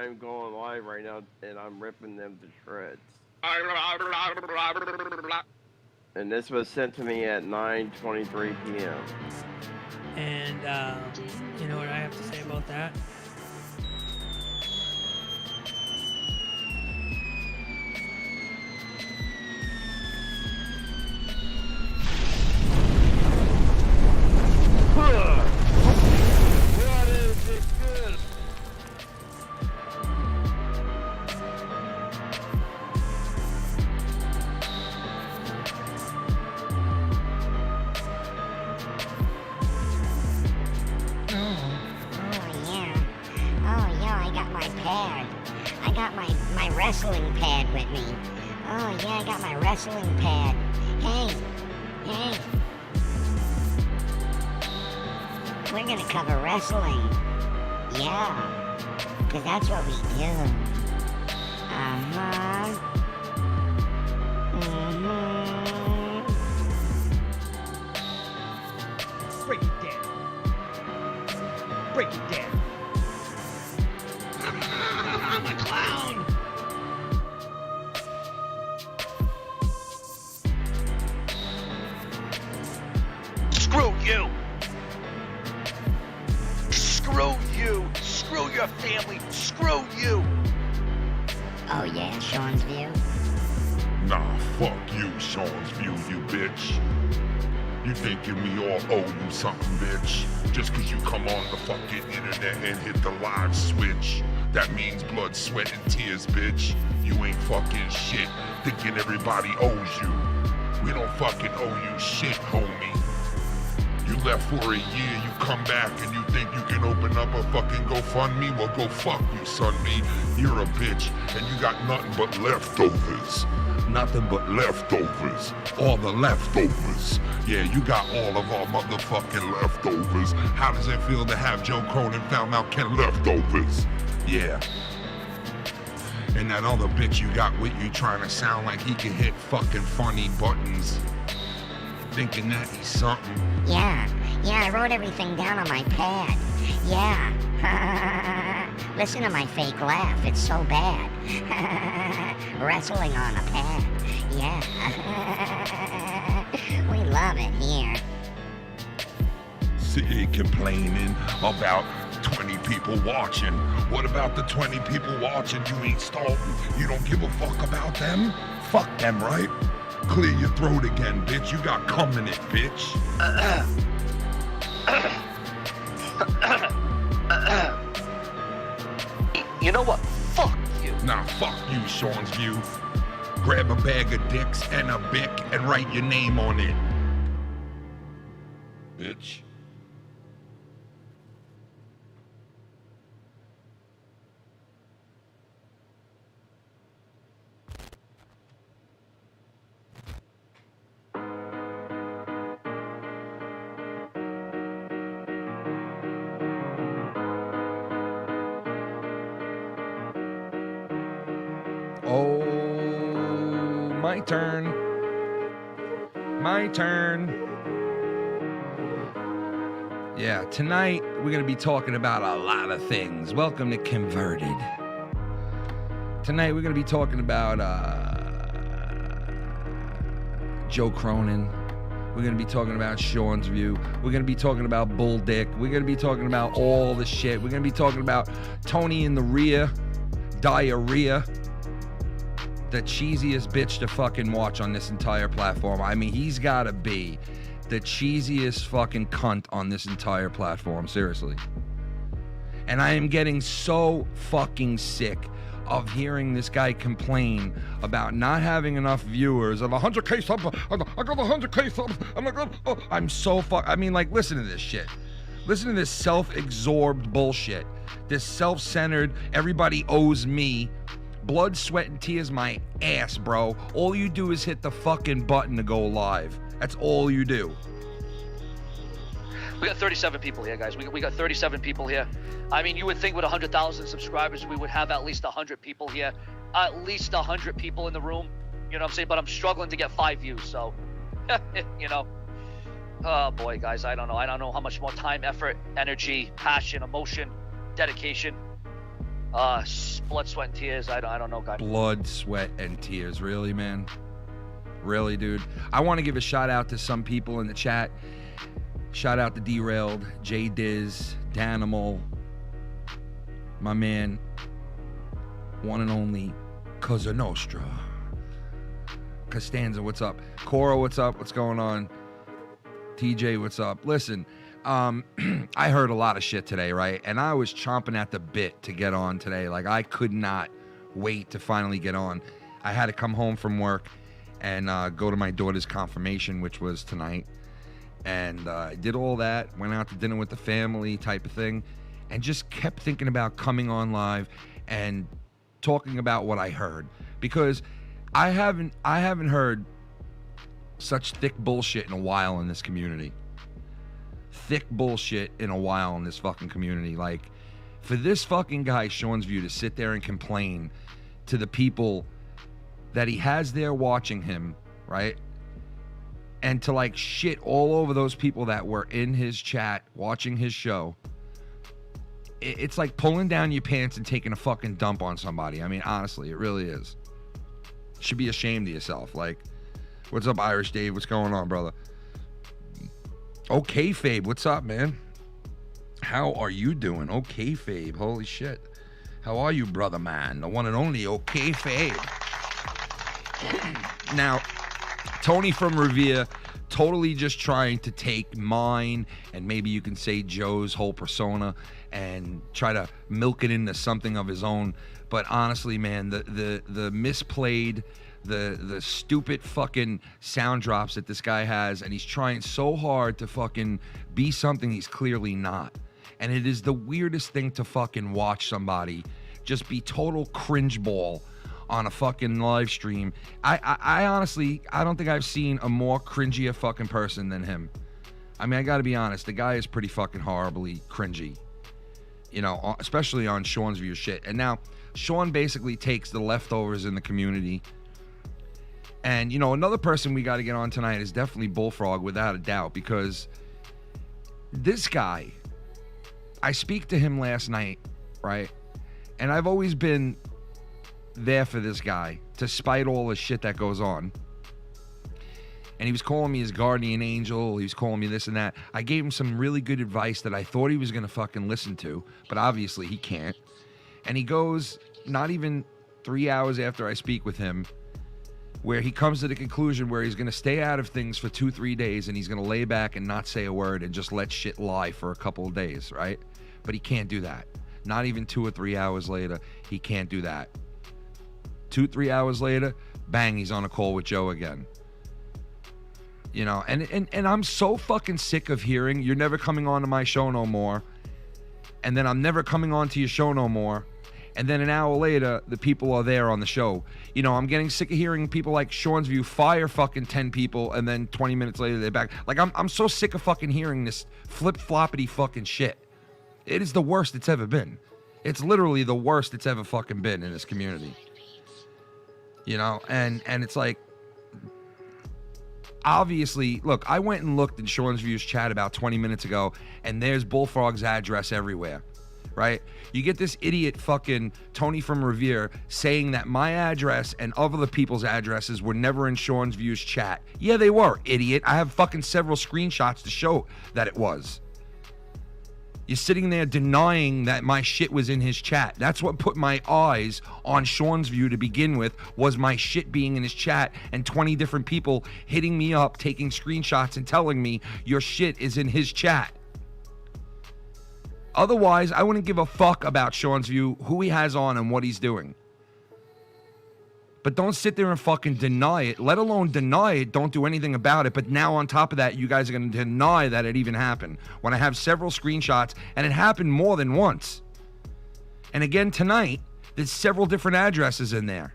I'm going live right now, and I'm ripping them to shreds. And this was sent to me at 9:23 p.m. And you know what I have to say about that? What is it good? I got my wrestling pad with me. Oh yeah, I got my wrestling pad. Hey. We're gonna cover wrestling. Yeah, because that's what we do. Break it down. Break it down. I'm a clown. Screw you. Screw you. Screw your family. Screw you. Oh yeah, Sean's View. Nah, fuck you, Sean's View, you bitch. You thinking we all owe you something, bitch? Just cause you come on the fucking internet and hit the live switch. That means blood, sweat, and tears, bitch. You ain't fucking shit, thinking everybody owes you. We don't fucking owe you shit, homie. You left for a year, you come back, and you think you can open up a fucking GoFundMe? Well, go fuck you, son me. You're a bitch, and you got nothing but leftovers. Nothing but leftovers. All the leftovers. Yeah, you got all of our motherfucking leftovers. How does it feel to have Joe Cronin found out Ken leftovers? Yeah. And that other bitch you got with you trying to sound like he can hit fucking funny buttons. Thinking that he's something. Yeah, I wrote everything down on my pad. Yeah. Listen to my fake laugh, it's so bad. Wrestling on a pad. Yeah. We love it here. Sitting complaining about 20 people watching. What about the 20 people watching you ain't stalking? You don't give a fuck about them? Fuck them, right? Clear your throat again, bitch. You got cum in it, bitch. You know what? Fuck you. Nah, fuck you, Sean's View. Grab a bag of dicks and a bic and write your name on it. Bitch. My turn. My turn. Yeah, tonight we're going to be talking about a lot of things. Welcome to Converted. Tonight we're going to be talking about Joe Cronin. We're going to be talking about Sean's View. We're going to be talking about Bull Dick. We're going to be talking about all the shit. We're going to be talking about Tony in the rear, diarrhea. The cheesiest bitch to fucking watch on this entire platform. I mean, he's gotta be the cheesiest fucking cunt on this entire platform, seriously. And I am getting so fucking sick of hearing this guy complain about not having enough viewers. And 100K sub, I got 100K sub, and I got, I'm so I mean, like, listen to this shit. Listen to this self-absorbed bullshit. This self-centered, everybody owes me. Blood, sweat, and tears my ass, bro. All you do is hit the fucking button to go live. That's all you do. We got 37 people here, guys. We got 37 people here. I mean, you would think with 100,000 subscribers, we would have at least 100 people here. At least 100 people in the room. You know what I'm saying? But I'm struggling to get 5 views, so, you know. Oh, boy, guys, I don't know. I don't know how much more time, effort, energy, passion, emotion, dedication, blood, sweat, and tears. I don't know, guy. Blood, sweat, and tears. Really, man? Really, dude? I want to give a shout out to some people in the chat. Shout out to Derailed, J Diz, Danimal, my man, one and only Cosa Nostra. Costanza, what's up? Cora, what's up? What's going on? TJ, what's up? Listen, I heard a lot of shit today, right? And I was chomping at the bit to get on today. Like, I could not wait to finally get on. I had to come home from work and go to my daughter's confirmation, which was tonight. And I did all that, went out to dinner with the family type of thing, and just kept thinking about coming on live and talking about what I heard. Because I haven't heard such thick bullshit in a while in this community. Thick bullshit in a while in this fucking community. Like, for this fucking guy, Sean's View, to sit there and complain to the people that he has there watching him, right? And to like shit all over those people that were in his chat watching his show. It's like pulling down your pants and taking a fucking dump on somebody. I mean, honestly, it really is. Should be ashamed of yourself. Like, what's up, Irish Dave? What's going on, brother? Okay, Fabe, what's up, man? How are you doing? Okay, Fabe, holy shit. How are you, brother man? The one and only Okay, Fabe. Now, Tony from Revere, totally just trying to take mine and maybe you can say Joe's whole persona and try to milk it into something of his own. But honestly, man, the misplayed, the stupid fucking sound drops that this guy has, and he's trying so hard to fucking be something he's clearly not. And it is the weirdest thing to fucking watch somebody just be total cringe ball on a fucking live stream. I honestly, I don't think I've seen a more cringier fucking person than him. I mean, I gotta be honest, the guy is pretty fucking horribly cringy. You know, especially on Sean's View shit. And now, Sean basically takes the leftovers in the community. And, you know, another person we got to get on tonight is definitely Bullfrog, without a doubt, because this guy, I speak to him last night, right? And I've always been there for this guy, despite all the shit that goes on. And he was calling me his guardian angel. He was calling me this and that. I gave him some really good advice that I thought he was going to fucking listen to, but obviously he can't. And he goes, not even 3 hours after I speak with him, where he comes to the conclusion where he's going to stay out of things for 2-3 days and he's going to lay back and not say a word and just let shit lie for a couple of days, right? But he can't do that. Not even 2 or 3 hours later, he can't do that. 2-3 hours later, bang, he's on a call with Joe again. You know, and I'm so fucking sick of hearing, you're never coming on to my show no more. And then I'm never coming on to your show no more. And then an hour later, the people are there on the show. You know, I'm getting sick of hearing people like Sean's View fire fucking 10 people and then 20 minutes later they're back. Like, I'm so sick of fucking hearing this flip-floppity fucking shit. It is the worst it's ever been. It's literally the worst it's ever fucking been in this community. You know, and it's like, obviously, look, I went and looked in Sean's View's chat about 20 minutes ago, and there's Bullfrog's address everywhere, right? You get this idiot fucking Tony from Revere saying that my address and other people's addresses were never in Sean's View's chat. Yeah, they were, idiot. I have fucking several screenshots to show that it was. You're sitting there denying that my shit was in his chat. That's what put my eyes on Sean's View to begin with, was my shit being in his chat and 20 different people hitting me up, taking screenshots and telling me your shit is in his chat. Otherwise, I wouldn't give a fuck about Sean's View, who he has on and what he's doing. But don't sit there and fucking deny it. Let alone deny it, don't do anything about it. But now on top of that, you guys are going to deny that it even happened. When I have several screenshots, and it happened more than once. And again tonight, there's several different addresses in there.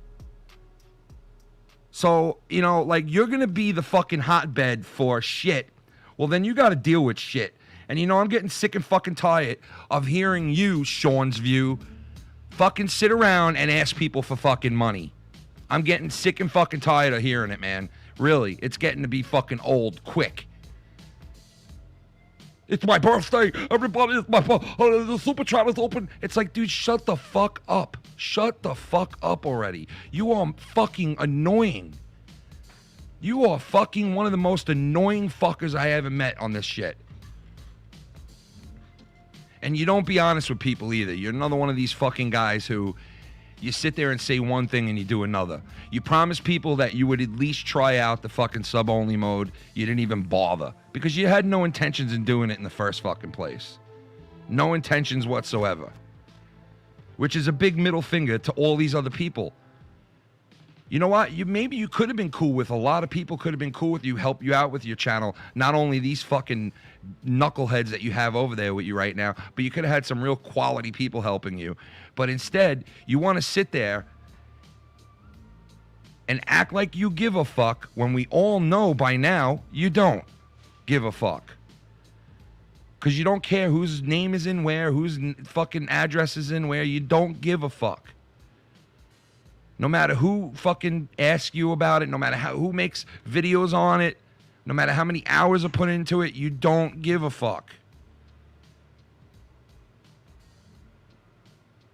So, you know, like, you're going to be the fucking hotbed for shit. Well, then you got to deal with shit. And, you know, I'm getting sick and fucking tired of hearing you, Sean's View, fucking sit around and ask people for fucking money. I'm getting sick and fucking tired of hearing it, man. Really, it's getting to be fucking old quick. It's my birthday. Everybody, it's my the super chat is open. It's like, dude, shut the fuck up. Shut the fuck up already. You are fucking annoying. You are fucking one of the most annoying fuckers I ever met on this shit. And you don't be honest with people either. You're another one of these fucking guys who you sit there and say one thing and you do another. You promised people that you would at least try out the fucking sub-only mode. You didn't even bother. Because you had no intentions in doing it in the first fucking place. No intentions whatsoever. Which is a big middle finger to all these other people. You know what? Maybe you could have been cool with. A lot of people could have been cool with you, help you out with your channel. Not only these fucking knuckleheads that you have over there with you right now, but you could have had some real quality people helping you. But instead, you want to sit there and act like you give a fuck when we all know by now you don't give a fuck. Because you don't care whose name is in where, whose fucking address is in where. You don't give a fuck. No matter who fucking asks you about it, no matter who makes videos on it, no matter how many hours are put into it, you don't give a fuck.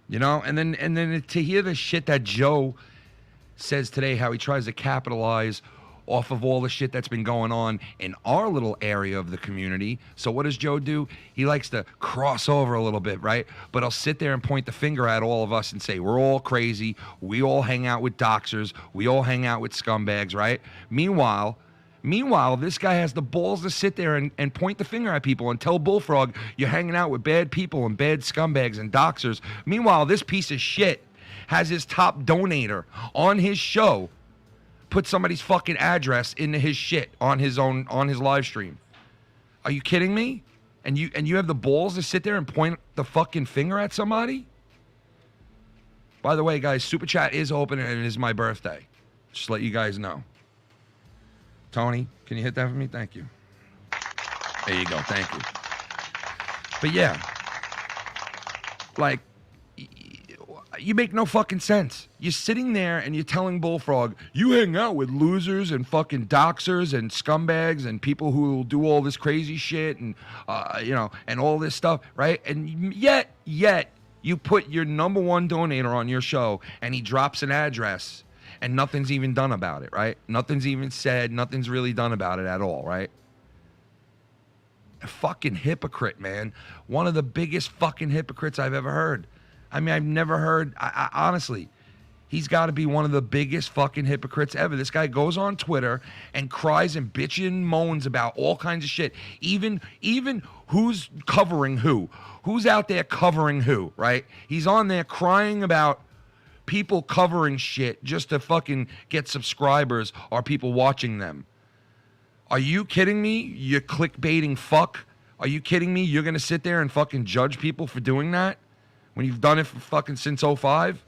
You know, and then to hear the shit that Joe says today, how he tries to capitalize off of all the shit that's been going on in our little area of the community. So what does Joe do? He likes to cross over a little bit, right? But he'll sit there and point the finger at all of us and say, we're all crazy. We all hang out with doxers. We all hang out with scumbags, right? Meanwhile, this guy has the balls to sit there and point the finger at people and tell Bullfrog you're hanging out with bad people and bad scumbags and doxers. Meanwhile, this piece of shit has his top donator on his show put somebody's fucking address into his shit on his live stream. Are you kidding me? And you have the balls to sit there and point the fucking finger at somebody? By the way, guys, Super Chat is open and it is my birthday. Just to let you guys know. Tony, can you hit that for me? Thank you. There you go. Thank you. But yeah, like, you make no fucking sense. You're sitting there and you're telling Bullfrog, you hang out with losers and fucking doxers and scumbags and people who will do all this crazy shit and, and all this stuff, right? And yet, you put your number one donator on your show and he drops an address and nothing's even done about it, right? Nothing's even said. Nothing's really done about it at all, right? A fucking hypocrite, man. One of the biggest fucking hypocrites I've ever heard. I mean, I've never heard, honestly, he's got to be one of the biggest fucking hypocrites ever. This guy goes on Twitter and cries and bitches and moans about all kinds of shit. Even who's covering who. Who's out there covering who, right? He's on there crying about people covering shit just to fucking get subscribers or people watching them. Are you kidding me? You clickbaiting fuck? Are you kidding me? You're going to sit there and fucking judge people for doing that? When you've done it for fucking since 05?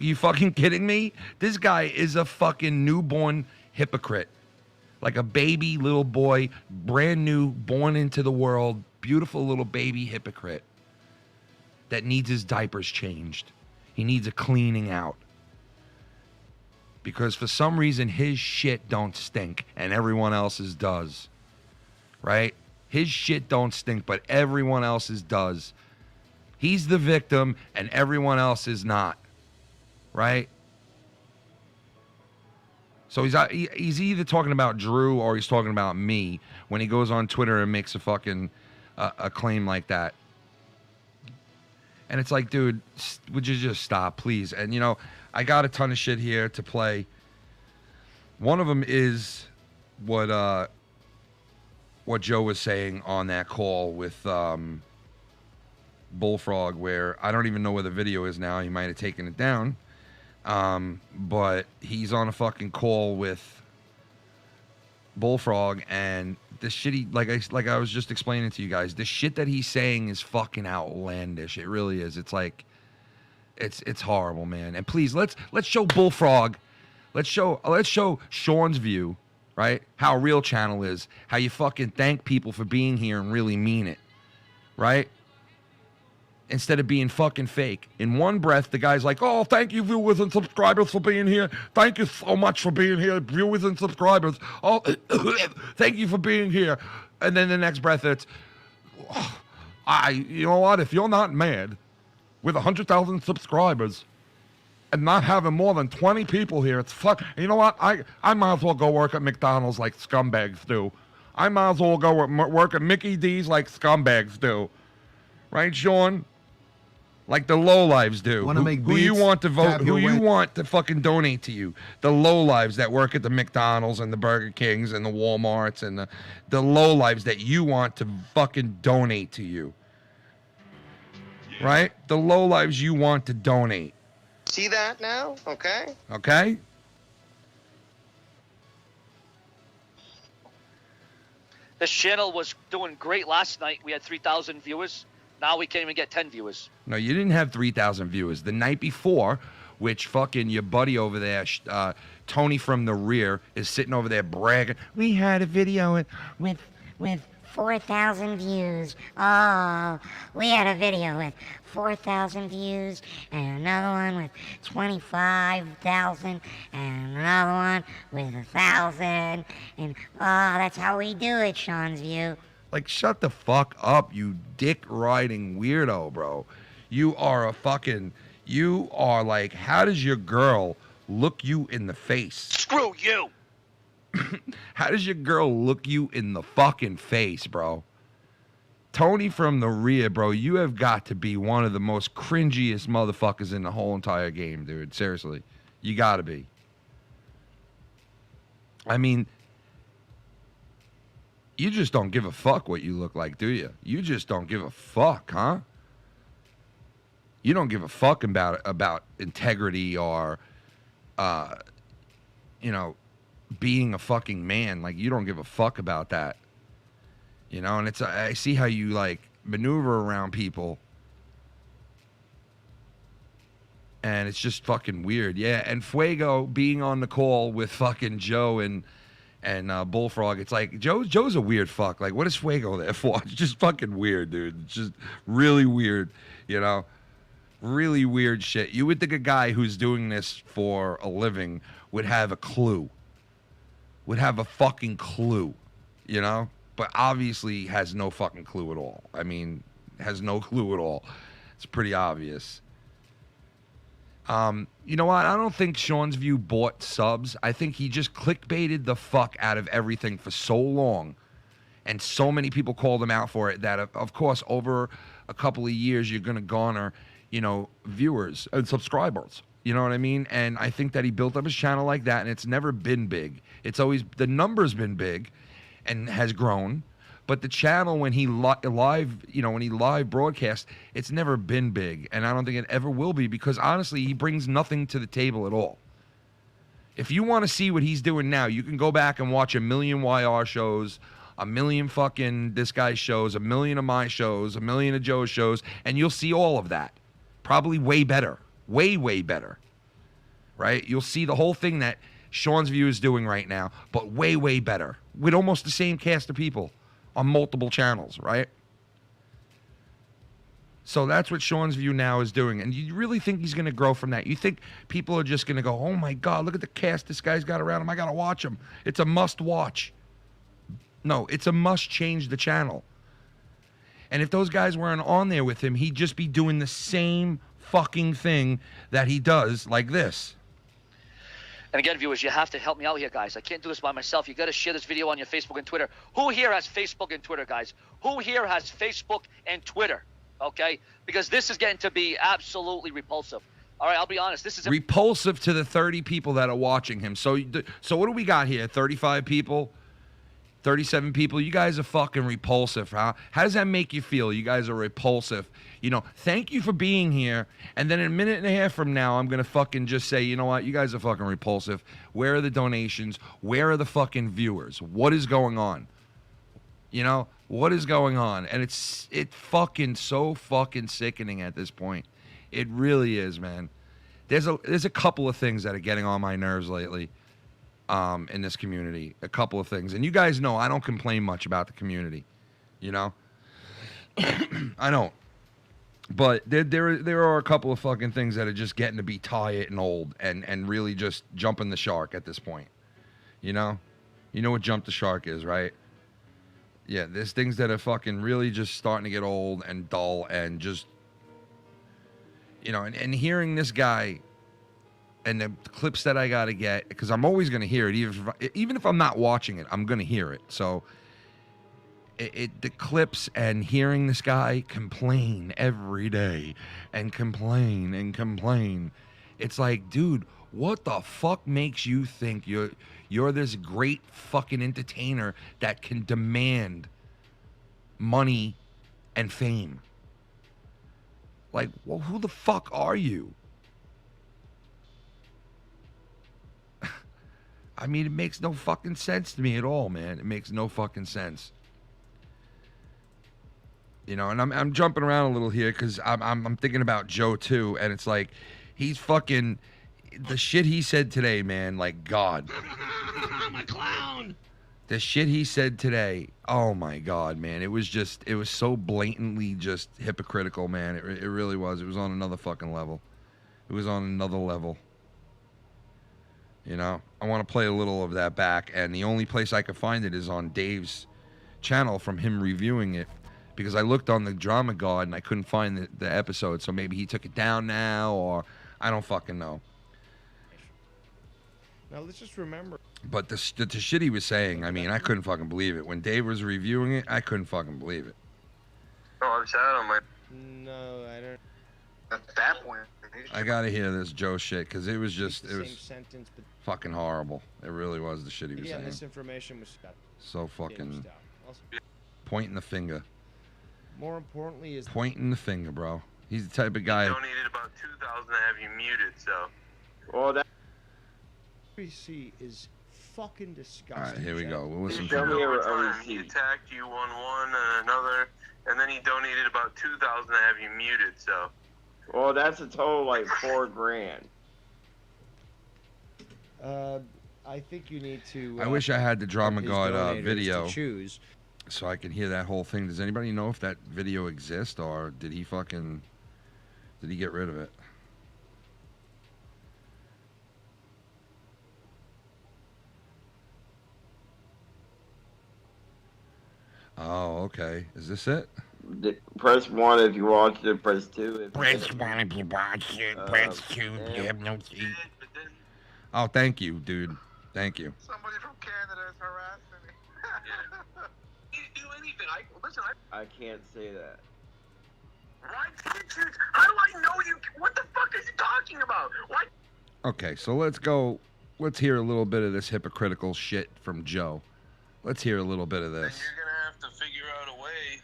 Are you fucking kidding me? This guy is a fucking newborn hypocrite. Like a baby little boy, brand new, born into the world, beautiful little baby hypocrite that needs his diapers changed. He needs a cleaning out. Because for some reason his shit don't stink and everyone else's does. Right? His shit don't stink, but everyone else's does. He's the victim and everyone else is not. Right? So he's either talking about Drew or he's talking about me when he goes on Twitter and makes a fucking a claim like that. And it's like, dude, would you just stop, please? And, you know, I got a ton of shit here to play. One of them is what Joe was saying on that call with Bullfrog, where I don't even know where the video is now. He might have taken it down. But he's on a fucking call with Bullfrog, and the shit like I was just explaining to you guys, the shit that he's saying is fucking outlandish. It really is. It's like it's horrible, man. And please let's show Bullfrog, let's show Sean's view, right? How a real channel is, how you fucking thank people for being here and really mean it, right? Instead of being fucking fake. In one breath, the guy's like, oh, thank you, viewers and subscribers, for being here. Thank you so much for being here, viewers and subscribers. Oh, thank you for being here. And then the next breath, it's, you know what? If you're not mad with 100,000 subscribers and not having more than 20 people here, it's fuck. You know what? I might as well go work at McDonald's like scumbags do. I might as well go work at Mickey D's like scumbags do. Right, Sean? Like the lowlives do. Wanna make who you beats? want to vote, Tap who your you way. want to fucking donate to you. The lowlives that work at the McDonald's and the Burger Kings and the Walmarts and the lowlives that you want to fucking donate to you. Right? The lowlives you want to donate. See that now? Okay. Okay? This channel was doing great last night. We had 3,000 viewers. Now we can't even get 10 viewers. No, you didn't have 3,000 viewers. The night before, which fucking your buddy over there, Tony from the rear, is sitting over there bragging. We had a video with 4,000 views. Oh, we had a video with 4,000 views and another one with 25,000 and another one with 1,000. And that's how we do it, Sean's View. Like, shut the fuck up, you dick-riding weirdo, bro. You are like, how does your girl look you in the face? Screw you! How does your girl look you in the fucking face, bro? Tony from the rear, bro, you have got to be one of the most cringiest motherfuckers in the whole entire game, dude. Seriously. You gotta be. I mean, you just don't give a fuck what you look like, do you? You just don't give a fuck, huh? You don't give a fuck about integrity or, being a fucking man. Like, you don't give a fuck about that. You know, and I see how you, like, maneuver around people. And it's just fucking weird. Yeah, and Fuego being on the call with fucking Joe and Bullfrog, it's like, Joe's a weird fuck. Like, what is Fuego there for? It's just fucking weird, dude. It's just really weird, you know? Really weird shit. You would think a guy who's doing this for a living would have a clue. Would have a fucking clue, you know? But obviously has no fucking clue at all. I mean, has no clue at all. It's pretty obvious. You know what? I don't think Sean's View bought subs. I think he just clickbaited the fuck out of everything for so long. And so many people called him out for it that, of course, over a couple of years, you're going to garner, viewers and subscribers. You know what I mean? And I think that he built up his channel like that, and it's never been big. It's always, the number's been big and has grown. But the channel, when he live broadcast, it's never been big, and I don't think it ever will be, because honestly, he brings nothing to the table at all. If you want to see what he's doing now, you can go back and watch a million YR shows, a million fucking this guy's shows, a million of my shows, a million of Joe's shows, and you'll see all of that. Probably way better, way, way better, right? You'll see the whole thing that Sean's View is doing right now, but way, way better, with almost the same cast of people on multiple channels, right? So that's what Sean's View now is doing. And you really think he's going to grow from that? You think people are just going to go, oh my God, look at the cast this guy's got around him. I got to watch him. It's a must watch. No, it's a must change the channel. And if those guys weren't on there with him, he'd just be doing the same fucking thing that he does like this. And again, viewers, you have to help me out here, guys. I can't do this by myself. You got to share this video on your Facebook and Twitter. Who here has Facebook and Twitter, guys? Who here has Facebook and Twitter? Okay? Because this is getting to be absolutely repulsive. All right, I'll be honest. This is repulsive to the 30 people that are watching him. So what do we got here? 35 people? 37 people? You guys are fucking repulsive, huh? How does that make you feel? You guys are repulsive. Thank you for being here. And then in a minute and a half from now, I'm going to fucking just say, you know what? You guys are fucking repulsive. Where are the donations? Where are the fucking viewers? What is going on? What is going on? And it's fucking so fucking sickening at this point. It really is, man. There's a couple of things that are getting on my nerves lately in this community. A couple of things. And you guys know I don't complain much about the community. I don't. But there are a couple of fucking things that are just getting to be tired and old and really just jumping the shark at this point. You know what jump the shark is, right? Yeah, there's things that are fucking really just starting to get old and dull and just, you know, and hearing this guy and the clips that I got to get, because I'm always going to hear it, even if I'm not watching it, I'm going to hear it. So the clips and hearing this guy complain every day and complain. It's like, dude, what the fuck makes you think you're this great fucking entertainer that can demand money and fame? Like, well, who the fuck are you? I mean, it makes no fucking sense to me at all, man. It makes no fucking sense. You know, and I'm jumping around a little here because I'm thinking about Joe too, and it's like he's fucking the shit he said today, man. Like, God, I'm a clown. the shit he said today. Oh my God, man. It was so blatantly just hypocritical, man. It really was. It was on another fucking level. It was on another level. You know, I want to play a little of that back, and the only place I could find it is on Dave's channel from him reviewing it, because I looked on the Drama God and I couldn't find the episode, so maybe he took it down now, or I don't fucking know. Now let's just remember. But the shit he was saying, I mean, I couldn't fucking believe it. When Dave was reviewing it, I couldn't fucking believe it. Oh, I'm sad on my. No, I don't. At that point. I gotta hear this Joe shit, because it was just, it Same was sentence, but fucking horrible. It really was, the shit he was yeah, saying. this information was So fucking out. Also, pointing the finger. more importantly, is Pointing the finger, bro. He's the type of guy. Donated about 2,000 to have you muted, so. Well, that RBC is fucking disgusting. All right, here we go. We'll listen Show to me it. your Time. He receipt. attacked you one and another, and then he donated about 2,000 to have you muted, so. Well, that's a total like $4,000. I think you need to. I wish I had the Drama his God donators video to choose. so I can hear that whole thing. Does anybody know if that video exists, or did he get rid of it? Oh, okay. Is this it? Press 1 if you watch it. Press 2 if Press 1 if you watch it. Press 2 if you have no seat. But then Oh, thank you, dude. Thank you. somebody from Canada is harassing me. You didn't do anything. Listen, I can't say that. why can't you? How do I know you? What the fuck are you talking about? Why? Okay, so let's go. Let's hear a little bit of this hypocritical shit from Joe. Let's hear a little bit of Then this. you're gonna have to figure out a way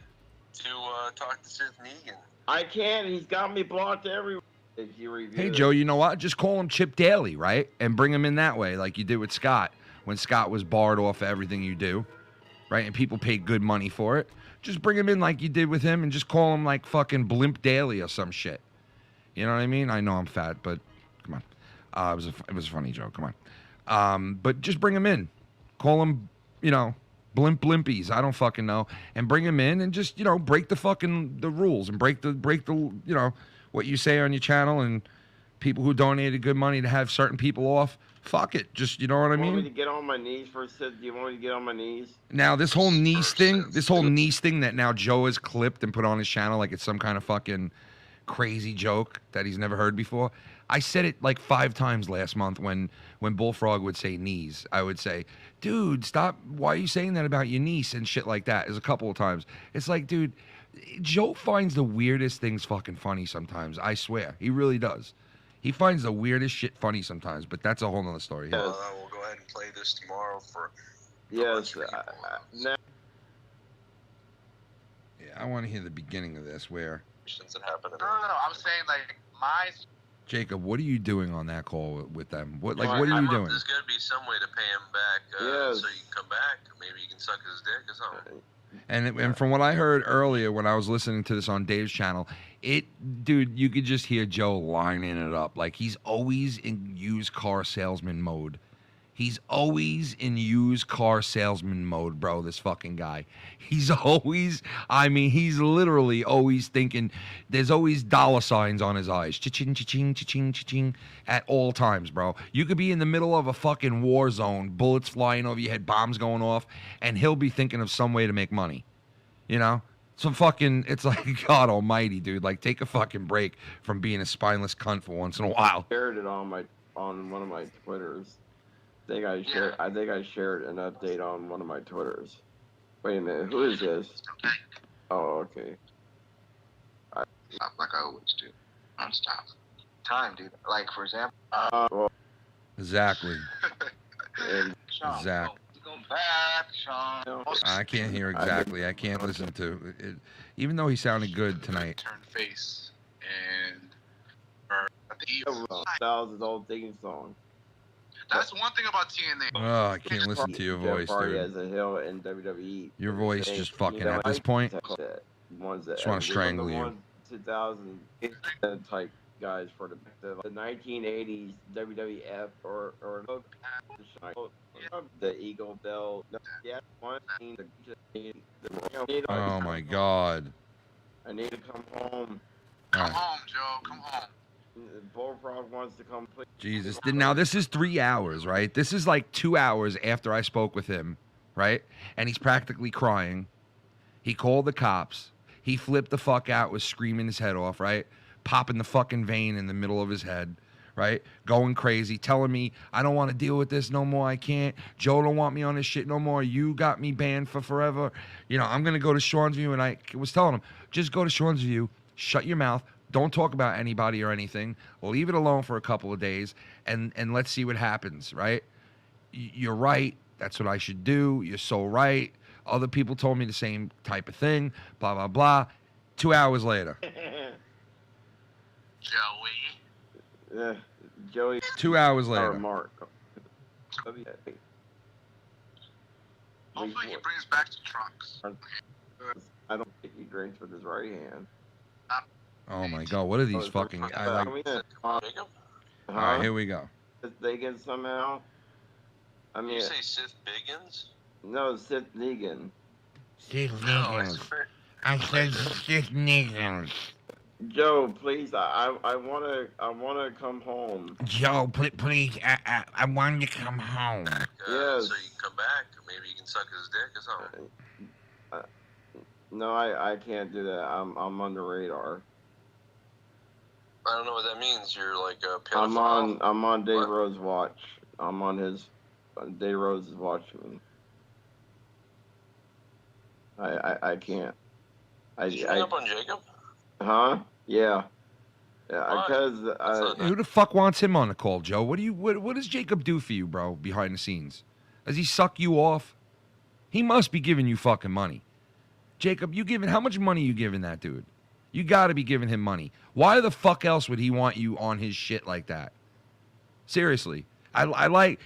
to talk to Sith Negan. I can't. He's got me blocked everywhere. If you review Hey, it. Joe, you know what? Just call him Chip Daly, right? And bring him in that way, like you did with Scott, when Scott was barred off of everything you do, right? And people paid good money for it. Just bring him in like you did with him and just call him like fucking Blimp Daly or some shit. You know what I mean? I know I'm fat, but come on. It was a funny joke. Come on. But just bring him in. Call him, you know, Blimpies. I don't fucking know. And bring him in and just, you know, break the rules and break the, you know, what you say on your channel, and people who donated good money to have certain people off. Fuck it. Just, you know what I You want me to mean? get on my knees for a Sith? Do you want me to get on my knees? Now, this whole niece thing that now Joe has clipped and put on his channel like it's some kind of fucking crazy joke that he's never heard before. I said it like 5 times last month when Bullfrog would say knees. I would say, dude, stop. Why are you saying that about your niece and shit like that? There's a couple of times. It's like, dude, Joe finds the weirdest things fucking funny sometimes. I swear. He really does. He finds the weirdest shit funny sometimes, but that's a whole nother story. Yes. We'll go ahead and play this tomorrow for. Yes. Now, Yeah, I want to hear the beginning of this where, That happened. No. I'm saying like my. Jacob, what are you doing on that call with them? What are you doing? There's got to be some way to pay him back, Yes. so you can come back. Maybe you can suck his dick or something. And from what I heard earlier when I was listening to this on Dave's channel, dude, you could just hear Joe lining it up. Like he's always in used car salesman mode. He's always in used car salesman mode, bro, this fucking guy. He's always, I mean, he's literally always thinking, there's always dollar signs on his eyes. Cha-ching, cha-ching, cha-ching, cha-ching, at all times, bro. You could be in the middle of a fucking war zone, bullets flying over your head, bombs going off, and he'll be thinking of some way to make money. You know? So fucking, it's like, God almighty, dude. Like, take a fucking break from being a spineless cunt for once in a while. I shared it on one of my Twitters. I think I shared an update on one of my Twitters. Wait a minute, who is this? Oh, okay. Like I always do. Non-stop. Time, dude. Like, for example... Well, Exactly. and Sean, Zach. go back, Sean. I can't hear exactly. I can't listen to it. Even though he sounded good tonight. Turn face and... that was his old theme song. That's one thing about TNA. Oh, I can't listen to your voice, Party dude. as a hill in WWE. Your voice They- just fucking, you know, at this I- point, ones that just wanna strangle the you. ones 2000 type guys for the 1980s WWF or the Eagle Bell. Yeah, one thing. Oh my God. I need to come home. Come home, Joe. Come home. Bullfrog wants to come. Jesus. Now, this is 3 hours, right? This is like 2 hours after I spoke with him, right? And he's practically crying. He called the cops. He flipped the fuck out, was screaming his head off, right? Popping the fucking vein in the middle of his head, right? Going crazy, telling me, I don't want to deal with this no more. I can't. Joe don't want me on this shit no more. You got me banned for forever. You know, I'm going to go to Sean's View. And I was telling him, just go to Sean's View, shut your mouth. Don't talk about anybody or anything. Leave it alone for a couple of days, and let's see what happens, right? You're right. That's what I should do. You're so right. Other people told me the same type of thing, blah, blah, blah. 2 hours later. Joey. Joey. 2 hours Or later. Mark. Hopefully he brings back the trunks. I don't think he drinks with his right hand. Oh, my God. What are these fucking... All right, here we go. Biggins somehow. I mean, You say Sith Biggins? no, Sith Negan. Sith niggers. I said Sith niggers. Joe, please, I wanna come home. Joe, please, I want you to come home. Yes. So you can come back. Maybe you can suck his dick or something. No, I can't do that. I'm on the radar. I don't know what that means. You're like a pedophile. I'm on Dave What? Rose's watch. I'm on his. Dave Rose is watching me. I can't. Did you hang up on Jacob? Huh? Yeah. Yeah, Why? because not Who the fuck wants him on the call, Joe? What does Jacob do for you, bro, behind the scenes? Does he suck you off? He must be giving you fucking money. Jacob, how much money you giving that dude? You gotta be giving him money. Why the fuck else would he want you on his shit like that? Seriously. I like,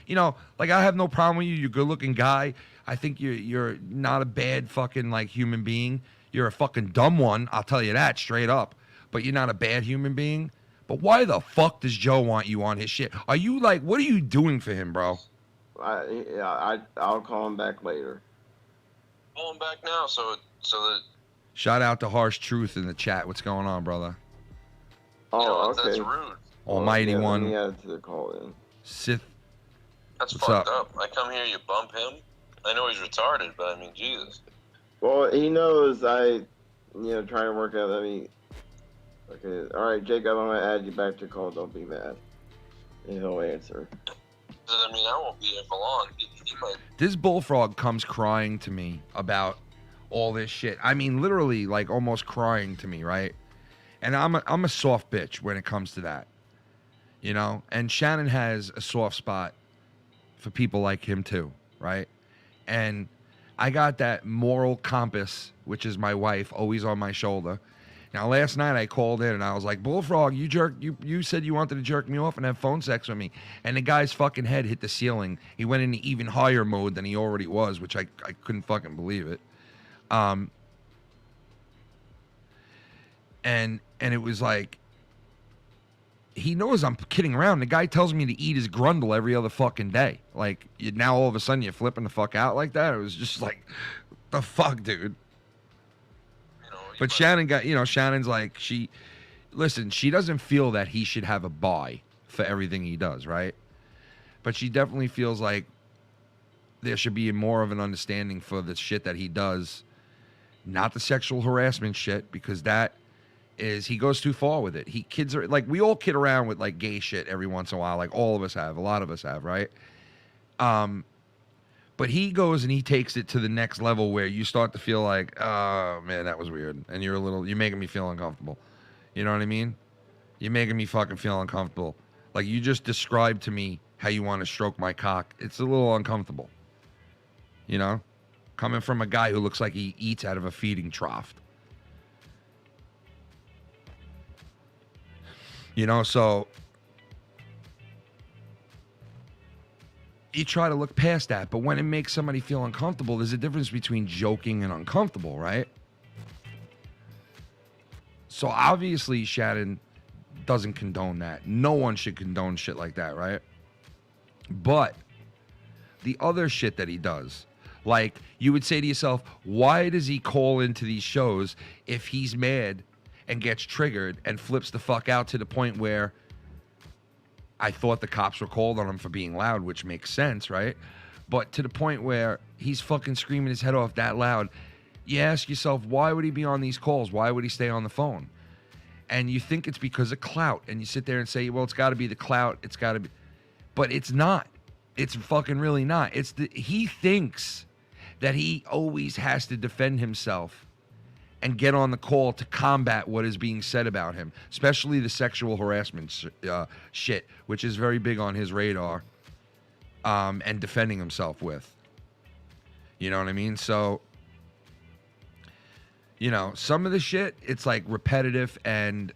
like I have no problem with you. You're a good looking guy. I think you're not a bad fucking like human being. You're a fucking dumb one, I'll tell you that straight up. But you're not a bad human being. But why the fuck does Joe want you on his shit? Are you like, what are you doing for him, bro? I'll call him back later. Call him back now so that. Shout out to Harsh Truth in the chat. What's going on, brother? Oh, okay. That's rude. Almighty yeah, one. Let me add to the call in. Sith. That's What's fucked up? up. I come here, you bump him. I know he's retarded, but I mean, Jesus. Well, he knows trying to work out. Okay, all right, Jacob, I'm gonna add you back to the call. Don't be mad. And he'll answer. I mean, I won't be here for long. He might. This bullfrog comes crying to me about all this shit. I mean, literally, like almost crying to me, right? And I'm a soft bitch when it comes to that, And Shannon has a soft spot for people like him too, right? And I got that moral compass, which is my wife, always on my shoulder. Now, last night I called in and I was like, Bullfrog, you said you wanted to jerk me off and have phone sex with me. And the guy's fucking head hit the ceiling. He went into even higher mode than he already was, which I couldn't fucking believe it. And it was like, he knows I'm kidding around. The guy tells me to eat his grundle every other fucking day. Like, now all of a sudden you're flipping the fuck out like that? It was just like, the fuck, dude? But Shannon Shannon's like, she doesn't feel that he should have a buy for everything he does, right? But she definitely feels like there should be more of an understanding for the shit that he does, not the sexual harassment shit, because that is, he goes too far with it. Kids are like, we all kid around with like gay shit every once in a while, like all of us have, a lot of us have, right? But he goes and he takes it to the next level where you start to feel like, oh man, that was weird, and you're making me feel uncomfortable. You know what I mean? You're making me fucking feel uncomfortable. Like, you just described to me how you want to stroke my cock. It's a little uncomfortable. You know? Coming from a guy who looks like he eats out of a feeding trough. You know, so you try to look past that, but when it makes somebody feel uncomfortable, there's a difference between joking and uncomfortable, right? So obviously Shannon doesn't condone that. No one should condone shit like that, right? But the other shit that he does, like, you would say to yourself, why does he call into these shows if he's mad and gets triggered and flips the fuck out to the point where I thought the cops were called on him for being loud, which makes sense, right? But to the point where he's fucking screaming his head off that loud, you ask yourself, why would he be on these calls? Why would he stay on the phone? And you think it's because of clout. And you sit there and say, well, it's got to be the clout. It's got to be. But it's not. It's fucking really not. He thinks that he always has to defend himself and get on the call to combat what is being said about him, especially the sexual harassment shit, which is very big on his radar, and defending himself with. You know what I mean? So, you know, some of the shit, it's like repetitive and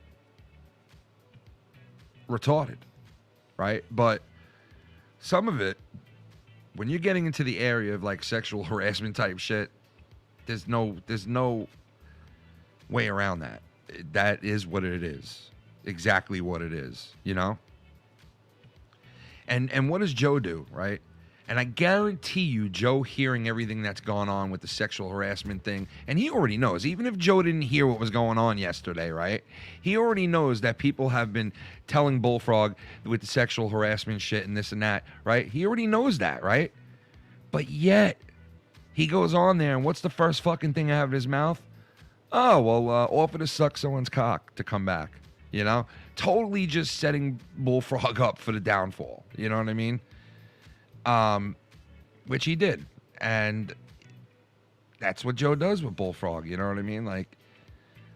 retarded, right? But some of it, when you're getting into the area of like sexual harassment type shit, there's no way around that. That is what it is. Exactly what it is, you know? And what does Joe do, right? And I guarantee you, Joe hearing everything that's gone on with the sexual harassment thing, and he already knows, even if Joe didn't hear what was going on yesterday, right? He already knows that people have been telling Bullfrog with the sexual harassment shit and this and that, right? He already knows that, right? But yet, he goes on there, and what's the first fucking thing out of his mouth? Oh, well, offer to suck someone's cock to come back, you know? Totally just setting Bullfrog up for the downfall, you know what I mean? Which he did. And that's what Joe does with Bullfrog, you know what I mean? Like,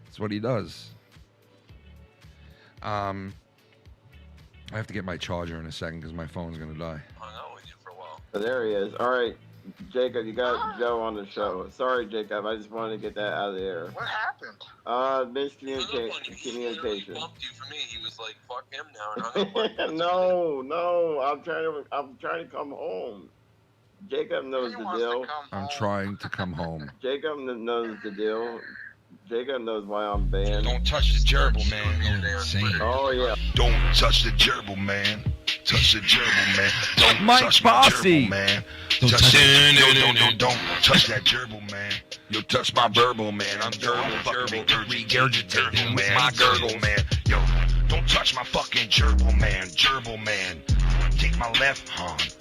that's what he does. I have to get my charger in a second because my phone's going to die. Hung out with you for a while. So there he is. All right, Jacob, you got Joe on the show. Sorry, Jacob, I just wanted to get that out of the air. What happened? Miscommunication. He literally bumped you for me. He was like, "Fuck him now," and hung up. No, I'm trying to come home. Jacob knows the deal. I'm trying to come home. Jacob knows the deal. Jacob knows why I'm banned. Don't touch the gerbil, man. Oh yeah. Don't touch the gerbil, man. Touch the gerbil, man. Don't Mike touch my Bossy. gerbil, man. Don't touch that gerbil, man. Yo, touch my burble, man. I'm gerbil, regurgitating, man. My gurgle, man. Yo, don't touch my fucking gerbil, man. Gerbil, man. Take my left hand.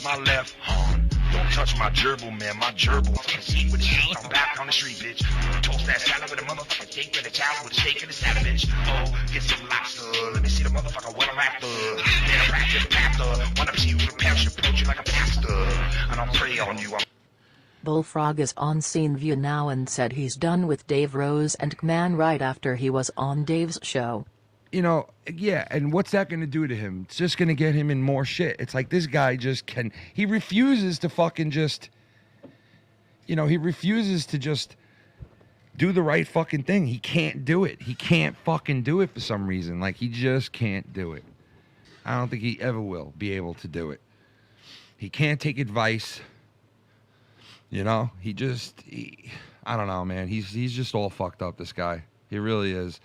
My left hand. Don't touch my gerbil, man. My gerbil. See with the heat. I'm back on the street, bitch. Toast that salad with a motherfucking steak and a child with a steak and a salad, bitch. Oh, get some lobster. Let me see the motherfucker what I'm after. Then I rap your pastor. Wanna see you with a passion, approach you like a pastor. And I'll pray on you. Bullfrog is on Scene View now and said he's done with Dave Rose and Kman right after he was on Dave's show. You know, yeah, and what's that going to do to him? It's just going to get him in more shit. It's like this guy he refuses to fucking just, you know, he refuses to just do the right fucking thing. He can't do it. He can't fucking do it for some reason. Like, he just can't do it. I don't think he ever will be able to do it. He can't take advice. You know, I don't know, man. He's just all fucked up, this guy. He really is.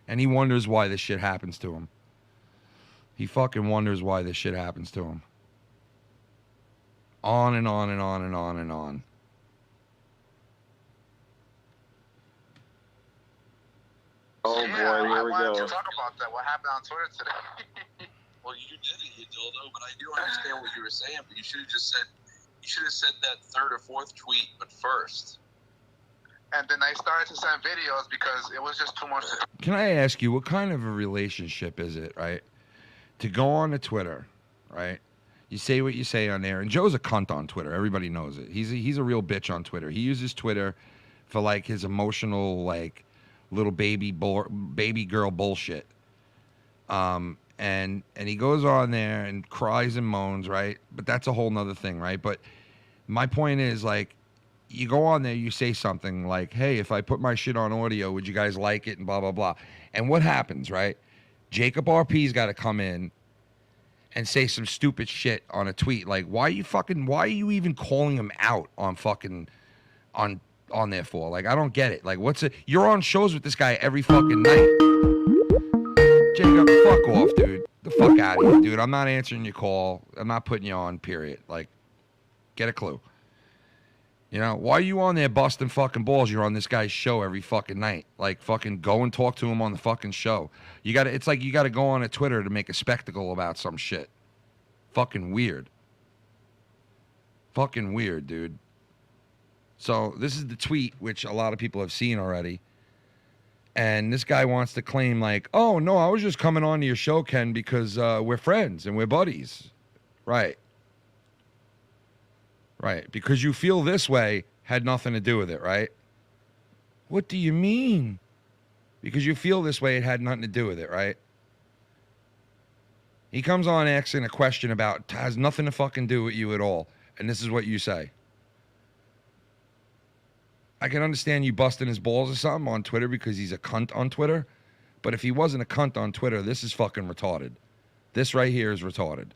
And he wonders why this shit happens to him. He fucking wonders why this shit happens to him. On and on and on and on and on. Oh boy, here we wanted go. to talk about that. What happened on Twitter today? Well, you did it, you dildo. But I do understand what you were saying. But you should have just said, you should have said that third or fourth tweet, but first. And then I started to send videos because it was just too much. Can I ask you, what kind of a relationship is it, right? To go on to Twitter, right? You say what you say on there, and Joe's a cunt on Twitter. Everybody knows it. He's a real bitch on Twitter. He uses Twitter for like his emotional, like little baby girl bullshit. And he goes on there and cries and moans, right? But that's a whole nother thing, right? But my point is, like, you go on there, you say something like, hey, if I put my shit on audio, would you guys like it? And blah, blah, blah. And what happens, right? Jacob RP's got to come in and say some stupid shit on a tweet. Like, why are you even calling him out on fucking, on there for? Like, I don't get it. Like, you're on shows with this guy every fucking night. Jacob, fuck off, dude. The fuck out of here, dude. I'm not answering your call. I'm not putting you on, period. Like, get a clue. You know, why are you on there busting fucking balls? You're on this guy's show every fucking night. Like, fucking go and talk to him on the fucking show. It's like you gotta go on a Twitter to make a spectacle about some shit. Fucking weird. Fucking weird, dude. So, this is the tweet, which a lot of people have seen already. And this guy wants to claim, like, oh, no, I was just coming on to your show, Ken, because we're friends and we're buddies. Right. Right. Because you feel this way had nothing to do with it, right? What do you mean? Because you feel this way, it had nothing to do with it, right? He comes on asking a question about, has nothing to fucking do with you at all. And this is what you say. I can understand you busting his balls or something on Twitter because he's a cunt on Twitter. But if he wasn't a cunt on Twitter, this is fucking retarded. This right here is retarded.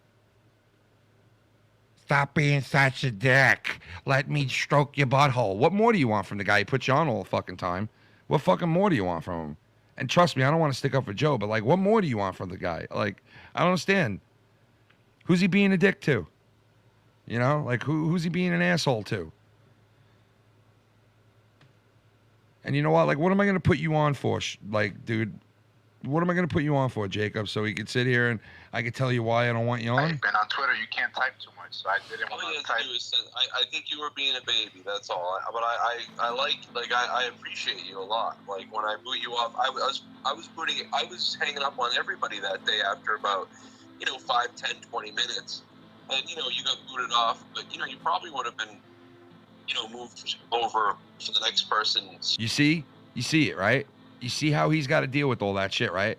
Stop being such a dick. Let me stroke your butthole. What more do you want from the guy? He puts you on all the fucking time. What fucking more do you want from him? And trust me, I don't want to stick up for Joe, but like, what more do you want from the guy? Like, I don't understand. Who's he being a dick to? You know, like who's he being an asshole to? And you know what? Like, what am I going to put you on for? Like, dude, what am I going to put you on for, Jacob? So he could sit here and I could tell you why I don't want you on? And on Twitter, you can't type too much, so I didn't want to type. I think you were being a baby, that's all. But I appreciate you a lot. Like, when I boot you up, I was hanging up on everybody that day after about, 5, 10, 20 minutes. And, you got booted off, but, you probably would have been, moved over for the next person. You see it, right? You see how he's got to deal with all that shit, right?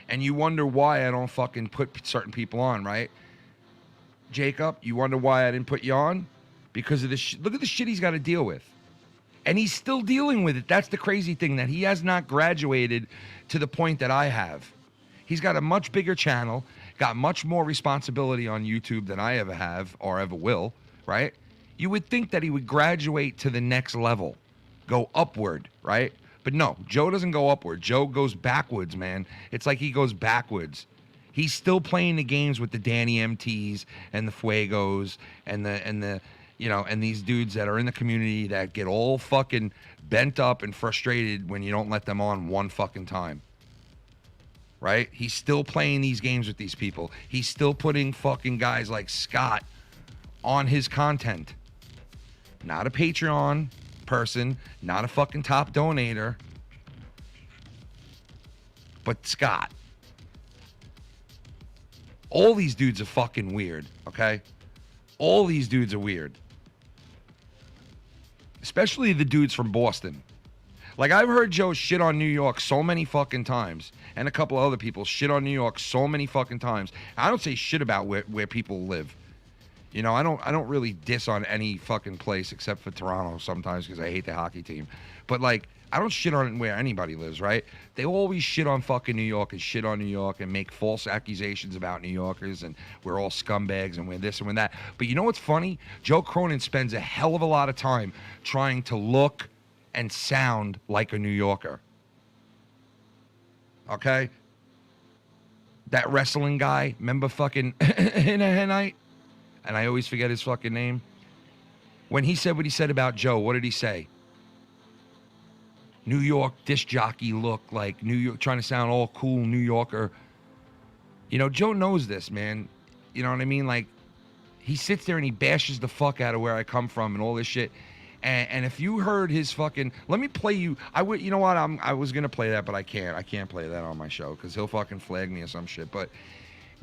And you wonder why I don't fucking put certain people on, right? Jacob, you wonder why I didn't put you on? Because of this. Look at the shit he's got to deal with. And he's still dealing with it. That's the crazy thing, that he has not graduated to the point that I have. He's got a much bigger channel, got much more responsibility on YouTube than I ever have or ever will, right? You would think that he would graduate to the next level, go upward, right? But no, Joe doesn't go upward. Joe goes backwards, man. It's like he goes backwards. He's still playing the games with the Danny MTs and the Fuegos and these dudes that are in the community that get all fucking bent up and frustrated when you don't let them on one fucking time. Right? He's still playing these games with these people. He's still putting fucking guys like Scott on his content. Not a Patreon person, not a fucking top donator, but Scott. All these dudes are fucking weird, okay? All these dudes are weird. Especially the dudes from Boston. Like, I've heard Joe shit on New York so many fucking times, and a couple of other people shit on New York so many fucking times. I don't say shit about where people live. You know, I don't really diss on any fucking place except for Toronto sometimes because I hate the hockey team. But, like, I don't shit on where anybody lives, right? They always shit on fucking New York and shit on New York and make false accusations about New Yorkers and we're all scumbags and we're this and we're that. But you know what's funny? Joe Cronin spends a hell of a lot of time trying to look and sound like a New Yorker. Okay? That wrestling guy, remember fucking Henite? And I always forget his fucking name. When he said what he said about Joe, what did he say? New York disc jockey look, like New York, trying to sound all cool New Yorker. You know, Joe knows this, man. You know what I mean? Like, he sits there and he bashes the fuck out of where I come from and all this shit. And if you heard his fucking, let me play you. You know what? I was gonna play that, but I can't. I can't play that on my show because he'll fucking flag me or some shit. But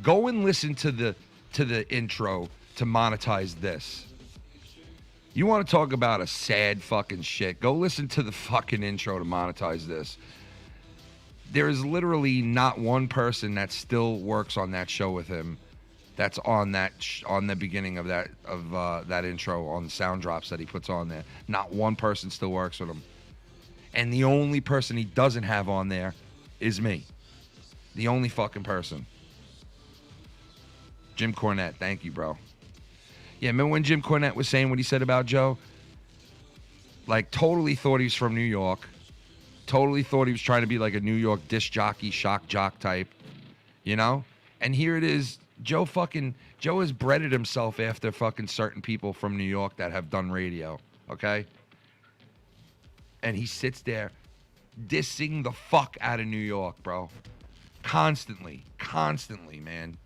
go and listen to the intro to monetize this. You want to talk about a sad fucking shit? Go listen to the fucking intro to monetize this. There is literally not one person that still works on that show with him. That's on that on the beginning of that intro, on the sound drops that he puts on there. Not one person still works with him. And the only person he doesn't have on there is me. The only fucking person. Jim Cornette, thank you, bro. Yeah, remember when Jim Cornette was saying what he said about Joe? Like, totally thought he was from New York. Totally thought he was trying to be like a New York disc jockey, shock jock type. You know? And here it is. Joe has breaded himself after fucking certain people from New York that have done radio, okay? And he sits there dissing the fuck out of New York, bro. Constantly, man.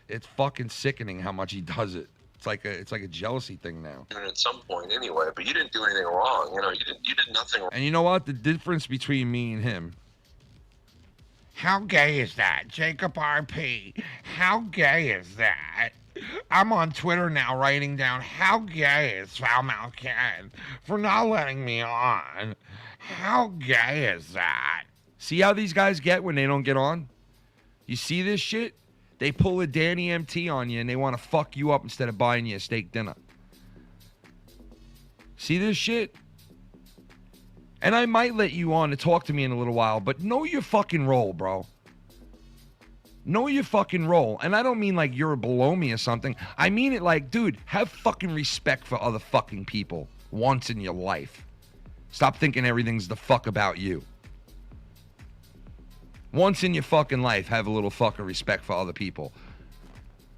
It's fucking sickening how much he does it. It's like a jealousy thing now. At some point anyway, but you didn't do anything wrong. You know, you did nothing wrong. And you know what? The difference between me and him. How gay is that? Jacob RP. How gay is that? I'm on Twitter now writing down how gay is Foul Ken for not letting me on. How gay is that? See how these guys get when they don't get on? You see this shit? They pull a Danny MT on you and they want to fuck you up instead of buying you a steak dinner. See this shit? And I might let you on to talk to me in a little while, but know your fucking role, bro. Know your fucking role. And I don't mean like you're below me or something. I mean it like, dude, have fucking respect for other fucking people once in your life. Stop thinking everything's the fuck about you. Once in your fucking life, have a little fucking respect for other people.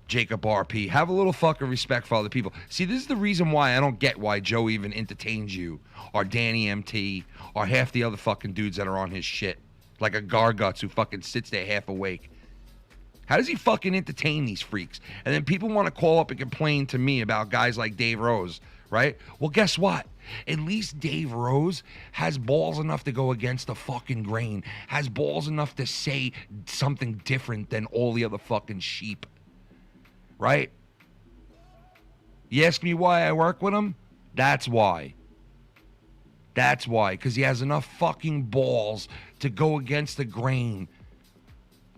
Jacob RP, have a little fucking respect for other people. See, this is the reason why I don't get why Joe even entertains you, or Danny MT, or half the other fucking dudes that are on his shit. Like a Garguts who fucking sits there half awake. How does he fucking entertain these freaks? And then people want to call up and complain to me about guys like Dave Rose, right? Well, guess what? At least Dave Rose has balls enough to go against the fucking grain. Has balls enough to say something different than all the other fucking sheep. Right? You ask me why I work with him? That's why. That's why. Because he has enough fucking balls to go against the grain.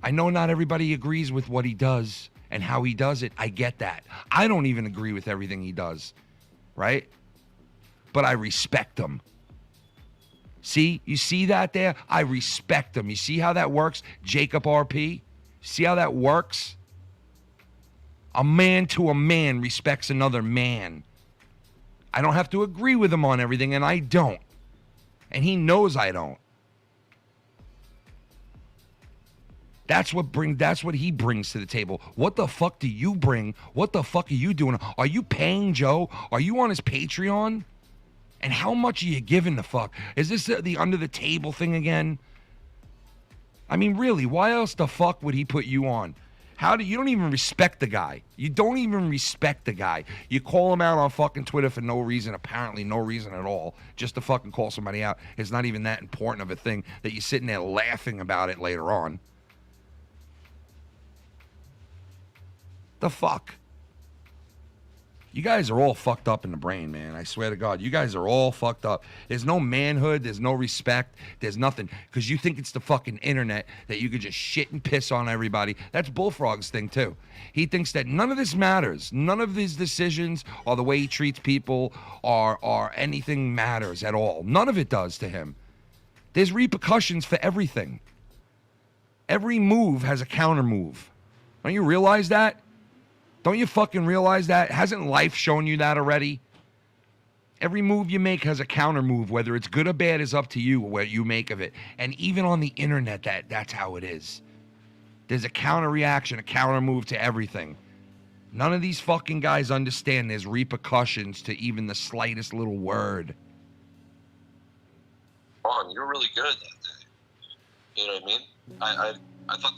I know not everybody agrees with what he does and how he does it. I get that. I don't even agree with everything he does. Right? But I respect him. See? You see that there? I respect him. You see how that works? Jacob RP? See how that works? A man to a man respects another man. I don't have to agree with him on everything, and I don't. And he knows I don't. That's what he brings to the table. What the fuck do you bring? What the fuck are you doing? Are you paying Joe? Are you on his Patreon? And how much are you giving the fuck? Is this the under the table thing again? I mean, really, why else the fuck would he put you on? You don't even respect the guy. You don't even respect the guy. You call him out on fucking Twitter for no reason, apparently no reason at all, just to fucking call somebody out. It's not even that important of a thing that you're sitting there laughing about it later on. The fuck? You guys are all fucked up in the brain, man. I swear to God. You guys are all fucked up. There's no manhood. There's no respect. There's nothing. Because you think it's the fucking internet that you could just shit and piss on everybody. That's Bullfrog's thing, too. He thinks that none of this matters. None of his decisions or the way he treats people or anything matters at all. None of it does to him. There's repercussions for everything. Every move has a counter move. Don't you realize that? Don't you fucking realize that? Hasn't life shown you that already? Every move you make has a counter move. Whether it's good or bad is up to you, what you make of it. And even on the internet, that's how it is. There's a counter reaction, a counter move to everything. None of these fucking guys understand there's repercussions to even the slightest little word. Ron, you were really good that day. You know what I mean? I thought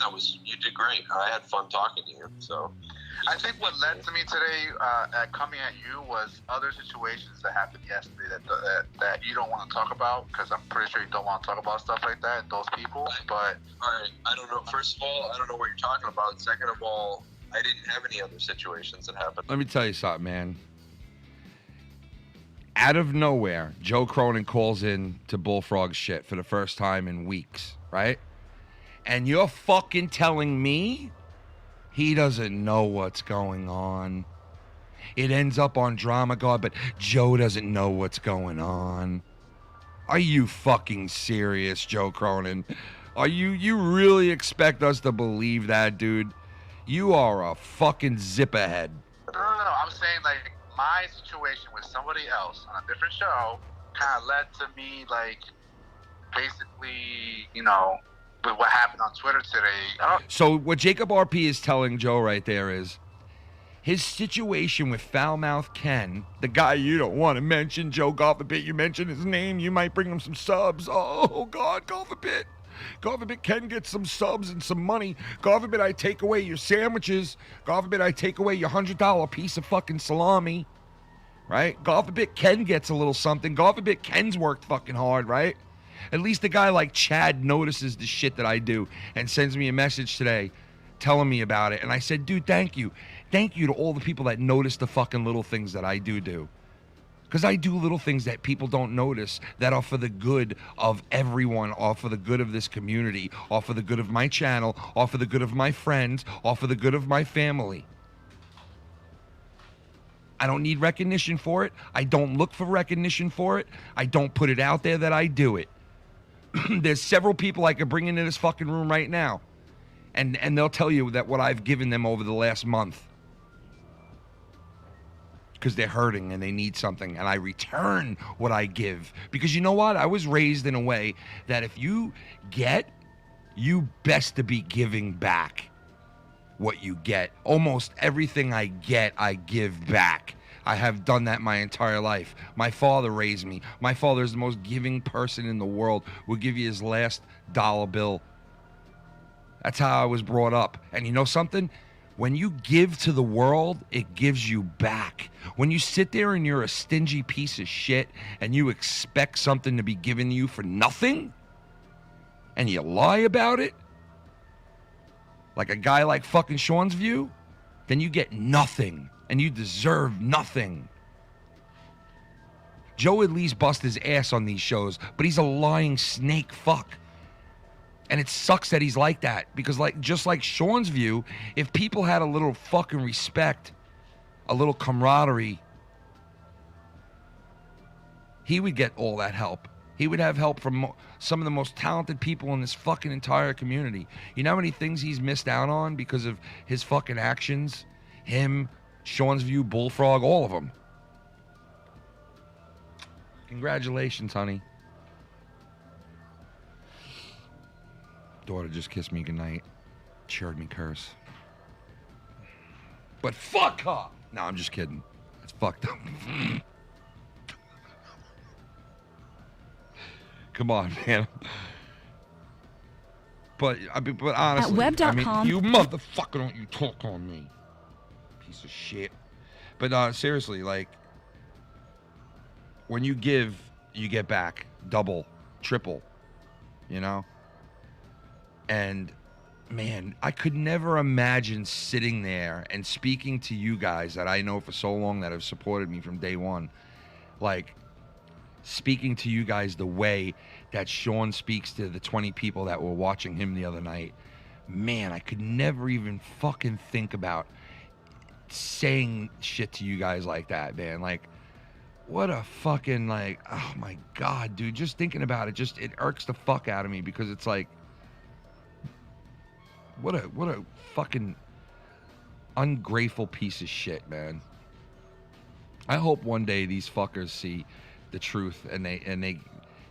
you did great. I had fun talking to you. So I think what led to me today at coming at you was other situations that happened yesterday that you don't want to talk about, because I'm pretty sure you don't want to talk about stuff like that and those people. But all right, I don't know. First of all, I don't know what you're talking about. Second of all, I didn't have any other situations that happened. Let me tell you something, man. Out of nowhere, Joe Cronin calls in to Bullfrog shit for the first time in weeks, right? And you're fucking telling me he doesn't know what's going on. It ends up on Drama Guard, but Joe doesn't know what's going on. Are you fucking serious, Joe Cronin? Are you really expect us to believe that, dude? You are a fucking zipperhead. No. I'm saying, like, my situation with somebody else on a different show kind of led to me, like, basically, you know, with what happened on Twitter today. So what Jacob RP is telling Joe right there is his situation with Foulmouth Ken, the guy you don't want to mention, Joe, God forbid you mention his name, you might bring him some subs. Oh, God, God forbid. God forbid Ken gets some subs and some money. God forbid I take away your sandwiches. God forbid I take away your $100 piece of fucking salami. Right? God forbid Ken gets a little something. God forbid Ken's worked fucking hard, right? At least a guy like Chad notices the shit that I do and sends me a message today telling me about it. And I said, dude, thank you. Thank you to all the people that notice the fucking little things that I do. Because I do little things that people don't notice that are for the good of everyone, or for the good of this community, or for the good of my channel, or for the good of my friends, or for the good of my family. I don't need recognition for it. I don't look for recognition for it. I don't put it out there that I do it. There's several people I could bring into this fucking room right now, and they'll tell you that what I've given them over the last month. Because they're hurting and they need something, and I return what I give. Because you know what? I was raised in a way that if you get, you best to be giving back what you get. Almost everything I get, I give back. I have done that my entire life. My father raised me. My father is the most giving person in the world. Will give you his last dollar bill. That's how I was brought up. And you know something? When you give to the world, it gives you back. When you sit there and you're a stingy piece of shit and you expect something to be given to you for nothing, and you lie about it, like a guy like fucking Sean's View, then you get nothing, and you deserve nothing. Joe at least busts his ass on these shows, but he's a lying snake fuck. And it sucks that he's like that, because just like Sean's View, if people had a little fucking respect, a little camaraderie, he would get all that help. He would have help from some of the most talented people in this fucking entire community. You know how many things he's missed out on because of his fucking actions? Him, Sean's View, Bullfrog, all of them. Congratulations, honey. Daughter just kissed me goodnight. She heard me curse. But fuck her! No, I'm just kidding. It's fucked up. Come on, man. But honestly, web.com. You motherfucker, don't you talk on me. Piece of shit. But seriously, like, when you give, you get back. Double, triple, you know? And, man, I could never imagine sitting there and speaking to you guys that I know for so long that have supported me from day one. Like, speaking to you guys the way that Sean speaks to the 20 people that were watching him the other night. Man, I could never even fucking think about saying shit to you guys like that, man. Like, what a fucking, like, oh my God, dude. Just thinking about it, it irks the fuck out of me, because it's like, what a fucking ungrateful piece of shit, man. I hope one day these fuckers see the truth and they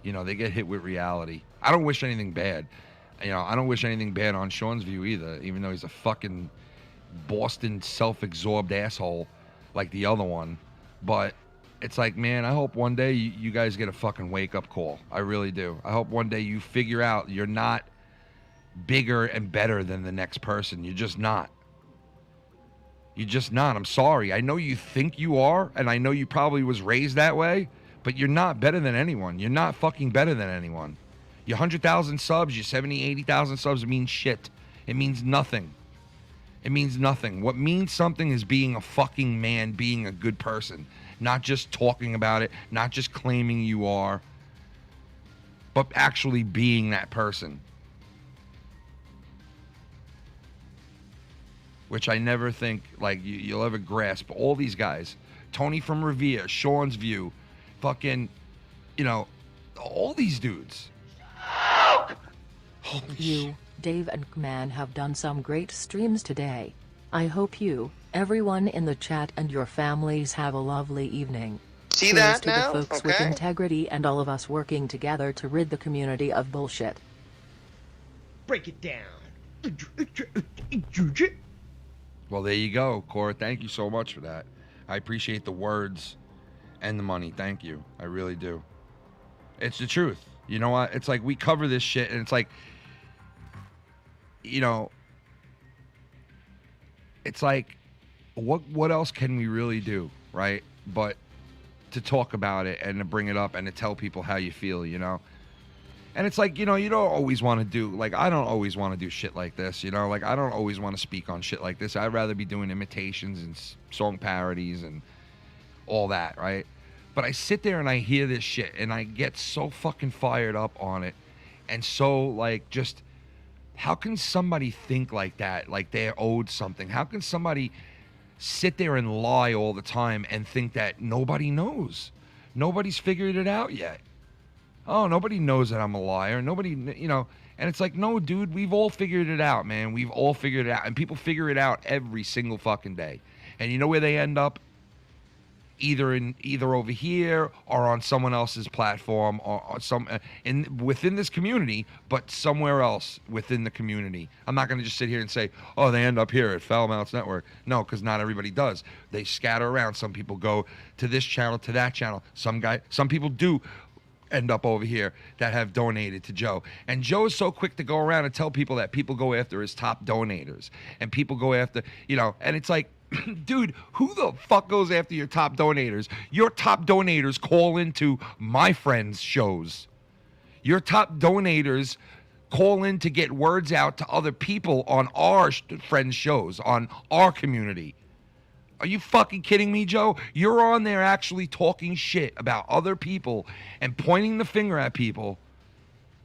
you know, they get hit with reality. I don't wish anything bad. You know, I don't wish anything bad on Sean's View either, even though he's a fucking Boston self-absorbed asshole like the other one. But it's like, man, I hope one day you guys get a fucking wake-up call. I really do. I hope one day you figure out you're not bigger and better than the next person. You're just not. You're just not. I'm sorry. I know you think you are, and I know you probably was raised that way, but you're not better than anyone. You're not fucking better than anyone. Your 100,000 subs, your 70, 80,000 subs means shit. It means nothing. It means nothing. What means something is being a fucking man, being a good person. Not just talking about it, not just claiming you are, but actually being that person. Which I never think, like, you'll ever grasp. All these guys. Tony from Revere, Sean's View, fucking, you know, all these dudes. You, Dave and Man have done some great streams today. I hope you, everyone in the chat and your families have a lovely evening. See Cheers that to now? the folks with Okay. integrity and all of us working together to rid the community of bullshit. Break it down. Well, there you go, Cora. Thank you so much for that. I appreciate the words and the money. Thank you. I really do. It's the truth. You know what? It's like we cover this shit, and it's like, you know, it's like, what else can we really do, right? But to talk about it and to bring it up and to tell people how you feel, you know? And it's like, you know, you don't always want to do, like, I don't always want to do shit like this, you know? Like, I don't always want to speak on shit like this. I'd rather be doing imitations and song parodies and all that, right? But I sit there and I hear this shit and I get so fucking fired up on it. And so, like, just, how can somebody think like that, like they're owed something? How can somebody sit there and lie all the time and think that nobody knows? Nobody's figured it out yet. Oh, nobody knows that I'm a liar. Nobody, you know, and it's like, no, dude, we've all figured it out, man. We've all figured it out. And people figure it out every single fucking day. And you know where they end up? Either over here or on someone else's platform or some within this community, but somewhere else within the community. I'm not going to just sit here and say, oh, they end up here at Foul Mouths Network. No, because not everybody does. They scatter around. Some people go to this channel, to that channel. Some people do end up over here that have donated to Joe. And Joe is so quick to go around and tell people that people go after his top donators. And people go after, you know, and it's like, dude, who the fuck goes after your top donators? Your top donators call into my friends' shows. Your top donators call in to get words out to other people on our friends' shows, on our community. Are you fucking kidding me, Joe? You're on there actually talking shit about other people and pointing the finger at people.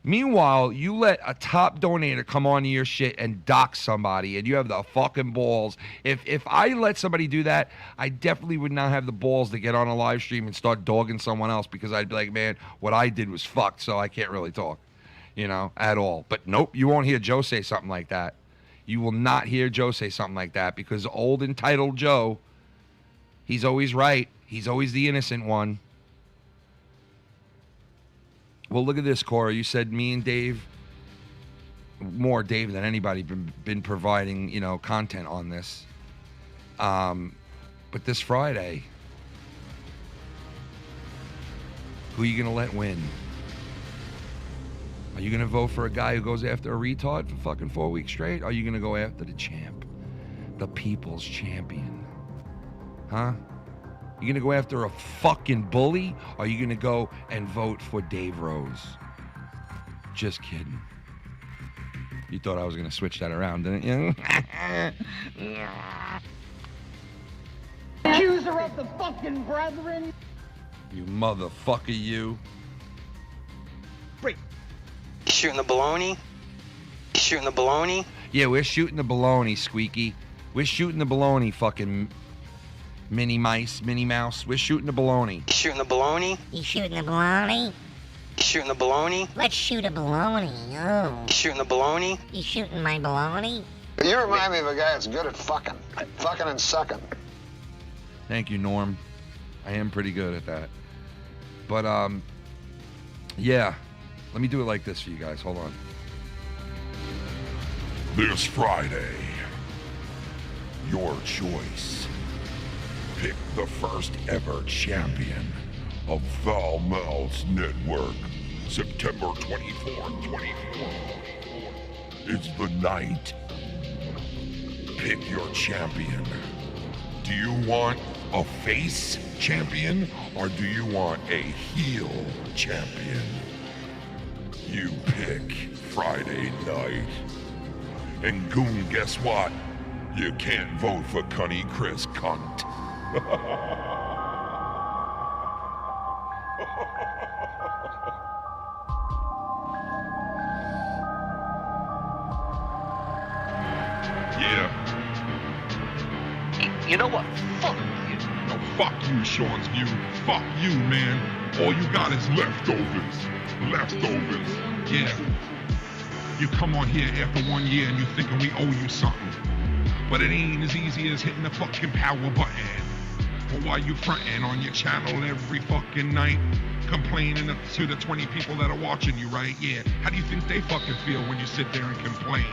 Meanwhile, you let a top donator come onto your shit and dox somebody, and you have the fucking balls. If I let somebody do that, I definitely would not have the balls to get on a live stream and start dogging someone else, because I'd be like, man, what I did was fucked, so I can't really talk, you know, at all. But nope, you won't hear Joe say something like that. You will not hear Joe say something like that, because old entitled Joe, he's always right. He's always the innocent one. Well, look at this, Cora. You said me and Dave, more Dave than anybody, been providing, you know, content on this. But this Friday, who are you going to let win? Are you going to vote for a guy who goes after a retard for fucking 4 weeks straight? Or are you going to go after the champ, the people's champion? Huh? You gonna go after a fucking bully? Or are you gonna go and vote for Dave Rose? Just kidding. You thought I was gonna switch that around, didn't you? Accuser of the fucking brethren. You motherfucker, you. Break. Shooting the baloney. Shooting the baloney. Yeah, we're shooting the baloney, Squeaky. We're shooting the baloney, fucking Minnie Mouse. We're shooting the baloney. Shooting the baloney. You shooting the baloney? Shooting the baloney. Let's shoot a baloney. Oh. Shooting the baloney. You shooting my baloney? You remind me of a guy that's good at fucking and sucking. Thank you, Norm. I am pretty good at that. But, yeah. Let me do it like this for you guys. Hold on. This Friday, your choice. Pick the first ever champion of Foul Mouths Network, September 24th, 24th. It's the night. Pick your champion. Do you want a face champion or do you want a heel champion? You pick Friday night. And Goon, guess what? You can't vote for Cunny Chris, cunt. Yeah. You know what? Fuck you. No, fuck you, Sean's View. Fuck you, man. All you got is leftovers. Leftovers. Yeah. You come on here after 1 year and you thinking we owe you something. But it ain't as easy as hitting the fucking power button. But why you fronting on your channel every fucking night, complaining to the 20 people that are watching you, right? Yeah. How do you think they fucking feel when you sit there and complain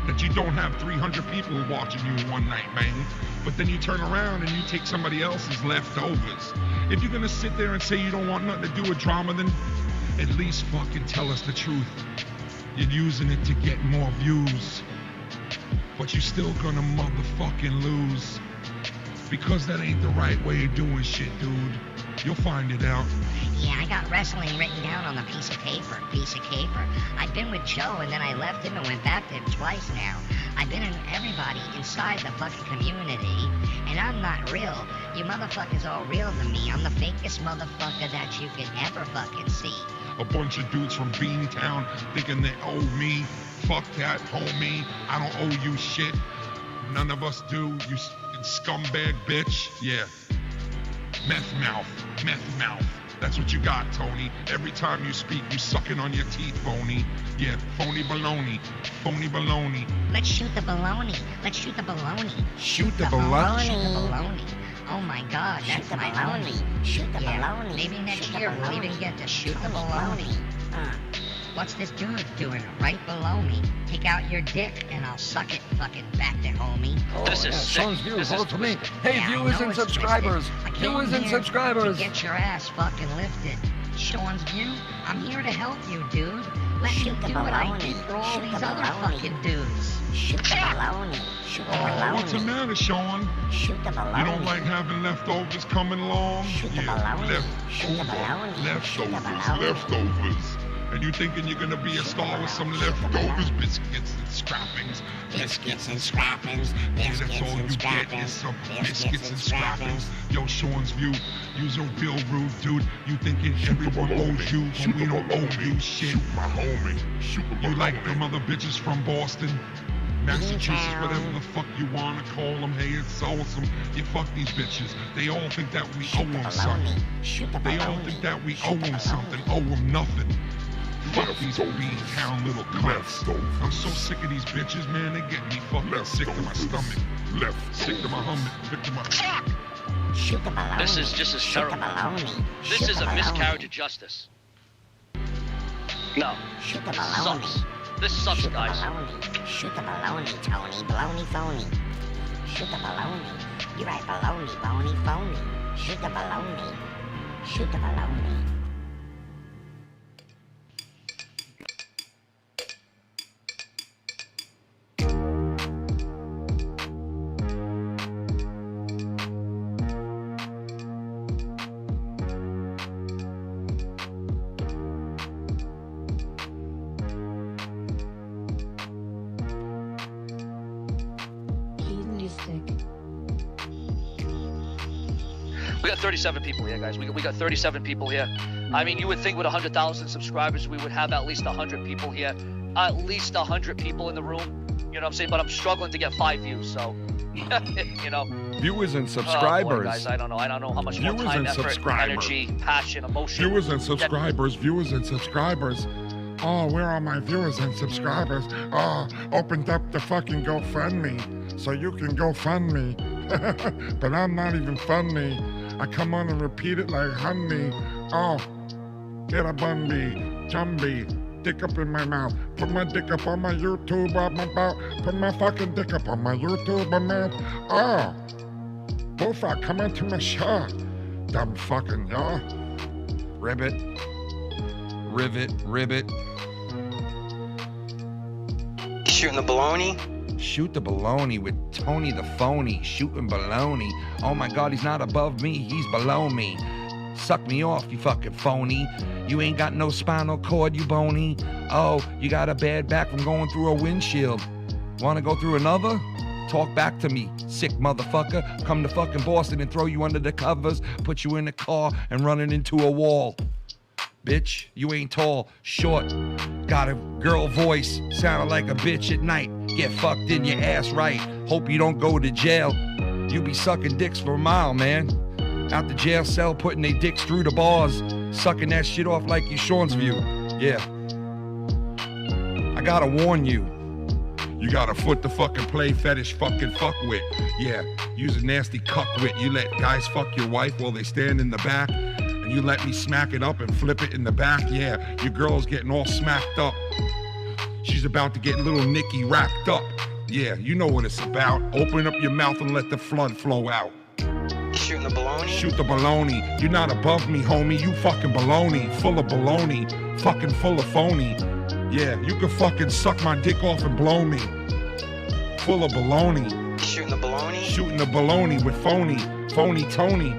that you don't have 300 people watching you in one night, man? But then you turn around and you take somebody else's leftovers. If you're gonna sit there and say you don't want nothing to do with drama, then at least fucking tell us the truth. You're using it to get more views, but you're still gonna motherfucking lose. Because that ain't the right way of doing shit, dude. You'll find it out. Yeah, I got wrestling written down on a piece of paper. I've been with Joe and then I left him and went back to him twice now. I've been in everybody inside the fucking community, and I'm not real. You motherfuckers all real to me. I'm the fakest motherfucker that you can ever fucking see. A bunch of dudes from Beantown thinking they owe me. Fuck that, homie. I don't owe you shit. None of us do, you scumbag bitch. Yeah. Meth mouth. That's what you got, Tony. Every time you speak, you sucking on your teeth, phony. Yeah, phony baloney. Let's shoot the baloney. Shoot the baloney. Oh my God, that's my baloney. Shoot the baloney. Maybe next year we'll even get to shoot the baloney. What's this dude doing right below me? Take out your dick and I'll suck it fucking back to homie. This is sick. Sean's View, This vote is for me. twisted. Hey, Yeah, I viewers know and it's subscribers. twisted. I came Viewers and here subscribers. To get your ass fucking lifted. Sean's View, I'm here to help you, dude. Let me do what I did for all these other fucking dudes. Oh, what's the matter, Sean? Shoot the baloney. You don't like having leftovers coming along? Leftovers. And you thinking you're gonna be a star with some leftovers, biscuits and scrappings. That's all you get is some biscuits and scrappings. Yo, Sean's View, you's a real rude dude. You thinking everyone owes you, but we don't owe you shit. My homie. You like them other bitches from Boston, Massachusetts, whatever the fuck you wanna call them. Hey, it's awesome. You fuck these bitches. They all think that we owe them something. They all think that we owe them something. Owe them nothing. Fuck these Beantown little cunts. I'm so sick of these bitches, man. They get me fucking sick to my stomach. Sick to my sick to my... Fuck! This is just as terrible. This is a miscarriage of justice. No. Sucks. This sucks, guys. Shoot the baloney, Tony. Baloney phony. Shoot the baloney. You're right, baloney, phony. Shoot the baloney. We got 37 people here, guys. We got 37 people here. I mean, you would think with 100,000 subscribers, we would have at least 100 people here. At least 100 people in the room. You know what I'm saying? But I'm struggling to get 5 views, so, you know. Viewers and subscribers. Oh boy, guys, I don't know how much more time, effort, energy, passion, emotion. Viewers and subscribers. Oh, where are my viewers and subscribers? Oh, opened up the fucking GoFundMe, so you can go fund me. But I'm not even funny. I come on and repeat it like honey. Oh, get a bundy, chumby, dick up in my mouth. Put my dick up on my YouTube, on my mouth. Put my fucking dick up on my YouTube, my mouth. Oh, bullfrog, come on to my show. Dumb fucking, yeah. Ribbit. Rivet, ribbit. Shooting the baloney? Shoot the baloney with Tony the phony. Shooting baloney. Oh my God, he's not above me, he's below me. Suck me off, you fucking phony. You ain't got no spinal cord, you bony. Oh, you got a bad back from going through a windshield. Wanna go through another? Talk back to me, sick motherfucker. Come to fucking Boston and throw you under the covers, put you in the car and run it into a wall. Bitch, you ain't tall, short, got a girl voice, sounding like a bitch at night. Get fucked in your ass right, hope you don't go to jail. You be sucking dicks for a mile, man. Out the jail cell, putting they dicks through the bars, sucking that shit off like you Sean's View. Yeah. I gotta warn you. You got a foot to fucking play fetish fucking fuck with. Yeah, use a nasty cuck wit. You let guys fuck your wife while they stand in the back. And you let me smack it up and flip it in the back. Yeah, your girl's getting all smacked up. She's about to get little Nicky wrapped up. Yeah, you know what it's about. Open up your mouth and let the flood flow out. Shooting the baloney? Shoot the baloney. You're not above me, homie. You fucking baloney. Full of baloney. Fucking full of phony. Yeah, you can fucking suck my dick off and blow me. Full of baloney. Shooting the baloney? Shooting the baloney with phony. Phony Tony.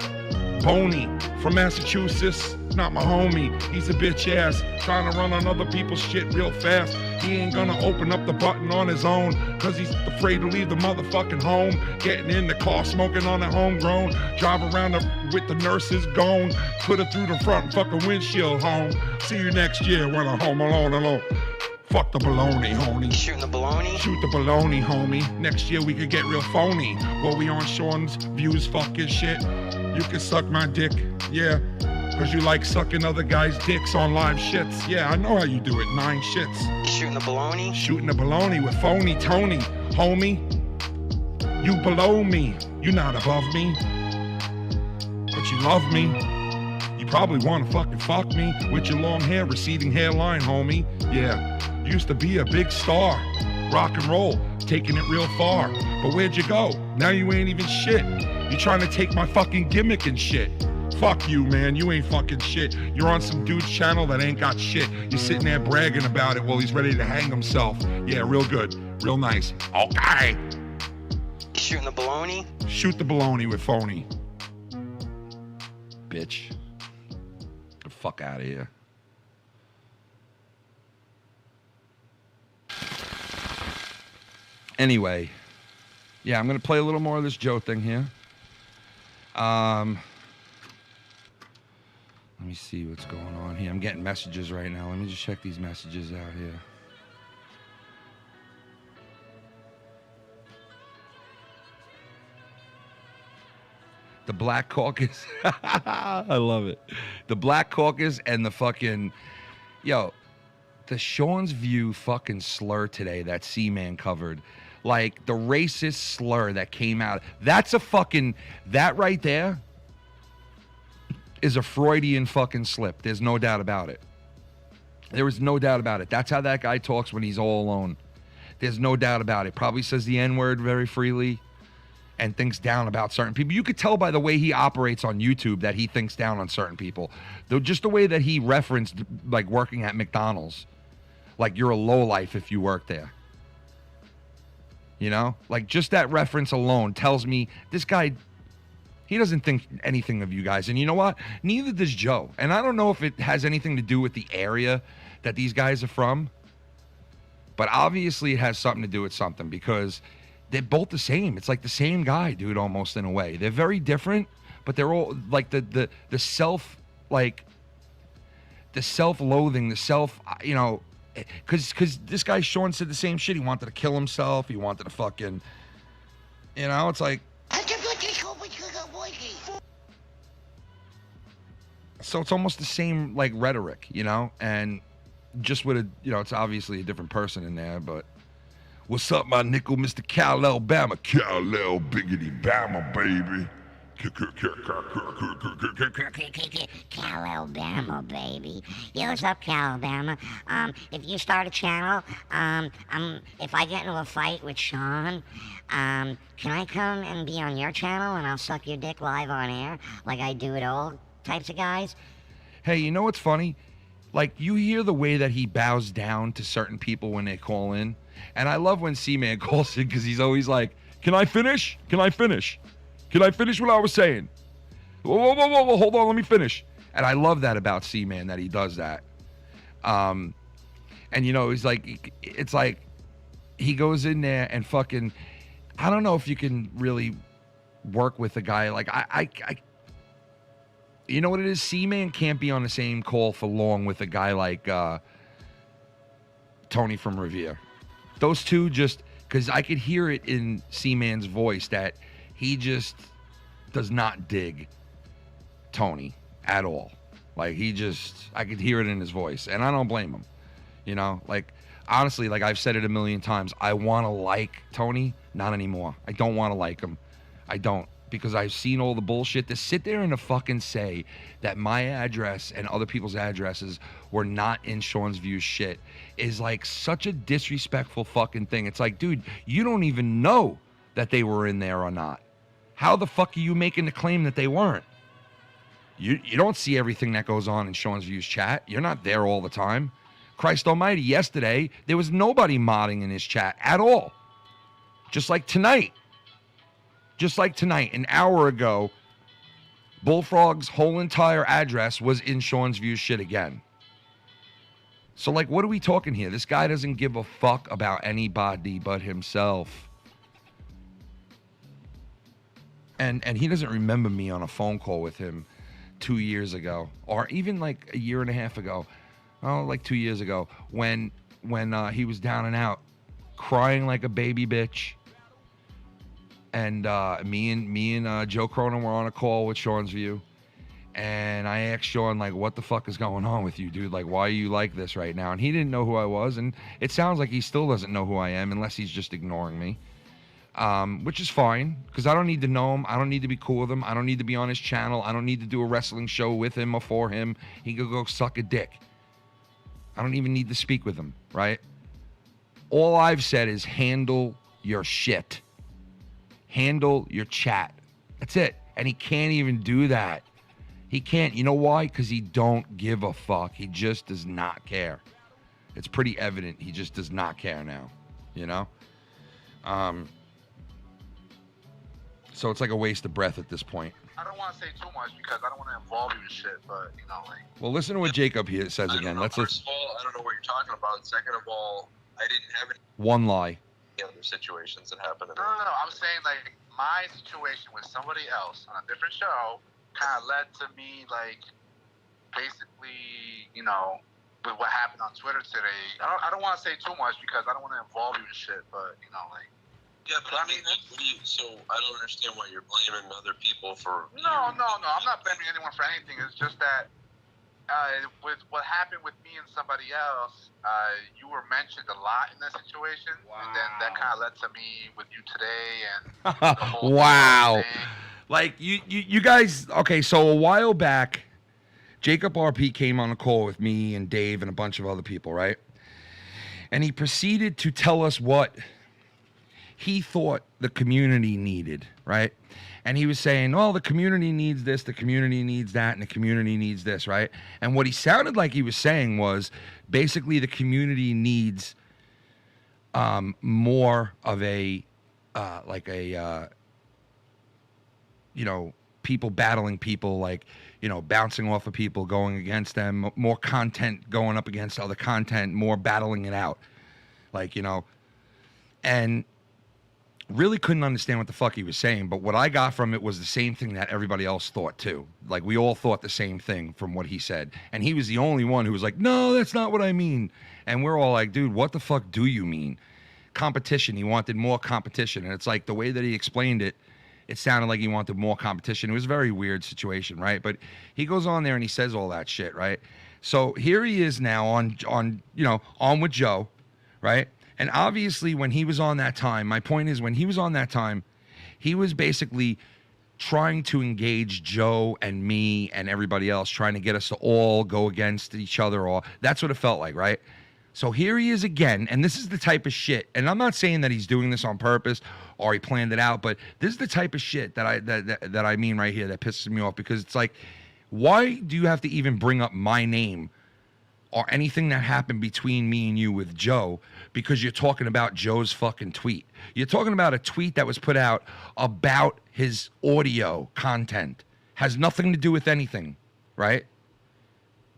Boney from Massachusetts, not my homie. He's a bitch ass, trying to run on other people's shit real fast. He ain't gonna open up the button on his own, cause he's afraid to leave the motherfucking home. Getting in the car, smoking on a homegrown. Drive around with the nurses gone. Put her through the front fucking windshield home. See you next year when I'm home alone. Fuck the baloney, homie. Shooting the baloney? Shoot the baloney, homie. Next year we could get real phony. While we on Sean's Views fucking shit. You can suck my dick, yeah. Cause you like sucking other guys' dicks on live shits. Yeah, I know how you do it, 9 shits. Shooting the baloney? Shooting the baloney with phony Tony, homie. You below me, you not above me. But you love me. You probably wanna fucking fuck me with your long hair, receding hairline, homie. Yeah, used to be a big star. Rock and roll, taking it real far. But where'd you go? Now you ain't even shit. You trying to take my fucking gimmick and shit. Fuck you, man. You ain't fucking shit. You're on some dude's channel that ain't got shit. You're sitting there bragging about it while he's ready to hang himself. Yeah, real good. Real nice. Okay. Shooting the baloney? Shoot the baloney with phony. Bitch. Get the fuck out of here. Anyway. Yeah, I'm going to play a little more of this Joe thing here. Let me see what's going on here. I'm getting messages right now. Let me just check these messages out here. The Black Caucus. I love it. The Black Caucus and the fucking... Yo, the Sean's View fucking slur today that C-Man covered. Like, the racist slur that came out. That's a fucking... That right there is a Freudian fucking slip. There's no doubt about it. There is no doubt about it. That's how that guy talks when he's all alone. There's no doubt about it. Probably says the N-word very freely and thinks down about certain people. You could tell by the way he operates on YouTube that he thinks down on certain people. Though just the way that he referenced, like, working at McDonald's. Like, you're a lowlife if you work there. You know? Like, just that reference alone tells me this guy... He doesn't think anything of you guys. And you know what? Neither does Joe. And I don't know if it has anything to do with the area that these guys are from. But obviously it has something to do with something because they're both the same. It's like the same guy, dude, almost in a way. They're very different, but they're all like the self, like the self-loathing, the self, you know, because this guy Sean said the same shit. He wanted to kill himself. He wanted to fucking, you know, it's like, so it's almost the same, like, rhetoric, you know, and just with a, you know, it's obviously a different person in there, but what's up, my nickel, Mr. Cal, Alabama? Cal, Biggity Bama, baby. Cal, Alabama, baby. Yeah, what's up, Cal, Alabama? If you start a channel, if I get into a fight with Sean, can I come and be on your channel and I'll suck your dick live on air like I do with all types of guys? Hey, you know what's funny? Like, you hear the way that he bows down to certain people when they call in. And I love when C-Man calls in because he's always like, can I finish? Can I finish? Can I finish what I was saying? Whoa, hold on, let me finish. And I love that about C-Man, that he does that. And, you know, he's like, it's like he goes in there and fucking, I don't know if you can really work with a guy. Like, I you know what it is? C-Man can't be on the same call for long with a guy like Tony from Revere. Those two just, because I could hear it in C-Man's voice that he just does not dig Tony at all. Like, I could hear it in his voice, and I don't blame him. You know, like, honestly, like I've said it a million times, I want to like Tony, not anymore. I don't want to like him. I don't. Because I've seen all the bullshit. To sit there and to fucking say that my address and other people's addresses were not in Sean's Views shit is like such a disrespectful fucking thing. It's like, dude, you don't even know that they were in there or not. How the fuck are you making the claim that they weren't? You don't see everything that goes on in Sean's Views chat. You're not there all the time. Christ almighty, yesterday, there was nobody modding in his chat at all. Just like tonight. Just like tonight, an hour ago, Bullfrog's whole entire address was in Sean's Views shit again. So, like, what are we talking here? This guy doesn't give a fuck about anybody but himself. And he doesn't remember me on a phone call with him 2 years ago, or even like a year and a half ago. Oh, like 2 years ago, when he was down and out, crying like a baby bitch. And me and Joe Cronin were on a call with Sean's View. And I asked Sean, like, what the fuck is going on with you, dude? Like, why are you like this right now? And he didn't know who I was. And it sounds like he still doesn't know who I am unless he's just ignoring me. Which is fine, because I don't need to know him. I don't need to be cool with him. I don't need to be on his channel. I don't need to do a wrestling show with him or for him. He could go suck a dick. I don't even need to speak with him, right? All I've said is handle your shit. Handle your chat. That's it. And he can't even do that. He can't. You know why? Because he don't give a fuck. He just does not care. It's pretty evident he just does not care now. You know? So it's like a waste of breath at this point. I don't want to say too much because I don't want to involve you in shit, but, you know, like... Well, listen to what Jacob here says again. First of all, I don't know what you're talking about. Second of all, I didn't have any one lie. Other situations that happened. No. I'm saying, like, my situation with somebody else on a different show kind of led to me, like, basically, you know, with what happened on Twitter today. I don't want to say too much because I don't want to involve you in shit, but, you know, like... Yeah, but I mean, so I don't understand why you're blaming other people for... No, I'm not blaming anyone for anything. It's just that with what happened with me and somebody else, you were mentioned a lot in that situation, and then that kind of led to me with you today and the whole wow. thing. Like, you guys, okay, so a while back, Jacob RP came on a call with me and Dave and a bunch of other people, right? And he proceeded to tell us what he thought the community needed, right? And he was saying, oh, the community needs this, the community needs that, and the community needs this, right? And what he sounded like he was saying was basically the community needs more of a, you know, people battling people, like, you know, bouncing off of people, going against them, more content going up against other content, more battling it out. Like, you know, and really couldn't understand what the fuck he was saying, but what I got from it was the same thing that everybody else thought too. Like, we all thought the same thing from what he said. And he was the only one who was like, no, that's not what I mean. And we're all like, dude, what the fuck do you mean? Competition. He wanted more competition. And it's like the way that he explained it, it sounded like he wanted more competition. It was a very weird situation, right? But he goes on there and he says all that shit, right? So here he is now on with Joe, right? And obviously when he was on that time, my point is when he was on that time, he was basically trying to engage Joe and me and everybody else, trying to get us to all go against each other. Or that's what it felt like, right? So here he is again, and this is the type of shit, and I'm not saying that he's doing this on purpose or he planned it out, but this is the type of shit that I mean right here that pisses me off, because it's like, why do you have to even bring up my name or anything that happened between me and you with Joe because you're talking about Joe's fucking tweet? You're talking about a tweet that was put out about his audio content. Has nothing to do with anything, right?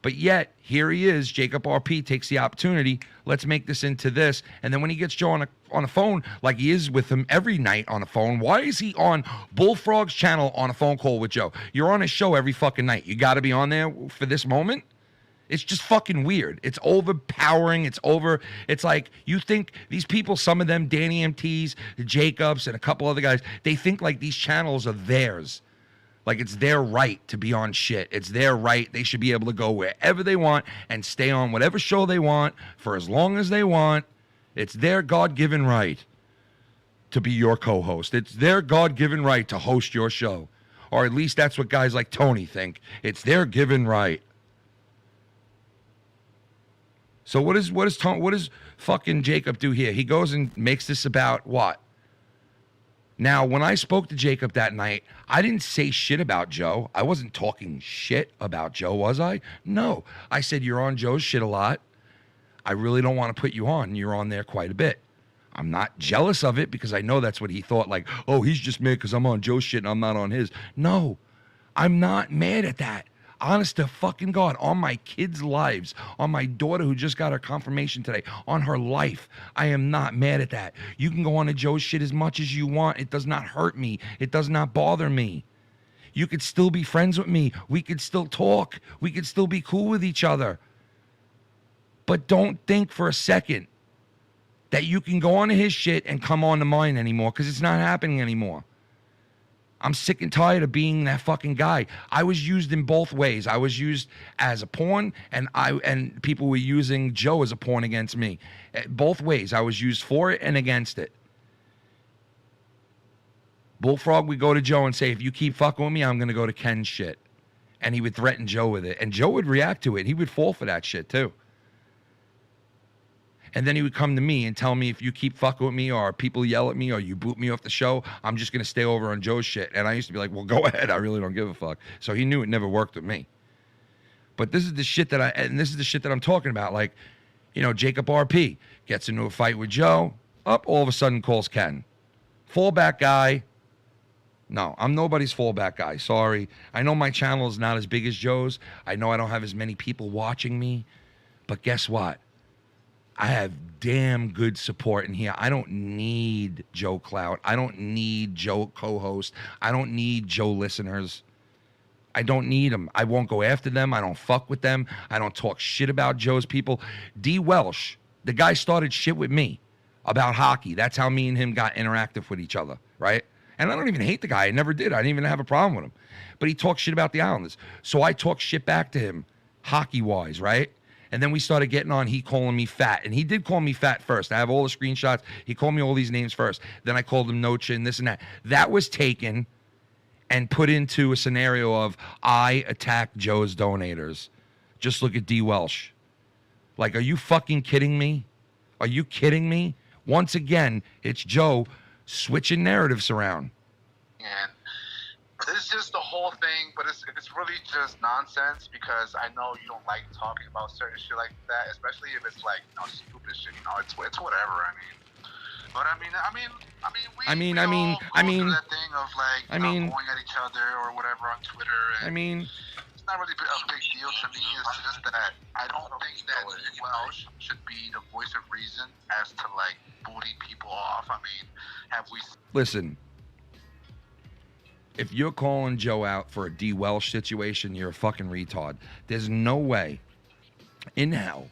But yet, here he is, Jacob RP takes the opportunity, let's make this into this, and then when he gets Joe on the phone, like he is with him every night on the phone, why is he on Bullfrog's channel on a phone call with Joe? You're on his show every fucking night. You got to be on there for this moment? It's just fucking weird. It's overpowering. It's like, you think these people, some of them, Danny MTs, Jacobs, and a couple other guys, they think like these channels are theirs. Like it's their right to be on shit. It's their right. They should be able to go wherever they want and stay on whatever show they want for as long as they want. It's their God-given right to be your co-host. It's their God-given right to host your show. Or at least that's what guys like Tony think. It's their given right. So what does fucking Jacob do here? He goes and makes this about what? Now, when I spoke to Jacob that night, I didn't say shit about Joe. I wasn't talking shit about Joe, was I? No. I said, you're on Joe's shit a lot. I really don't want to put you on. You're on there quite a bit. I'm not jealous of it because I know that's what he thought. Like, oh, he's just mad because I'm on Joe's shit and I'm not on his. No, I'm not mad at that. Honest to fucking God, on my kids' lives, on my daughter who just got her confirmation today, on her life, I am not mad at that. You can go on to Joe's shit as much as you want. It does not hurt me. It does not bother me. You could still be friends with me. We could still talk. We could still be cool with each other. But don't think for a second that you can go on to his shit and come on to mine anymore, because it's not happening anymore. I'm sick and tired of being that fucking guy. I was used in both ways. I was used as a pawn, and people were using Joe as a pawn against me. Both ways. I was used for it and against it. Bullfrog would go to Joe and say, if you keep fucking with me, I'm going to go to Ken's shit. And he would threaten Joe with it. And Joe would react to it. He would fall for that shit too. And then he would come to me and tell me, if you keep fucking with me or people yell at me or you boot me off the show, I'm just going to stay over on Joe's shit. And I used to be like, well, go ahead. I really don't give a fuck. So he knew it never worked with me. But this is the shit that I'm talking about. Like, you know, Jacob RP gets into a fight with Joe, all of a sudden calls Ken. Fallback guy. No, I'm nobody's fallback guy. Sorry. I know my channel is not as big as Joe's. I know I don't have as many people watching me. But guess what? I have damn good support in here. I don't need Joe clout. I don't need Joe co-host. I don't need Joe listeners. I don't need them. I won't go after them. I don't fuck with them. I don't talk shit about Joe's people. D. Welsh, the guy started shit with me about hockey. That's how me and him got interactive with each other, right? And I don't even hate the guy. I never did. I didn't even have a problem with him. But he talked shit about the Islanders. So I talked shit back to him, hockey-wise, right? And then we started getting on, he calling me fat. And he did call me fat first. I have all the screenshots. He called me all these names first. Then I called him no chin, this and that. That was taken and put into a scenario of I attacked Joe's donators. Just look at D. Welsh. Like, are you fucking kidding me? Are you kidding me? Once again, it's Joe switching narratives around. And it's just the whole thing, but it's really just nonsense, because I know you don't like talking about certain shit like that, especially if it's like, you know, stupid shit. You know, it's whatever. I mean, but we all go through that thing of like, going at each other or whatever on Twitter. And it's not really a big deal to me. It's just that I don't think that Welsh should be the voice of reason as to like booting people off. I mean, have we? Listen. If you're calling Joe out for a D. Welsh situation, you're a fucking retard. There's no way in hell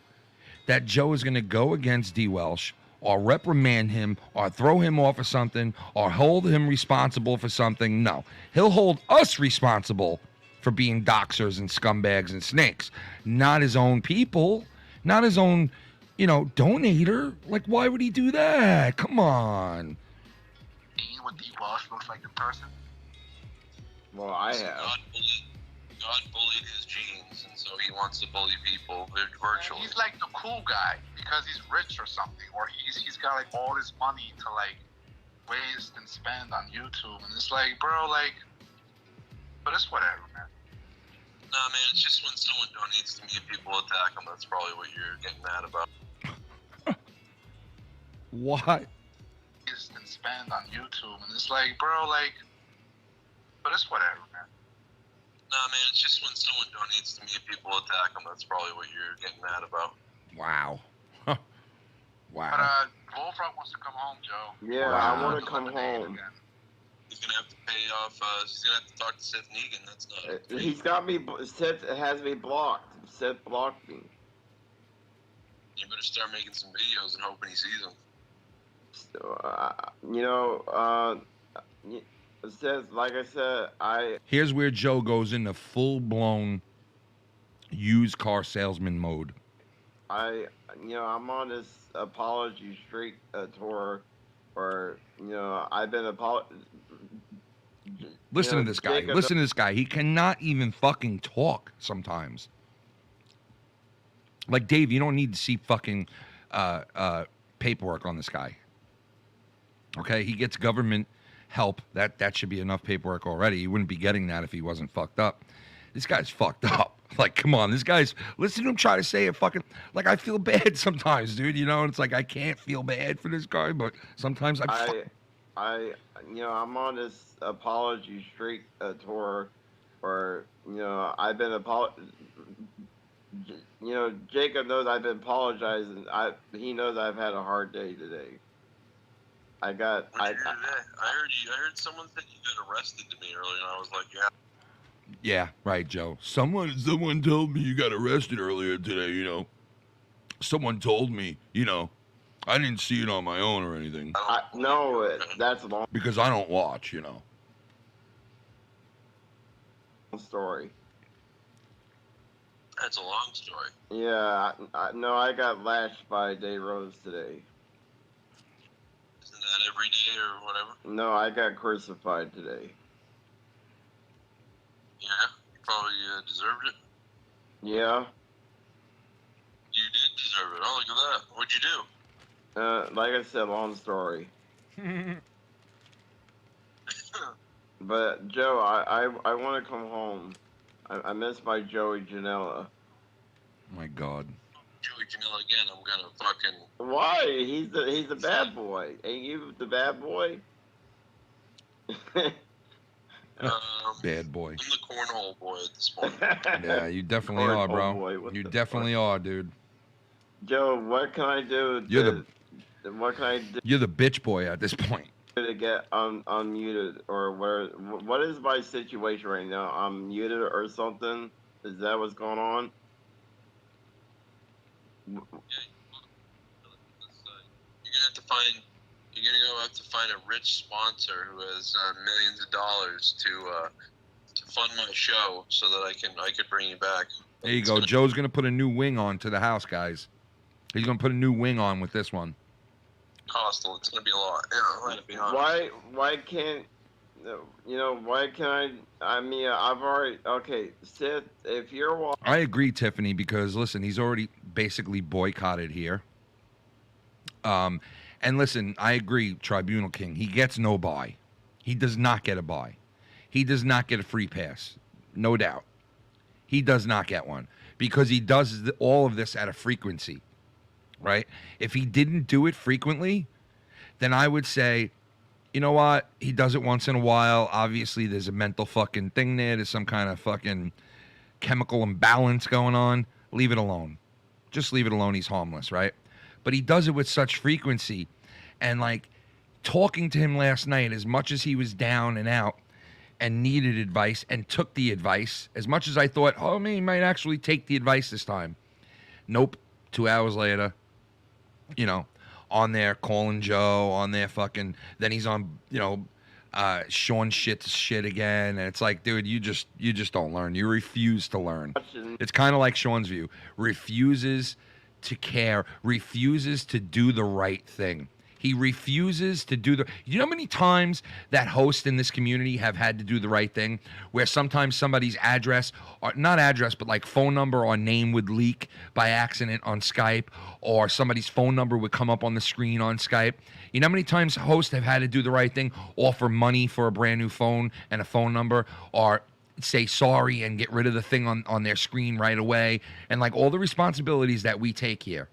that Joe is going to go against D. Welsh or reprimand him or throw him off of something or hold him responsible for something. No. He'll hold us responsible for being doxers and scumbags and snakes. Not his own people. Not his own, donator. Like, why would he do that? Come on. What D. Welsh looks like in person? Well, I have. God bullied his genes, and so he wants to bully people virtually. He's like the cool guy because he's rich or something, or he's got like all this money to like waste and spend on YouTube, and it's like, bro, like, but it's whatever, man. Nah, man, it's just when someone donates to me, people attack them. That's probably what you're getting mad about. What? Waste and spend on YouTube, and it's like, bro, like, but it's whatever, man. Nah, man, it's just when someone donates to me, people attack them. That's probably what you're getting mad about. Wow. Wow. But Bullfrog wants to come home, Joe. Yeah, Wow. I want to come home. He's gonna have to pay off. He's gonna have to talk to Seth Negan. That's not. He's got me. Seth has me blocked. Seth blocked me. You better start making some videos and hoping he sees them. So, Seth, like I said, Here's where Joe goes into full-blown used car salesman mode. I'm on this apology streak tour, where I've been Listen to this guy. Jacob, Listen to this guy. He cannot even fucking talk sometimes. Like, Dave, you don't need to see fucking paperwork on this guy. Okay? He gets government help. That should be enough paperwork already. He wouldn't be getting that if he wasn't fucked up. This guy's fucked up. Like, come on. This guy's... Listen to him try to say it fucking... Like, I feel bad sometimes, dude. It's like I can't feel bad for this guy, but sometimes I'm on this apology streak tour, where I've been Jacob knows I've been apologizing. He knows I've had a hard day today. I heard someone said you got arrested to me earlier, and I was like, yeah. Yeah, right, Joe. Someone told me you got arrested earlier today, Someone told me, I didn't see it on my own or anything. No, that's long. Because I don't watch, Story. That's a long story. Yeah, I got lashed by Day Rose today. Isn't that every day or whatever? No, I got crucified today. Yeah, you probably deserved it. Yeah. You did deserve it. Oh, look at that. What'd you do? Like I said, long story. But Joe, I want to come home. I miss my Joey Janela. My God. Joey Janela again. I'm gonna fucking. Why? He's the bad boy. Ain't you the bad boy? Bad boy. I'm the cornhole boy at this point. Yeah, you definitely are, bro. You definitely are, dude. Joe, what can I do? What can I do? You're the bitch boy at this point. To get unmuted, or what is my situation right now? I'm muted or something? Is that what's going on? You're gonna have to find a rich sponsor who has millions of dollars to fund my show so that I could bring you back. There you go. Joe's gonna put a new wing on to the house, guys. He's gonna put a new wing on with this one. Costly. It's gonna be a lot. To be honest. Why can't I mean, I've already, okay, Sith, if you're I agree, Tiffany, because listen, he's already basically boycotted here. And listen, I agree, Tribunal King, he gets no buy. He does not get a buy. He does not get a free pass. No doubt. He does not get one because he does all of this at a frequency. Right? If he didn't do it frequently, then I would say, you know what? He does it once in a while. Obviously, there's a mental fucking thing there. There's some kind of fucking chemical imbalance going on. Leave it alone. Just leave it alone. He's harmless, right? But he does it with such frequency. And like talking to him last night, as much as he was down and out and needed advice and took the advice, as much as I thought, oh, he might actually take the advice this time. Nope. 2 hours later, on there calling Joe, on there fucking, then he's on, Sean shit again. And it's like, dude, you just don't learn. You refuse to learn. It's kind of like Sean's view. Refuses to care, refuses to do the right thing. He refuses to do the. You know how many times that hosts in this community have had to do the right thing, where sometimes somebody's address, or not address, but like phone number or name would leak by accident on Skype, or somebody's phone number would come up on the screen on Skype. You know how many times hosts have had to do the right thing, offer money for a brand new phone and a phone number, or say sorry and get rid of the thing on their screen right away, and like all the responsibilities that we take here,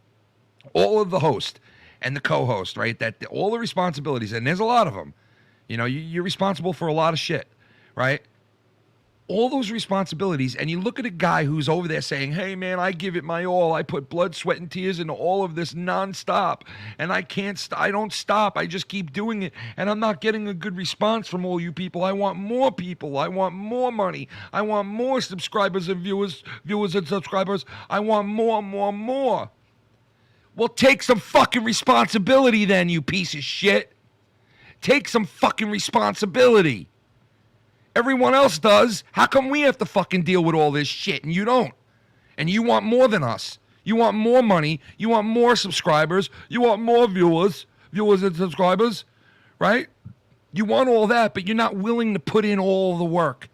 all of the host and the co-host, right? That all the responsibilities, and there's a lot of them. You know, you're responsible for a lot of shit, right? All those responsibilities, and you look at a guy who's over there saying, hey, man, I give it my all. I put blood, sweat, and tears into all of this nonstop, and I don't stop. I just keep doing it, and I'm not getting a good response from all you people. I want more people. I want more money. I want more subscribers and viewers and subscribers. I want more. Well, take some fucking responsibility then, you piece of shit. Take some fucking responsibility. Everyone else does. How come we have to fucking deal with all this shit and you don't? And you want more than us. You want more money. You want more subscribers. You want more viewers and subscribers, right? You want all that, but you're not willing to put in all the work.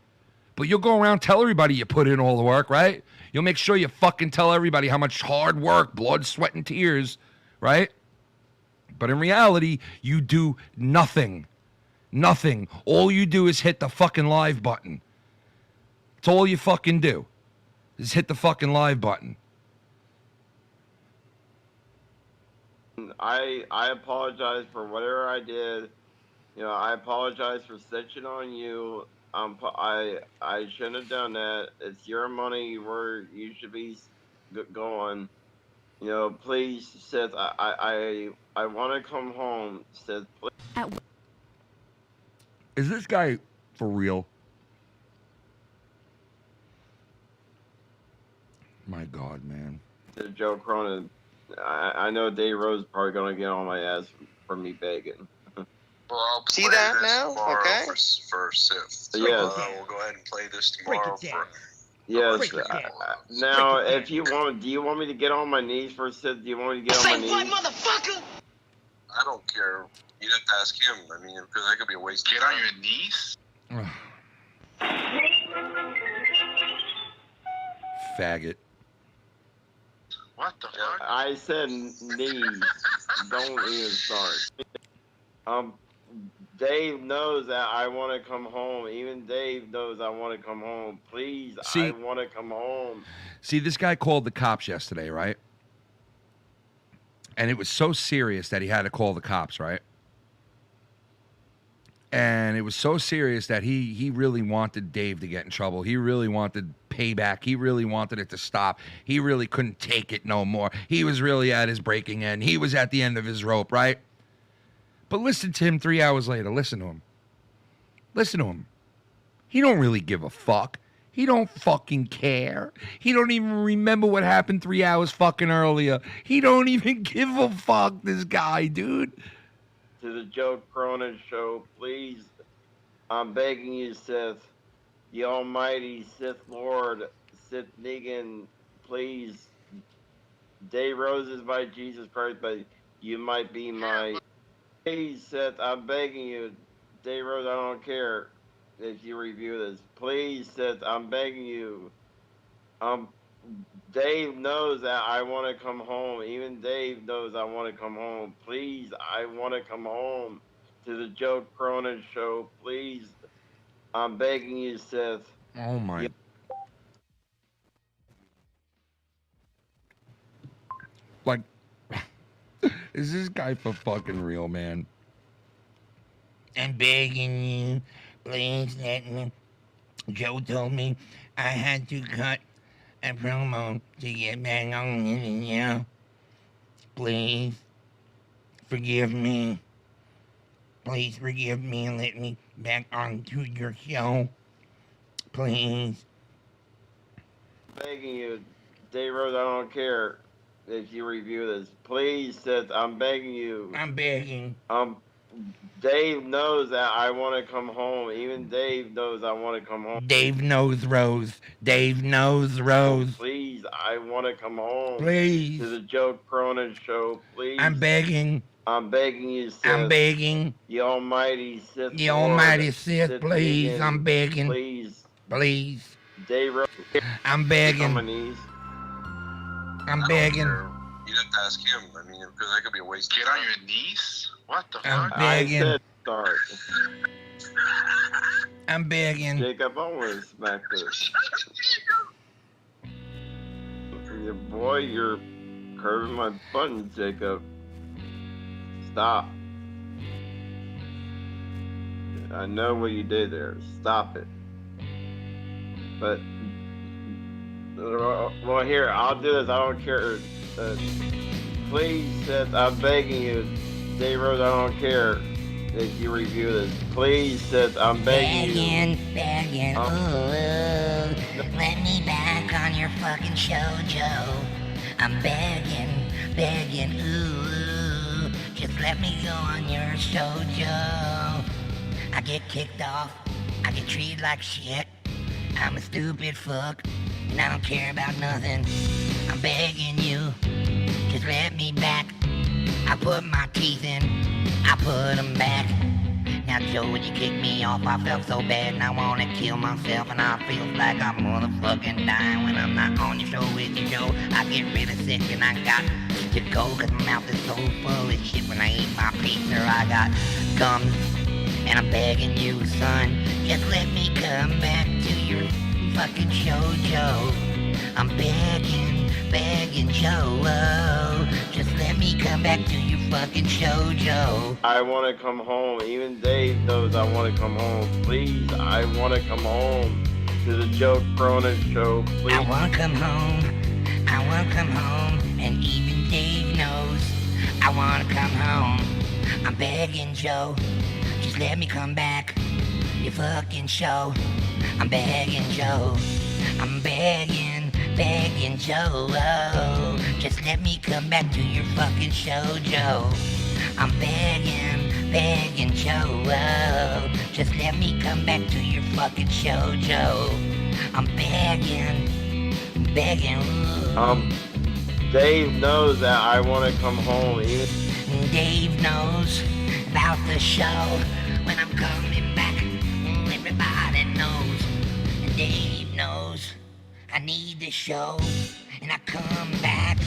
But you'll go around tell everybody you put in all the work, right? You'll make sure you fucking tell everybody how much hard work, blood, sweat, and tears, right? But in reality, you do nothing. Nothing. All you do is hit the fucking live button. That's all you fucking do. Is hit the fucking live button. I apologize for whatever I did. You know, I apologize for snitching on you. I shouldn't have done that. It's your money where you should be going. You know, please, Seth, I want to come home. Seth, please. Is this guy for real? My God, man. Joe Cronin, I know Dave Rose is probably going to get on my ass for me begging. Well, See that now? Okay. For Sith. So, yes. We'll go ahead and play this tomorrow. Yes. Now, if you want, do you want me to get on my knees for Sith? Do you want me to get on my knees? Motherfucker! I don't care. You'd have to ask him. I mean, because that could be a waste of time. Get on your knees? Faggot. What the fuck? I said knees. Don't even start. Dave knows that I want to come home. Even Dave knows I want to come home. Please, I want to come home. See, this guy called the cops yesterday, right? And it was so serious that he had to call the cops, right? And it was so serious that he really wanted Dave to get in trouble. He really wanted payback. He really wanted it to stop. He really couldn't take it no more. He was really at his breaking end. He was at the end of his rope, right? But listen to him 3 hours later. Listen to him. Listen to him. He don't really give a fuck. He don't fucking care. He don't even remember what happened 3 hours fucking earlier. He don't even give a fuck, this guy, dude. To the Joe Cronin show, please. I'm begging you, Sith. The almighty Sith Lord, Sith Negan, please. Dave Rose is my Jesus Christ, but you might be my... Please, Seth, I'm begging you. Dave Rose, I don't care if you review this. Please, Seth, I'm begging you. Dave knows that I want to come home. Even Dave knows I want to come home. Please, I want to come home to the Joe Cronin show. Please, I'm begging you, Seth. Oh, my... Like... Is this guy for fucking real, man? I'm begging you, please let me. Joe told me I had to cut a promo to get back on the video. Please forgive me. Please forgive me and let me back onto your show. Please. Begging you, Dave Rose, I don't care if you review this. Please, Seth, I'm begging you. I'm begging. Dave knows that I want to come home. Even Dave knows I want to come home. Dave knows Rose. Dave knows Rose. Please, I want to come home. Please. To the Joe Cronin show, please. I'm begging. I'm begging you, Sith. I'm begging. The almighty Sith. The Lord, almighty Sith, please. Negan, I'm begging. Please. Please. Dave Rose. I'm begging. On my knees. I'm begging. You'd have to ask him. I mean, because that could be a waste. Get on your knees? What the I'm fuck? begging. I said start. I'm begging. Jacob, I want to smack this. Your boy, you're curving my buttons, Jacob. Stop. I know what you did there. Stop it. But, well, here, I'll do this. I don't care. Please, Seth, I'm begging you. Dave Rose, I don't care that you review this. Please, Seth, I'm begging you. Begging, ooh, let me back on your fucking show, Joe. I'm begging, ooh, just let me go on your show, Joe. I get kicked off, I get treated like shit. I'm a stupid fuck, and I don't care about nothing. I'm begging you, just let me back. I put my teeth in, I put them back. Now, Joe, when you kicked me off, I felt so bad, and I wanna kill myself, and I feel like I'm motherfucking dying when I'm not on your show with you, Joe. I get really sick, and I got to go, cause my mouth is so full of shit. When I eat my pizza, I got gums, and I'm begging you, son, just let me come back to your fucking show, Joe. I'm begging, Joe, just let me come back to your fucking show, Joe. I want to come home. Even Dave knows I want to come home. Please, I want to come home to the Joe Cronin show, please. I want to come home, and even Dave knows I want to come home. I'm begging, Joe, just let me come back, your fucking show. I'm begging, Joe, I'm begging, Joe, just let me come back to your fucking show, Joe. I'm begging, Joe, just let me come back to your fucking show, Joe. I'm begging, Dave knows that I want to come home. Dave knows about the show. When I'm coming back, everybody knows. Dave knows I need the show, and I come back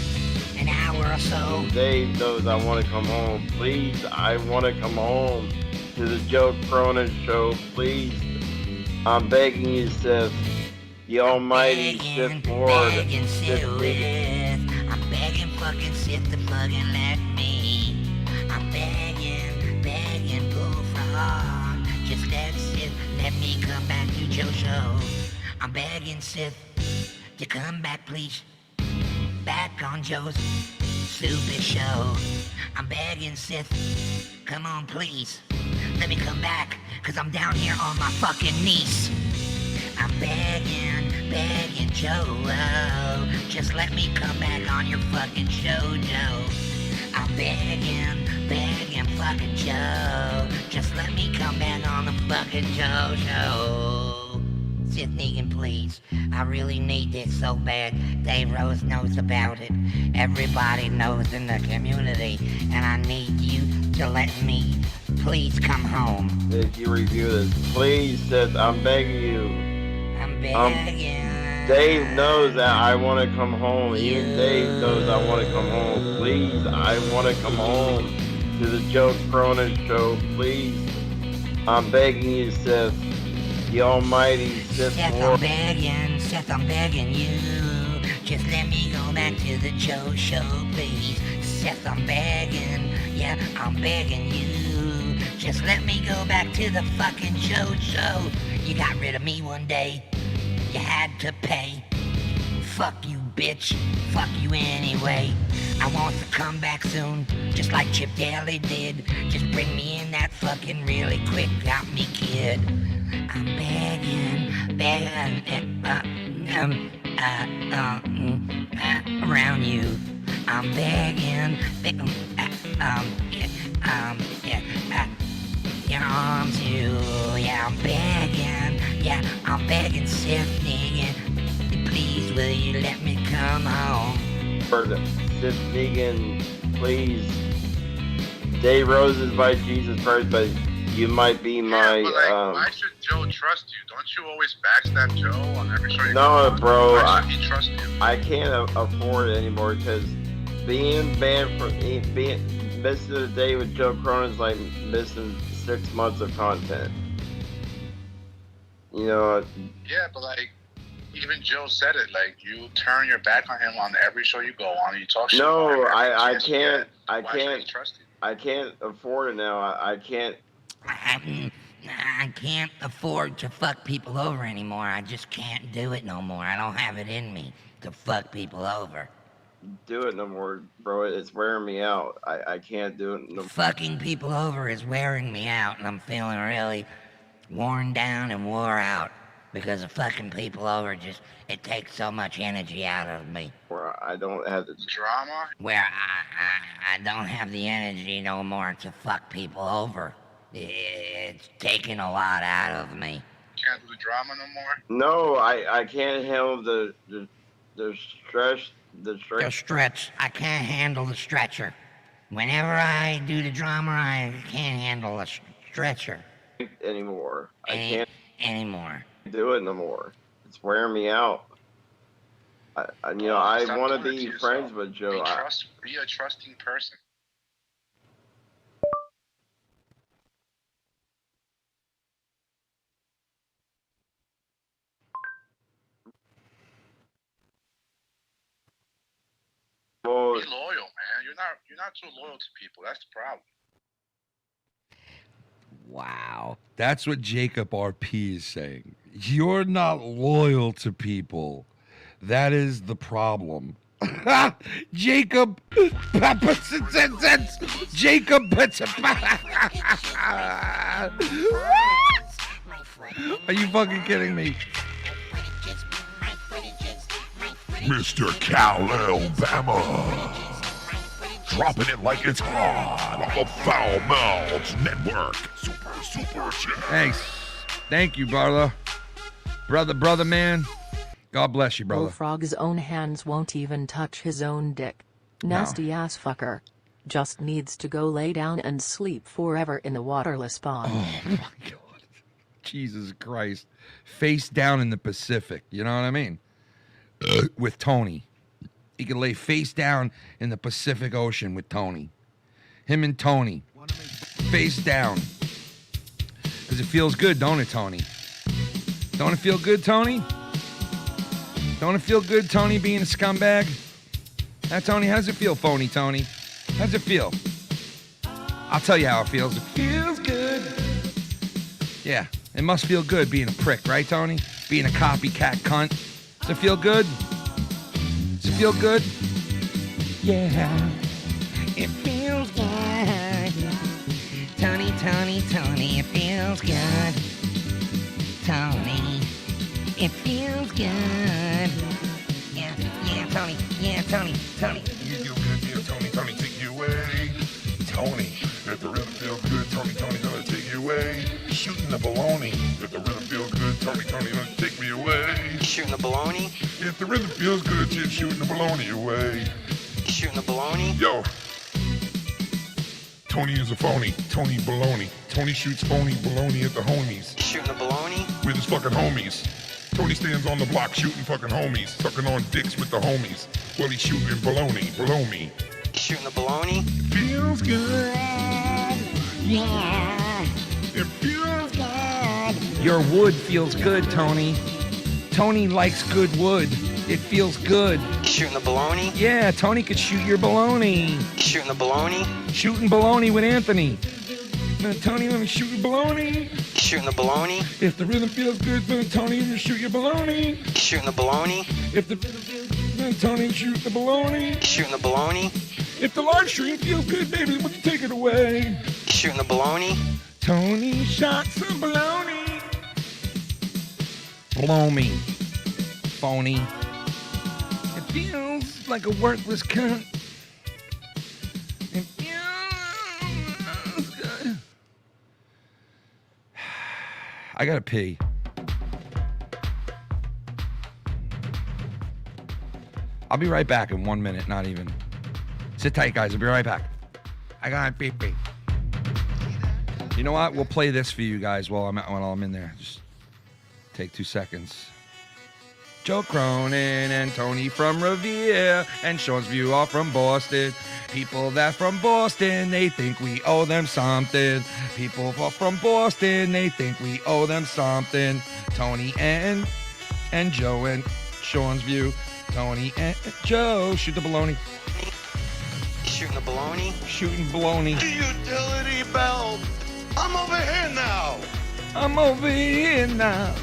an hour or so. Dave knows I want to come home. Please, I want to come home to the Joe Cronin show. Please, I'm begging you, Seth. The almighty Sith Lord. I'm begging fucking Sith to fucking let me. I'm begging bullfrog. Just let me come back to Joe show. I'm begging Sith to come back, please. Back on Joe's stupid show. I'm begging Sith, come on please. Let me come back, cause I'm down here on my fucking knees. I'm begging Joe, just let me come back on your fucking show, Joe. I'm begging fucking Joe, just let me come back on the fucking Joe show. Sith Negan, please, I really need this so bad. Dave Rose knows about it, everybody knows in the community, and I need you to let me please come home. If you review this, please, Sith, I'm begging you. I'm begging. Dave knows that I want to come home. Even Dave knows I want to come home. Please, I want to come home to the Joe Cronin show. Please, I'm begging you, Seth. The almighty Sith Lord. Seth, I'm begging you. Just let me go back to the Joe show, please. Seth, I'm begging. Yeah, I'm begging you. Just let me go back to the fucking Joe show. You got rid of me one day. You had to pay. Fuck you, bitch. Fuck you anyway. I want to come back soon, just like Chip Daly did. Just bring me in that fucking really quick, got me kid. I'm begging around you. I'm begging, your arms, you. Yeah, I'm begging. Yeah, I'm begging, Sith Negan. Please, will you let me come home? For Sith Negan, please. Dave Roses by Jesus first, but you might be my. Yeah, but like, why should Joe trust you? Don't you always backstab Joe on every show you go No, on? bro. Why should he trust you? I can't afford it anymore because being banned from missing a day with Joe Cronin is like missing 6 months of content. You know. Yeah, but like, even Joe said it. Like, you turn your back on him on every show you go on. You talk shit. No, about him I every chance you can't. get. I Why should he can't. trust you? I can't afford it now. I can't. I can't afford to fuck people over anymore. I just can't do it no more. I don't have it in me to fuck people over. Do it no more, bro. It's wearing me out. I can't do it no more. Fucking people over is wearing me out, and I'm feeling really worn down and wore out because of fucking people over. Just, it takes so much energy out of me. Where I don't have the drama. Where I don't have the energy no more to fuck people over. It's taking a lot out of me. Can't do the drama no more. No, I can't handle the stress. The stretch. I can't handle the stretcher. Whenever I do the drama, I can't handle the stretcher. Anymore. I can't anymore. Do it no more. It's wearing me out. I want to be friends with Joe. Be a trusting person. Well, be loyal, man. You're not too loyal to people. That's the problem. Wow. That's what Jacob RP is saying. You're not loyal to people. That is the problem. Jacob. Jacob. Are you fucking kidding me? Mr. Cal Alabama. Dropping it like it's hot on the Foul Mouths Network. Super chat. Thanks. Thank you, brother. Brother, man. God bless you, brother. Bullfrog's own hands won't even touch his own dick. Nasty ass fucker. Just needs to go lay down and sleep forever in the waterless pond. Oh my God. Jesus Christ. Face down in the Pacific. You know what I mean? With Tony. He could lay face down in the Pacific Ocean with Tony. Him and Tony. Face down. Because it feels good, don't it, Tony? Don't it feel good, Tony? Don't it feel good, Tony, being a scumbag? Tony, how does it feel, phony Tony? How does it feel? I'll tell you how it feels. It feels good. Yeah, it must feel good being a prick, right, Tony? Being a copycat cunt. Does it feel good? Does it feel good? Yeah, it feels good. Tony, it feels good. Tony, it feels good. Yeah, Tony. You feel good, yeah, Tony, take you away. Tony, if the rhythm feels good, Tony, gonna take you away. Shooting the baloney. If the rhythm feels good, Tony, gonna take me away. Shooting the baloney. If the rhythm feels good, you're shooting the baloney away. Shooting the baloney. Yo. Tony is a phony. Tony baloney. Tony shoots phony baloney at the homies. Shooting the baloney. With his fucking homies. Tony stands on the block shooting fucking homies. Sucking on dicks with the homies. While he's shooting baloney below me. Shooting the baloney. It feels good. Yeah. It feels good. Your wood feels good, Tony. Tony likes good wood. It feels good. Shooting the baloney? Yeah, Tony could shoot your baloney. Shooting the baloney? Shooting baloney with Anthony. Tony, let me shoot your baloney. Shooting the baloney? If the rhythm feels good, then Tony, let me shoot your baloney. Shooting the baloney? If the rhythm feels good, then Tony, shoot the baloney. Shooting the baloney? If the live stream feels good, baby, would you take it away? Shooting the baloney? Tony shot some baloney. Blow me, phony. It feels like a worthless cunt. It feels good. I gotta pee. I'll be right back in 1 minute, not even. Sit tight, guys. I'll be right back. I gotta pee. You know what? We'll play this for you guys while I'm in there. Just take 2 seconds. Joe Cronin and Tony from Revere and Sean's View are from Boston. People that from Boston, they think we owe them something. People from Boston, they think we owe them something. Tony and Joe and Sean's View. Tony and Joe, shoot the baloney. Shooting the baloney? Shooting baloney. The utility belt. I'm over here now. I'm over here now.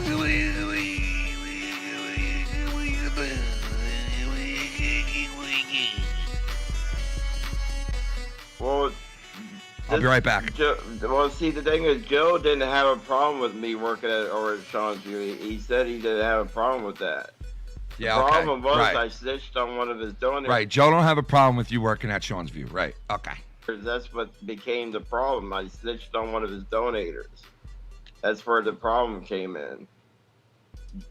Well, I'll be right back. Well, see, the thing is, Joe didn't have a problem with me working at Sean's View. He said he didn't have a problem with that. Yeah, the okay. problem was Right. I snitched on one of his donors. Right, Joe don't have a problem with you working at Sean's View. Right, okay. That's what became the problem. I snitched on one of his donators. That's where the problem came in.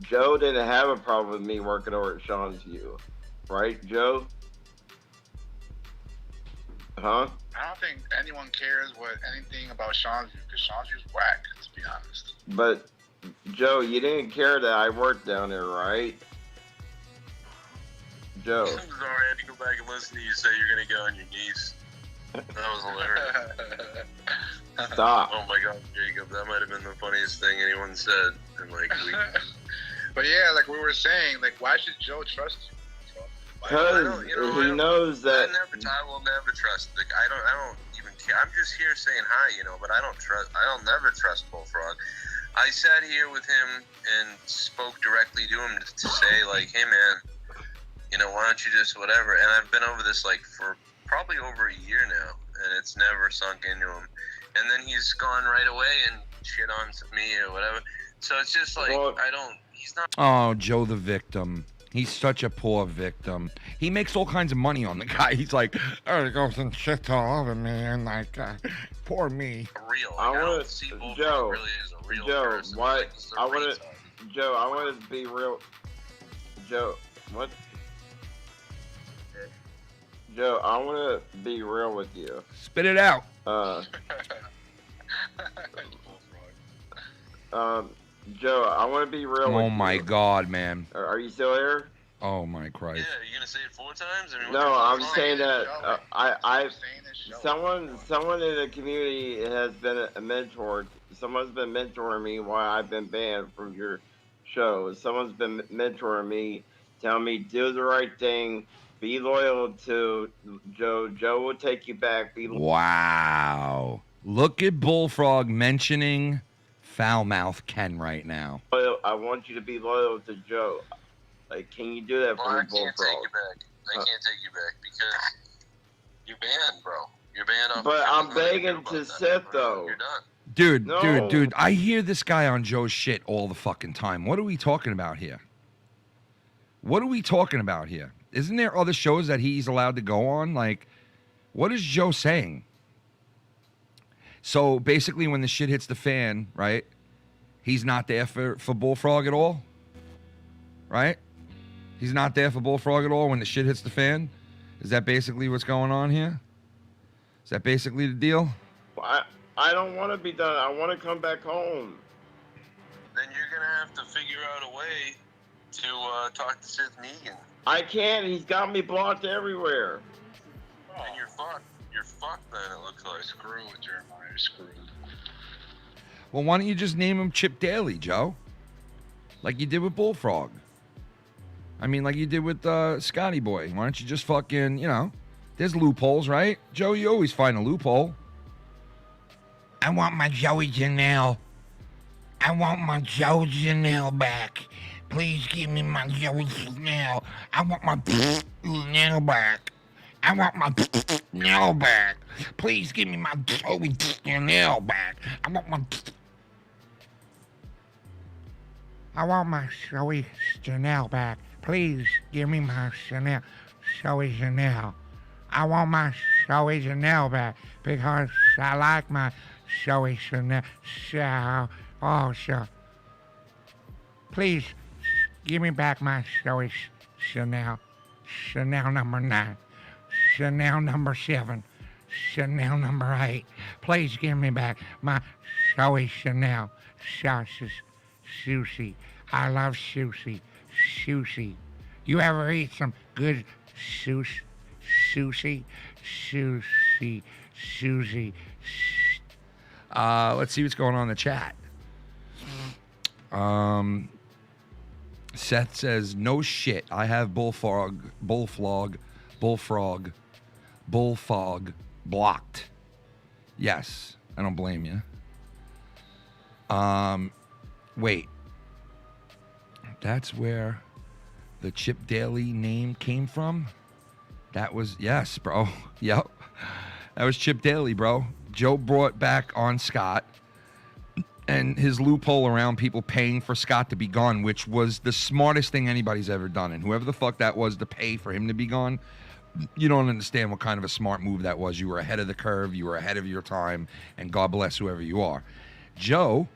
Joe didn't have a problem with me working over at Sean's View. Right, Joe? Huh? I don't think anyone cares what anything about Sean's View, because Sean's View's whack, to be honest. But, Joe, you didn't care that I worked down there, right? Joe. I'm sorry, I had to go back and listen to you say you're going to go on your knees. That was hilarious. Stop. Oh my God, Jacob, that might have been the funniest thing anyone said in like a week. But yeah, like we were saying, like why should Joe trust you? Because he knows that. I will never trust. Like, I don't even care. I'm just here saying hi, but I don't never trust Bullfrog. I sat here with him and spoke directly to him to say, like, hey man, why don't you just whatever? And I've been over this like for probably over a year now, and it's never sunk into him. And then he's gone right away and shit on me or whatever. So it's just like, he's not. Oh, Joe the victim. He's such a poor victim. He makes all kinds of money on the guy. He's like, oh, he goes and shit all over me, and like, poor me. Real. I want to see Joe. Really is a real Joe, person. what? Like, I want to. Joe, I want to be real. Joe, what? Joe, I want to be real with you. Spit it out. Joe, I want to be real with you. Oh my God, man. Are you still here? Oh my Christ. Yeah, you gonna say it 4 times? I mean, No, I'm saying that someone in the community has been a mentor. Someone's been mentoring me while I've been banned from your show. Someone's been mentoring me, telling me do the right thing, be loyal to Joe. Joe will take you back. Wow. Look at Bullfrog mentioning foul mouth Ken right now. I want you to be loyal to Joe. Like, can you do that for me, Bullfrog? I can't take you back. I can't take you back because you're banned, bro. You're banned off. But I'm begging to sit, though. You're done. Dude, No. dude, I hear this guy on Joe's shit all the fucking time. What are we talking about here? What are we talking about here? Isn't there other shows that he's allowed to go on? Like, what is Joe saying? So basically when the shit hits the fan, right, he's not there for Bullfrog at all? Right? He's not there for Bullfrog at all when the shit hits the fan? Is that basically what's going on here? Is that basically the deal? I don't want to be done. I want to come back home. Then you're gonna have to figure out a way to talk to Sith Negan. I can't. He's got me blocked everywhere. And you're fucked. You're fucked then, it looks like. Screwed, Jeremiah. You're screwed. Well, why don't you just name him Chip Daly, Joe? Like you did with Bullfrog. I mean, like you did with Scotty Boy. Why don't you just fucking, there's loopholes, right? Joe, you always find a loophole. I want my Joey Janelle. I want my Joe Janelle back. Please give me my Joey Janelle. I want my Janelle back. I want my Janelle back. Please give me my Joey Janelle back. I want my Joey Janelle back. Please give me my Janelle. Joey Janelle. I want my Joey Janelle back because I like my Joey Janelle. Please give me back my Chanel number 9, Chanel number 7, Chanel number 8. Please give me back my Chanel sushi. I love sushi. You ever eat some good sushi? Let's see what's going on in the chat. Seth says, no shit. I have bullfrog blocked. Yes, I don't blame you. Wait. That's where the Chip Daly name came from? That was, yes, bro. Yep. That was Chip Daly, bro. Joe brought back on Scott and his loophole around people paying for Scott to be gone, which was the smartest thing anybody's ever done. And whoever the fuck that was to pay for him to be gone, you don't understand what kind of a smart move that was. You were ahead of the curve. You were ahead of your time. And God bless whoever you are. Joe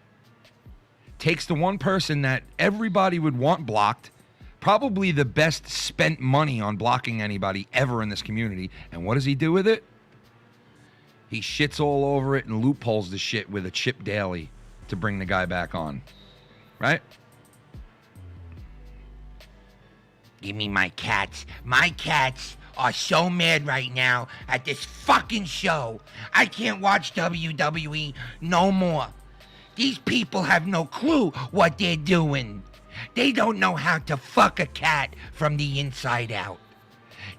takes the one person that everybody would want blocked, probably the best spent money on blocking anybody ever in this community. And what does he do with it? He shits all over it and loopholes the shit with a Chip Daly to bring the guy back on. Right? Give me my cats. My cats are so mad right now at this fucking show. I can't watch WWE no more. These people have no clue what they're doing. They don't know how to fuck a cat from the inside out.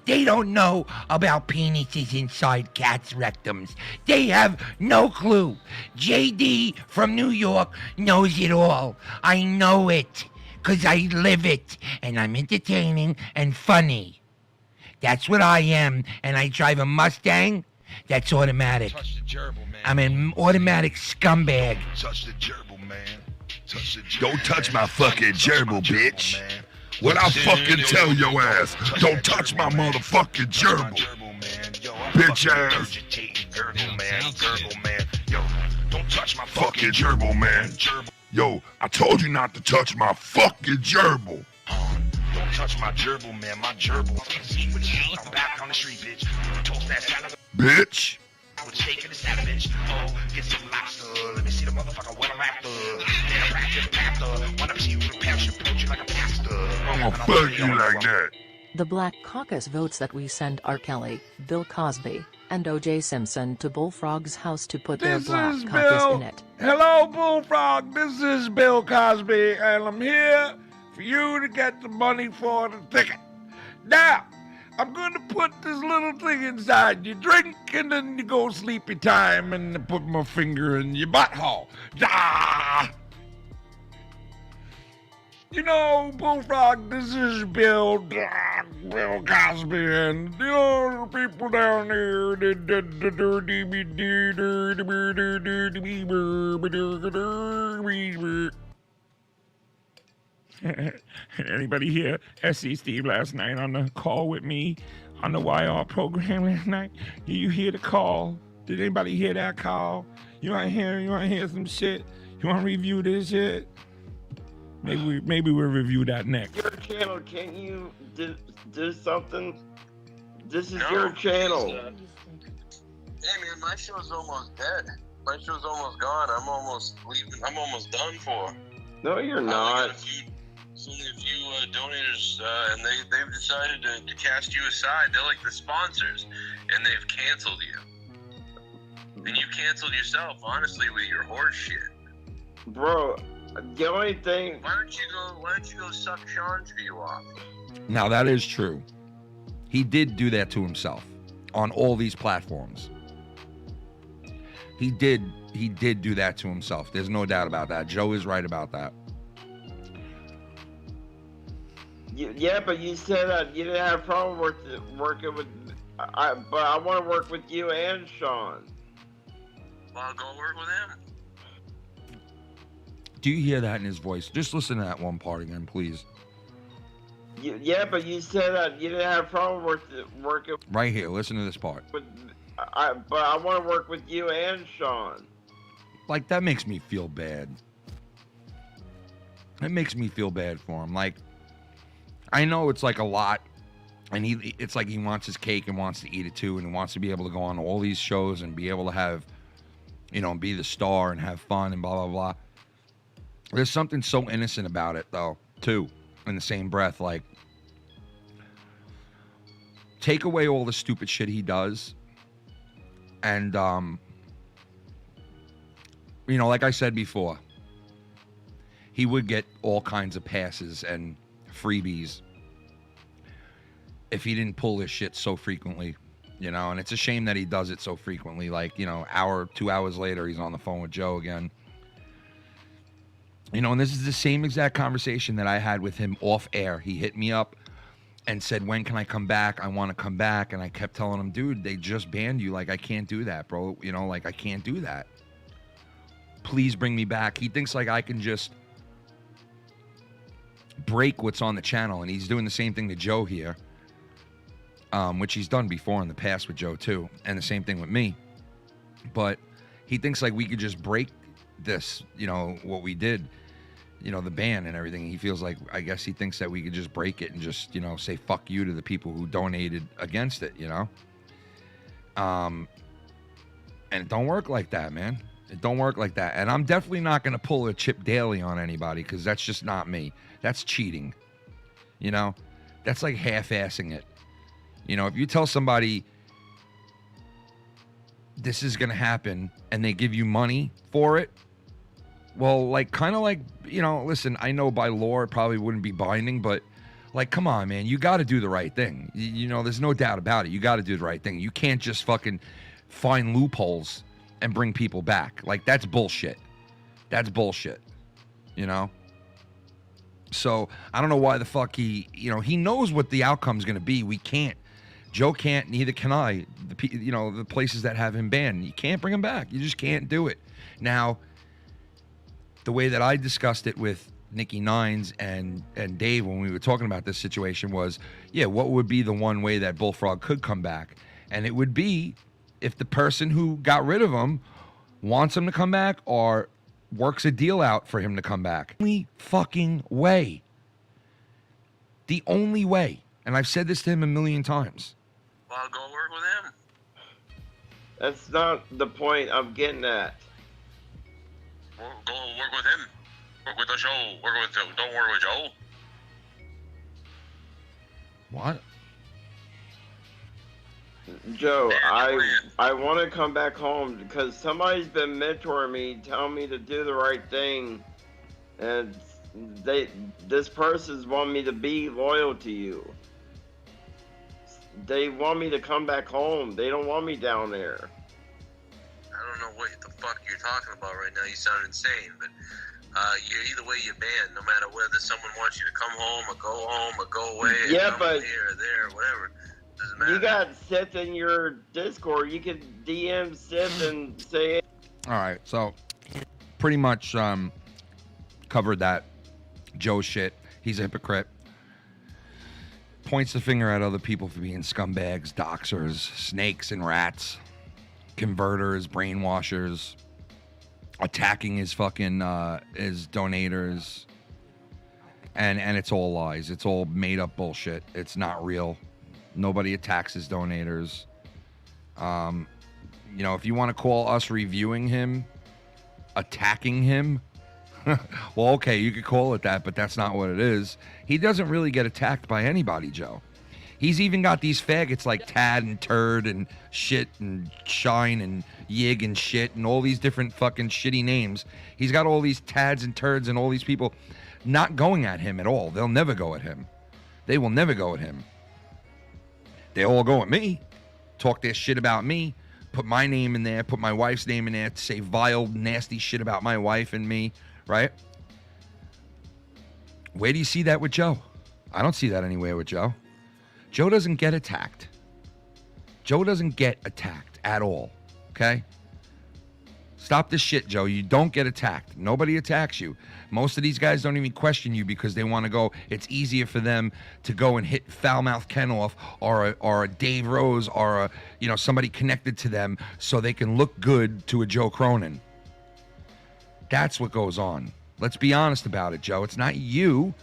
They don't know about penises inside cats' rectums. They have no clue. JD from New York knows it all. I know it, 'cause I live it, and I'm entertaining and funny. That's what I am, and I drive a Mustang that's automatic. Touch the gerbil, man. I'm an automatic scumbag. Touch the gerbil, man. Don't touch my fucking gerbil, bitch. What I fucking tell your ass? Don't touch my motherfucking gerbil. Bitch ass. Gerbil, man. Yo, don't touch my fucking gerbil, man. Yo, I told you not to touch my fucking gerbil. Don't touch my gerbil, man. My gerbil. I'm back on the street, bitch. Toast that salad. Bitch. With steak and a salad, bitch. Oh, get some lobster. Let me see the motherfucker what I'm after. Then a rat just panther. Wanna see you in a pouch and approach you like a pastor. I'm gonna fuck you like that. The Black Caucus votes that we send R. Kelly, Bill Cosby, and O.J. Simpson to Bullfrog's house to put their Black Caucus in it. Hello, Bullfrog. This is Bill Cosby, and I'm here for you to get the money for the ticket. Now, I'm going to put this little thing inside your drink, and then you go sleepy time, and put my finger in your butthole. Ah! You know, Bullfrog, this is Bill Cosby, and you know, the people down here, anybody hear S.C. Steve last night on the call with me on the YR program last night? Did you hear the call? Did anybody hear that call? You want to hear some shit? You want to review this shit? Maybe we'll review that next. Your channel, can't you do something? This is your channel. Hey man, my show's almost dead. My show's almost gone. I'm almost leaving. I'm almost done for. No, you're not. There's only a few donators, and they've decided to cast you aside. They're like the sponsors, and they've canceled you. And you canceled yourself, honestly, with your horse shit. Bro, the only thing. Why don't you go suck Sean's view off? Now, that is true. He did do that to himself on all these platforms. He did do that to himself. There's no doubt about that. Joe is right about that. Yeah, but you said that you didn't have a problem working with. But I want to work with you and Sean. Well, go work with him. Do you hear that in his voice? Just listen to that one part again, please. Yeah, but you said that you didn't have a problem working. Right here, listen to this part. But I want to work with you and Sean. Like, that makes me feel bad. It makes me feel bad for him. Like, I know it's like a lot, and it's like he wants his cake and wants to eat it too, and he wants to be able to go on all these shows and be able to have, you know, be the star and have fun and blah, blah, blah. There's something so innocent about it, though, too, in the same breath. Like, take away all the stupid shit he does, and, you know, like I said before, he would get all kinds of passes and freebies if he didn't pull this shit so frequently, you know, and it's a shame that he does it so frequently. Like, you know, 2 hours later, he's on the phone with Joe again. You know, and this is the same exact conversation that I had with him off air. He hit me up and said, when can I come back? I want to come back. And I kept telling him, dude, they just banned you. Like, I can't do that, bro. You know, like, I can't do that. Please bring me back. He thinks like I can just break what's on the channel, and he's doing the same thing to Joe here, which he's done before in the past with Joe too, and the same thing with me. But he thinks like we could just break this, you know, what we did, you know, the ban and everything. He feels like, I guess he thinks that we could just break it and just, you know, say fuck you to the people who donated against it, you know. And it don't work like that, man. It don't work like that. And I'm definitely not going to pull a Chip Daly on anybody, because that's just not me. That's cheating. You know? That's like half-assing it. You know, if you tell somebody this is going to happen and they give you money for it, well, like, kind of like, you know, listen, I know by law it probably wouldn't be binding, but, like, come on, man. You got to do the right thing. You know, there's no doubt about it. You got to do the right thing. You can't just fucking find loopholes and bring people back. Like, that's bullshit. That's bullshit. You know? So, I don't know why the fuck he, you know, he knows what the outcome's going to be. We can't. Joe can't, neither can I. You know, the places that have him banned, you can't bring him back. You just can't do it. Now, the way that I discussed it with Nikki Nines and Dave when we were talking about this situation was, yeah, what would be the one way that Bullfrog could come back? And it would be if the person who got rid of him wants him to come back or works a deal out for him to come back. Only fucking way. The only way. And I've said this to him a million times. Well, go work with him. That's not the point I'm getting at. Go work with him. Work with the show. Don't work with Joe. What? Joe, I want to come back home because somebody's been mentoring me, telling me to do the right thing, and this person's want me to be loyal to you. They want me to come back home. They don't want me down there. I don't know what the fuck you're talking about right now. You sound insane, but either way you're banned, no matter whether someone wants you to come home or go away. Yeah, but here or there, whatever. Doesn't matter. You got Sith in your Discord. You can DM Sith and say. All right, so pretty much covered that Joe shit. He's a hypocrite. Points the finger at other people for being scumbags, doxers, snakes and rats, converters, brainwashers, attacking his fucking his donators, and it's all lies. It's all made up bullshit. It's not real. Nobody attacks his donators. You know, if you want to call us reviewing him, attacking him, well, okay, you could call it that, but that's not what it is. He doesn't really get attacked by anybody, Joe. He's even got these faggots like Tad and Turd and Shit and Shine and Yig and Shit and all these different fucking shitty names. He's got all these Tads and Turds and all these people not going at him at all. They'll never go at him. They will never go at him. They all go at me, talk their shit about me, put my name in there, put my wife's name in there, to say vile, nasty shit about my wife and me, right? Where do you see that with Joe? I don't see that anywhere with Joe. Joe doesn't get attacked. Joe doesn't get attacked at all, okay? Stop this shit, Joe. You don't get attacked. Nobody attacks you. Most of these guys don't even question you because they want to go. It's easier for them to go and hit Foulmouth Ken off or a Dave Rose or somebody connected to them so they can look good to a Joe Cronin. That's what goes on. Let's be honest about it, Joe. It's not you.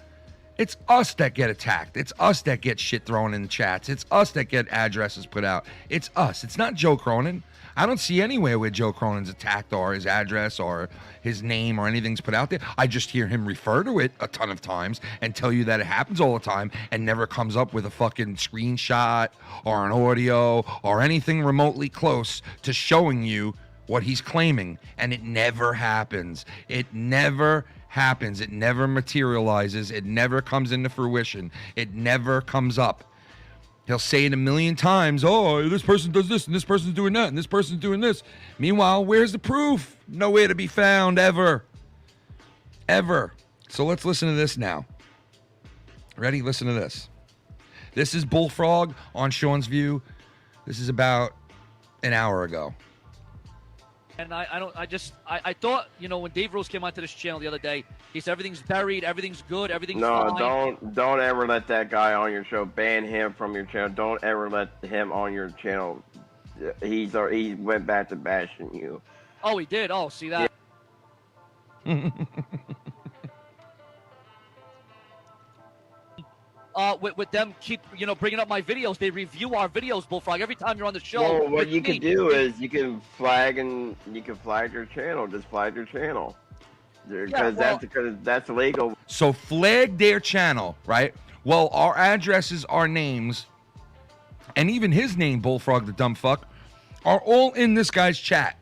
It's us that get attacked. It's us that get shit thrown in the chats. It's us that get addresses put out. It's us. It's not Joe Cronin. I don't see anywhere where Joe Cronin's attacked or his address or his name or anything's put out there. I just hear him refer to it a ton of times and tell you that it happens all the time and never comes up with a fucking screenshot or an audio or anything remotely close to showing you what he's claiming. And it never happens. It never happens. It never materializes. It never comes into fruition. It never comes up. He'll say it a million times. Oh, this person does this, and this person's doing that, and this person's doing this. Meanwhile, where's the proof? Nowhere to be found, ever. Ever. So let's listen to this now. Ready? Listen to this. This is Bullfrog on Sean's View. This is about an hour ago. And I thought, you know, when Dave Rose came onto this channel the other day, he said everything's buried, everything's good, everything's fine. Don't ever let that guy on your show. Ban him from your channel. Don't ever let him on your channel. He went back to bashing you. Oh, he did? Oh, see that? Yeah. With them keep, you know, bringing up my videos. They review our videos, Bullfrog, every time you're on the show. Well, what you can do is you can flag your channel. Just flag your channel. Because that's illegal. So flag their channel, right? Well, our addresses, our names, and even his name, Bullfrog the dumb fuck, are all in this guy's chat.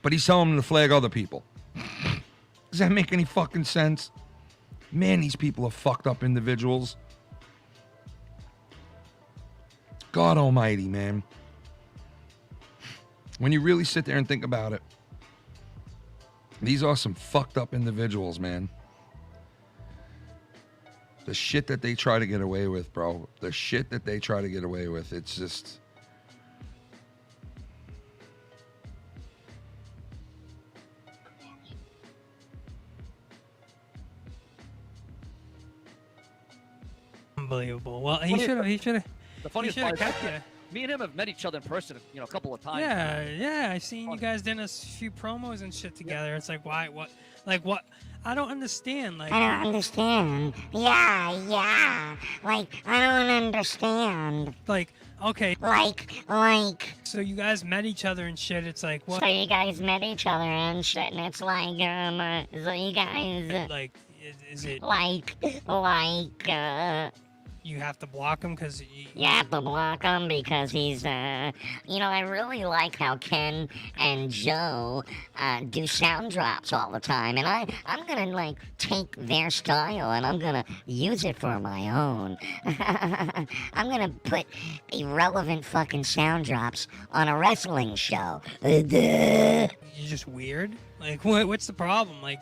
But he's telling them to flag other people. Does that make any fucking sense? Man, these people are fucked up individuals. God almighty, man. When you really sit there and think about it, these are some fucked up individuals, man. The shit that they try to get away with, bro. The shit that they try to get away with. It's just... Unbelievable. Well, he should have. The funniest part kept is you. me and him have met each other in person, you know, a couple of times. Yeah. I seen you guys doing a few promos and shit together. It's like, why? What? Like, what? I don't understand. Like, I don't understand. Yeah. Like, I don't understand. Like, okay. Like. So you guys met each other and shit. It's like, what? So you guys met each other and shit, and it's like, so you guys. Like, is it like, you have to block him because you have to block him because he's, you know, I really like how Ken and Joe do sound drops all the time, and I'm gonna like take their style and I'm gonna use it for my own. I'm gonna put irrelevant fucking sound drops on a wrestling show. You're just weird. Like, what's the problem? Like,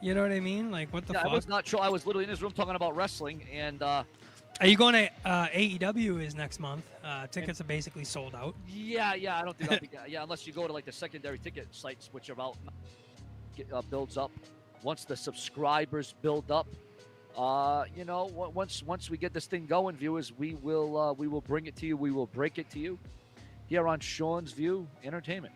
you know what I mean? Like, what the fuck? I was not sure. I was literally in his room talking about wrestling, and are you going to AEW is next month? Tickets are basically sold out. Yeah. I don't think. Unless you go to like the secondary ticket sites, which are out, builds up. Once the subscribers build up, you know, once we get this thing going, viewers, we will bring it to you. We will break it to you here on Sean's View Entertainment.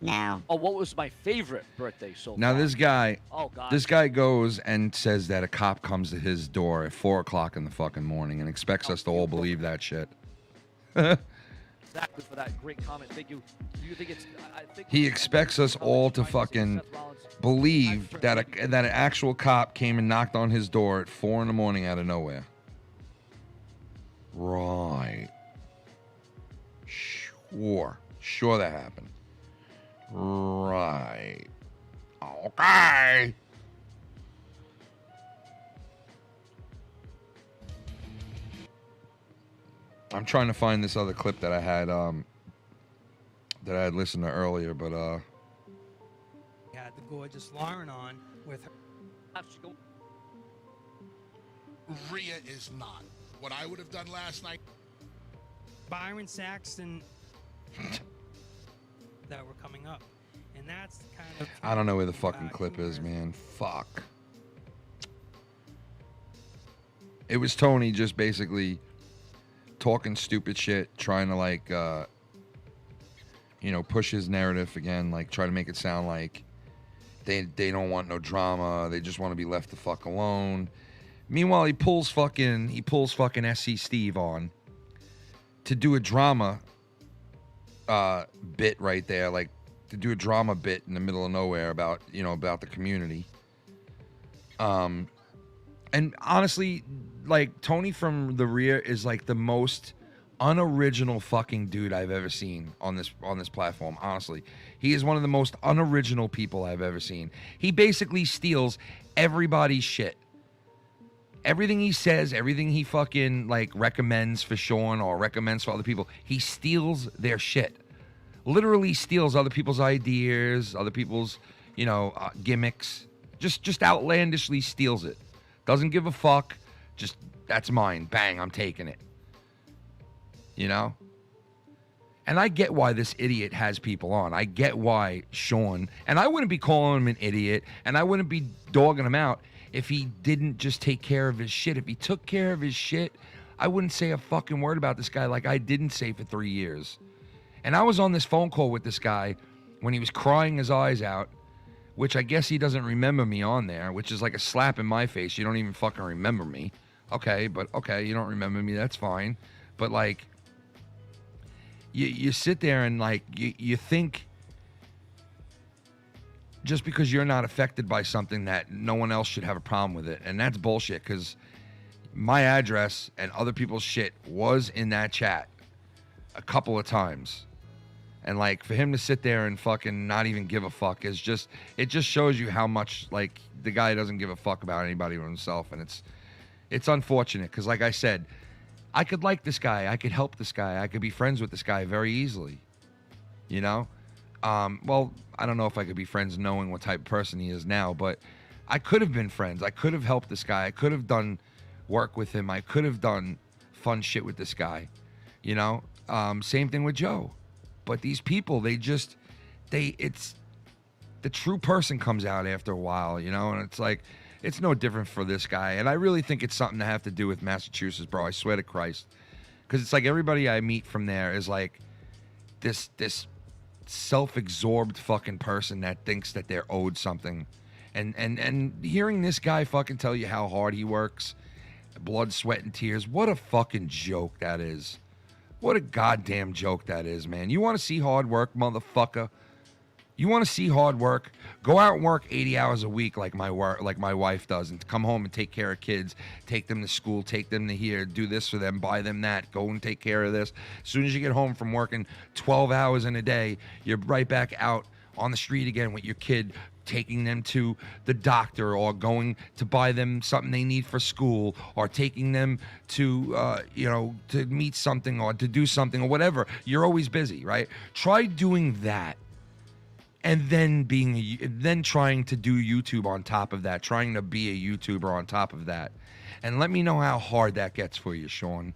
Now. Oh, what was my favorite birthday so Now far? this guy, Oh, God. this guy goes and says that a cop comes to his door at 4 o'clock in the fucking morning and expects us to all believe that shit. Exactly for that great comment. Thank you. Do you think it's? I think He expects us all to fucking believe that an actual cop came and knocked on his door at 4 in the morning out of nowhere. Right. Sure that happened. Right. Okay. I'm trying to find this other clip that I had listened to earlier, but You had the gorgeous Lauren on with her. Rhea is not. What I would have done last night. Byron Saxton that were coming up, and that's kind of. I don't know where the fucking clip is, man. Fuck. It was Tony just basically talking stupid shit, trying to like push his narrative again, like try to make it sound like they don't want no drama. They just want to be left the fuck alone. Meanwhile, he pulls fucking SC Steve on to do a drama bit right there, like to do a drama bit in the middle of nowhere about the community. And honestly, like Tony from the rear is like the most unoriginal fucking dude I've ever seen on this platform. Honestly, he is one of the most unoriginal people I've ever seen. He basically steals everybody's shit. Everything he says, everything he fucking like recommends for Sean or recommends for other people, he steals their shit. Literally steals other people's ideas, other people's, gimmicks. Just outlandishly steals it. Doesn't give a fuck. Just, that's mine. Bang, I'm taking it. And I get why this idiot has people on. I get why Sean, and I wouldn't be calling him an idiot, and I wouldn't be dogging him out if he didn't just take care of his shit. If he took care of his shit, I wouldn't say a fucking word about this guy like I didn't say for 3 years. And I was on this phone call with this guy when he was crying his eyes out, which I guess he doesn't remember me on there, which is like a slap in my face. You don't even fucking remember me. Okay, you don't remember me, that's fine. But like, you sit there and like, you think just because you're not affected by something that no one else should have a problem with it. And that's bullshit, because my address and other people's shit was in that chat a couple of times. And like, for him to sit there and fucking not even give a fuck is just, it just shows you how much like the guy doesn't give a fuck about anybody but himself. And it's unfortunate, because like I said, I could like this guy, I could help this guy, I could be friends with this guy very easily, well, I don't know if I could be friends knowing what type of person he is now, but I could have been friends. I could have helped this guy. I could have done work with him. I could have done fun shit with this guy, same thing with Joe. But these people, it's the true person comes out after a while, and it's like, it's no different for this guy. And I really think it's something to have to do with Massachusetts, bro. I swear to Christ. Because it's like everybody I meet from there is like this self-absorbed fucking person that thinks that they're owed something. And hearing this guy fucking tell you how hard he works, blood, sweat, and tears, what a fucking joke that is. What a goddamn joke that is, man. You want to see hard work, motherfucker? You want to see hard work? Go out and work 80 hours a week like my wife does, and come home and take care of kids, take them to school, take them to here, do this for them, buy them that, go and take care of this. As soon as you get home from working 12 hours in a day, you're right back out on the street again with your kid, taking them to the doctor, or going to buy them something they need for school, or taking them to to meet something or to do something or whatever. You're always busy, right? Try doing that, and then trying to do YouTube on top of that, trying to be a YouTuber on top of that, and let me know how hard that gets for you, Sean.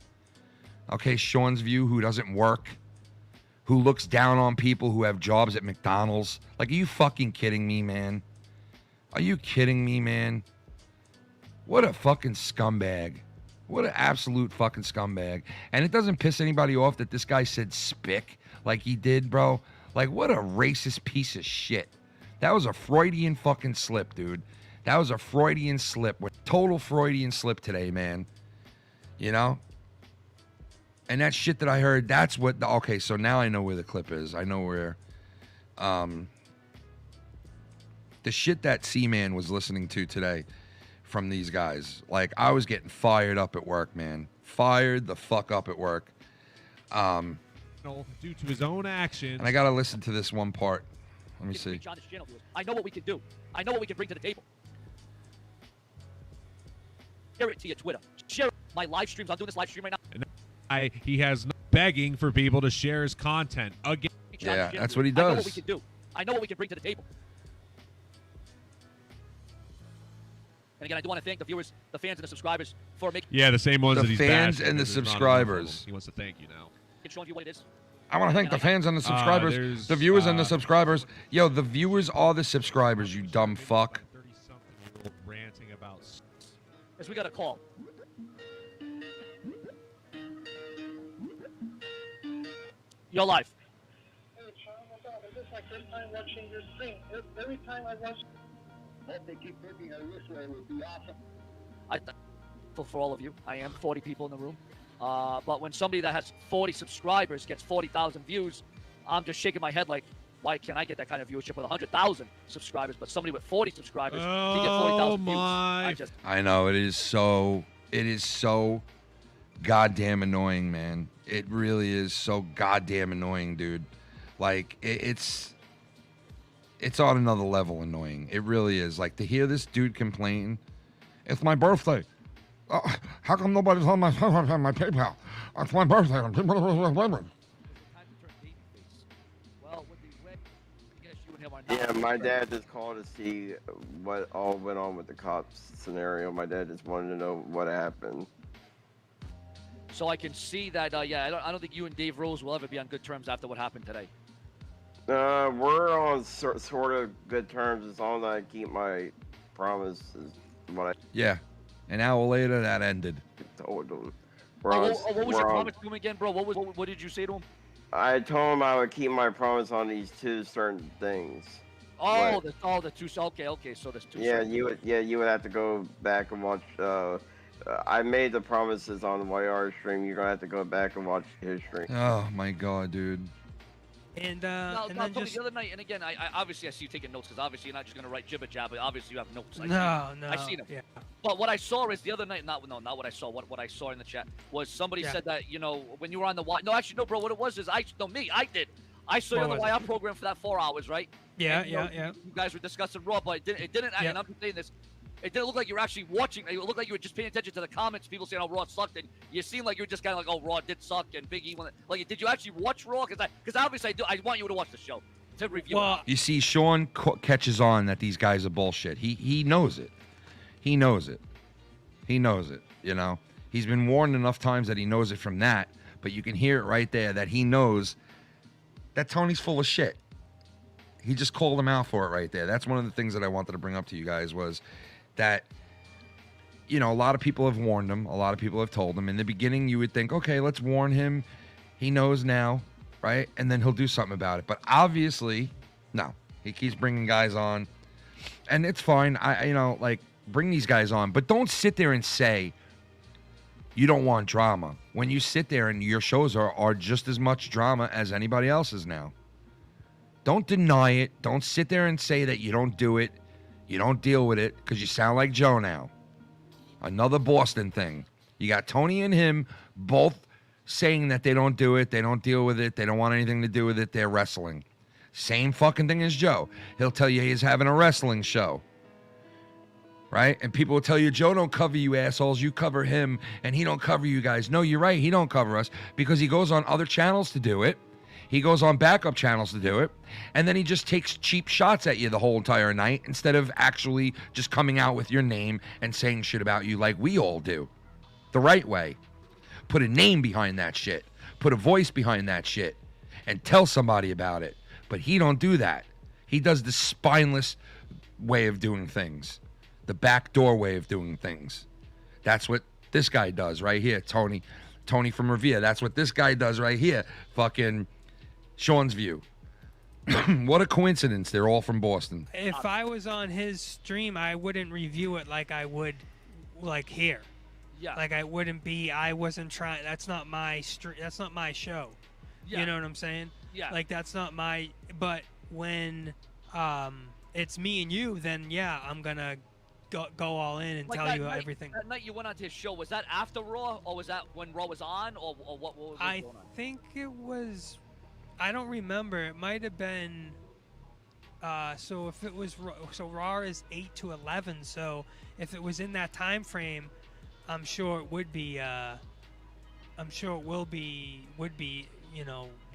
Okay, Sean's View, who doesn't work, who looks down on people who have jobs at McDonald's. Like, are you fucking kidding me, man? Are you kidding me, man? What a fucking scumbag. What an absolute fucking scumbag. And it doesn't piss anybody off that this guy said spick like he did, bro. Like, what a racist piece of shit. That was a Freudian fucking slip, dude. That was a Freudian slip. Total Freudian slip today, man. And that shit that I heard, that's what... Okay, so now I know where the clip is. I know where... the shit that C-Man was listening to today from these guys. Like, I was getting fired up at work, man. Fired the fuck up at work. Due to his own actions. And I gotta listen to this one part. Let me see. I know what we can do. I know what we can bring to the table. Share it to your Twitter. Share my live streams. I'm doing this live stream right now. He has no begging for people to share his content again. Yeah, that's what he does. I know what we can do. I know what we can bring to the table. And again, I do want to thank the viewers, the fans, and the subscribers for making... Yeah, the same ones that he's fans bashing and the subscribers. He wants to thank you now. Showing you what it is. I want to thank the fans and the subscribers, the viewers and the subscribers. Yo, the viewers are the subscribers, you dumb fuck. Ranting about... Yes, we got a call. You're live. first time watching your stream. Every time I watch. Hope they keep making it this way. It would be awesome. I'm thankful for all of you. I am 40 people in the room. But when somebody that has 40 subscribers gets 40,000 views, I'm just shaking my head like, why can't I get that kind of viewership with 100,000 subscribers? But somebody with 40 subscribers can get 40,000 views. I know, it is so goddamn annoying, man. It really is so goddamn annoying, dude. Like, it's on another level annoying. It really is. Like, to hear this dude complain, it's my birthday. How come nobody's on my PayPal? It's my birthday. Yeah, my dad just called to see what all went on with the cops scenario. My dad just wanted to know what happened. So I can see that, I don't think you and Dave Rose will ever be on good terms after what happened today. We're on sort of good terms as long as I keep my promises. Yeah. An hour later, that ended. What was your promise to him again, bro? What did you say to him? I told him I would keep my promise on these two certain things. Oh, the two. Okay. So there's two. Yeah, you would have to go back and watch. I made the promises on the YR stream. You're gonna have to go back and watch his stream. Oh my god, dude. And no, then just... just the other night, and again, I obviously I see you taking notes because obviously you're not just gonna write jibber jabber. Obviously you have notes. I seen them. Yeah. But what I saw is the other night, not what I saw. What I saw in the chat was somebody said that when you were on the no, actually no, bro. What it was is I did. I saw you on the YR program for that 4 hours, right? Yeah, and, yeah. You guys were discussing Raw, but it didn't. And I'm saying this. It didn't look like you were actually watching. It looked like you were just paying attention to the comments. People saying, "Oh, Raw sucked," and you seemed like you were just kind of like, "Oh, Raw did suck," and Big E. Like, did you actually watch Raw? Because obviously I do. I want you to watch the show to review. Well, you see, Sean catches on that these guys are bullshit. He knows it. He knows it. He knows it. You know, he's been warned enough times that he knows it from that. But you can hear it right there that he knows that Tony's full of shit. He just called him out for it right there. That's one of the things that I wanted to bring up to you guys was that, a lot of people have warned him. A lot of people have told him. In the beginning, you would think, okay, let's warn him. He knows now, right? And then he'll do something about it. But obviously, no. He keeps bringing guys on. And it's fine. Bring these guys on. But don't sit there and say you don't want drama. When you sit there and your shows are just as much drama as anybody else's now. Don't deny it. Don't sit there and say that you don't do it. You don't deal with it because you sound like Joe now. Another Boston thing. You got Tony and him both saying that they don't do it. They don't deal with it. They don't want anything to do with it. They're wrestling. Same fucking thing as Joe. He'll tell you he's having a wrestling show. Right? And people will tell you, Joe don't cover you assholes. You cover him and he don't cover you guys. No, you're right. He don't cover us because he goes on other channels to do it. He goes on backup channels to do it, and then he just takes cheap shots at you the whole entire night instead of actually just coming out with your name and saying shit about you like we all do. The right way. Put a name behind that shit. Put a voice behind that shit and tell somebody about it. But he don't do that. He does the spineless way of doing things. The backdoor way of doing things. That's what this guy does right here, Tony from Revere. That's what this guy does right here. Fucking Sean's View. What a coincidence. They're all from Boston. If I was on his stream, I wouldn't review it like I would here. Yeah. Like I wasn't trying. That's not my that's not my show. Yeah. You know what I'm saying? Yeah. Like that's not my. But when it's me and you, then yeah, I'm gonna go all in and tell you everything. That night you went onto his show, was that after Raw, or was that when Raw was on, or what was going on? I think it was. I don't remember. It might have been. So if it was Raw is 8 to 11. So if it was in that time frame, I'm sure it would be. I'm sure it would be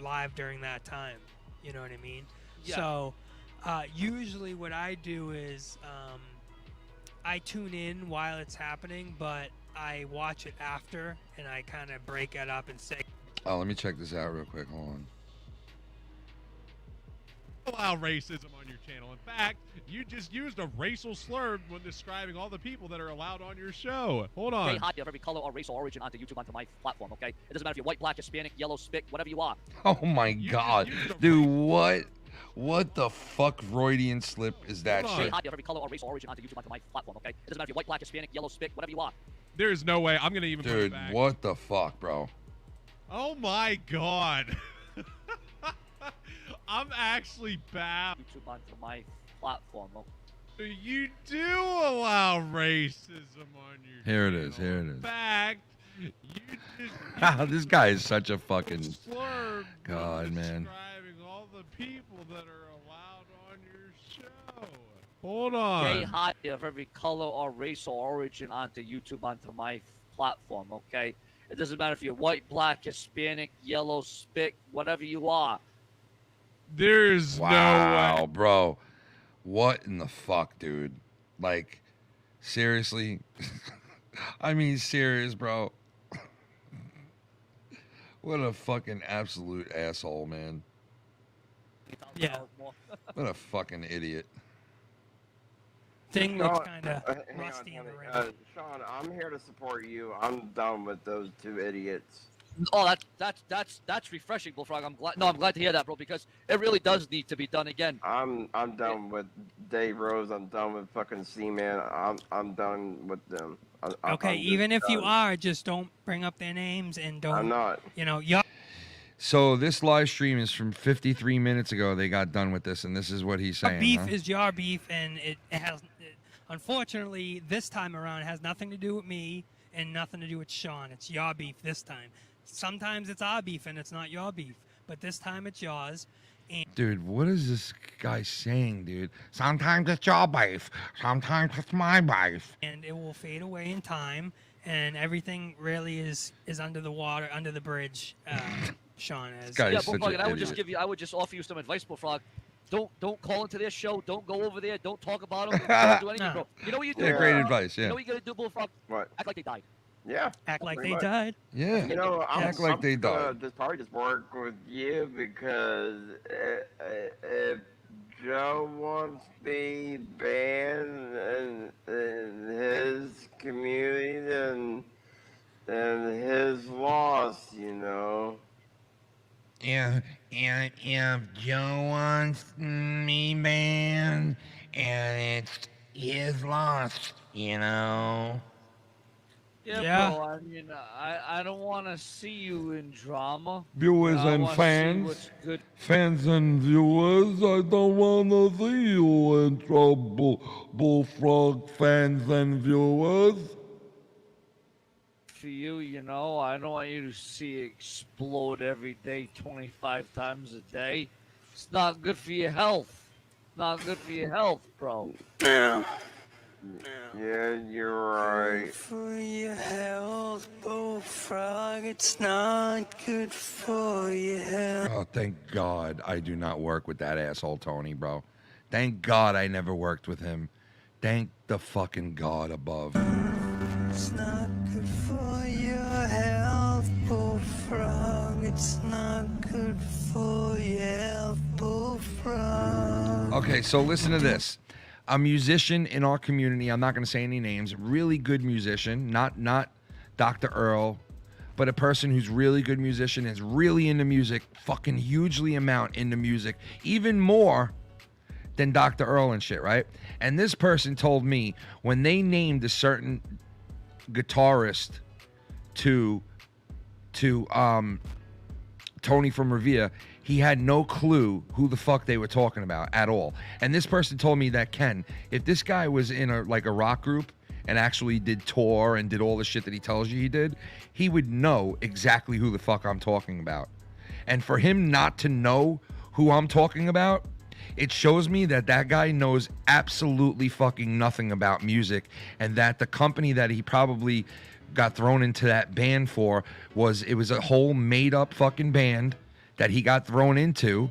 live during that time. You know what I mean? Yeah. So usually what I do is I tune in while it's happening, but I watch it after and I kind of break it up and say. Oh, let me check this out real quick. Hold on. Allow racism on your channel. In fact, you just used a racial slur when describing all the people that are allowed on your show. Hold on. Say hi of every color or race or origin onto YouTube, onto my platform, okay? It doesn't matter if you're white, black, Hispanic, yellow, Hispanic, whatever you are. Oh my God. Dude, what? What the fuck Freudian slip is that Say shit? hi of every color or race or origin onto YouTube onto my platform, okay? It doesn't matter if you're white, black, Hispanic, yellow, spick, whatever you are. There's no way. I'm gonna even put it Dude, back. what the fuck, bro? Oh my god. I'm actually bad. YouTube onto my platform, okay? You do allow racism on your Here it is. Here it is. In fact, you just This guy is such a fucking slurred God, man. describing all the people that are allowed on your show. Hold on. Say hi of every color or race or origin onto YouTube onto my platform, okay? It doesn't matter if you're white, black, Hispanic, yellow, spick, whatever you are. There's no Wow, way. bro. What in the fuck, dude? Like, seriously? I mean, serious, bro. What a fucking absolute asshole, man. Yeah. What a fucking idiot. Thing looks Sean, kind of hang on, rusty in the ring. Sean, I'm here to support you. I'm done with those two idiots. Oh, that's refreshing, Bullfrog. I'm glad to hear that, bro, because it really does need to be done again. I'm done with Dave Rose. I'm done with fucking C-Man. I'm done with them. Okay, I'm just even if you done. are, just don't bring up their names and don't. I'm not. You know, y'all. So this live stream is from 53 minutes ago. They got done with this, and this is what he's saying. Beef huh? is your beef, and it has. Unfortunately, this time around, it has nothing to do with me and nothing to do with Sean. It's your beef this time. Sometimes it's our beef and it's not your beef, but this time it's yours. And Dude, what is this guy saying, dude? Sometimes it's your beef. Sometimes it's my beef. and it will fade away in time, and everything really is under the water, under the bridge. Sean is. Guy Yeah, is such Bullfrog, an and idiot. I would just offer you some advice, Bullfrog. Don't call into their show. Don't go over there. Don't talk about them. Don't do anything, No. bro. You know what you do? Yeah, great Bullfrog? advice, yeah. You know what you gotta do, Bullfrog? What? Act like they died. Yeah. Act like pretty they much. died. Yeah. You know, Act like they gonna died. just probably just work with you because if Joe wants me banned in his community, then his loss, you know. And if Joe wants me banned, and it's his loss, you know. Yeah. Bro, I mean, I don't want to see you in drama. Viewers I and wanna see fans, what's good. fans and viewers, I don't want to see you in trouble, Bullfrog fans and viewers. For you, you know, I don't want you to see it explode every day, 25 times a day. It's not good for your health. Not good for your health, bro. Yeah. Yeah, you're right. For your health, Bullfrog, it's not good for your health. Oh, thank God I do not work with that asshole Tony, bro. Thank God I never worked with him. Thank the fucking God above. It's not good for your health, Bullfrog. It's not good for your health, Bullfrog. Okay, so listen to this. A musician in our community, I'm not going to say any names, really good musician, not Dr. Earl, but a person who's really good musician, is really into music, fucking hugely amount into music, even more than Dr. Earl and shit, right? And this person told me when they named a certain guitarist to Tony from Revere, he had no clue who the fuck they were talking about at all. And this person told me that, Ken, if this guy was in a rock group and actually did tour and did all the shit that he tells you he did, he would know exactly who the fuck I'm talking about. And for him not to know who I'm talking about, it shows me that that guy knows absolutely fucking nothing about music, and that the company that he probably got thrown into that band for was a whole made up fucking band that he got thrown into,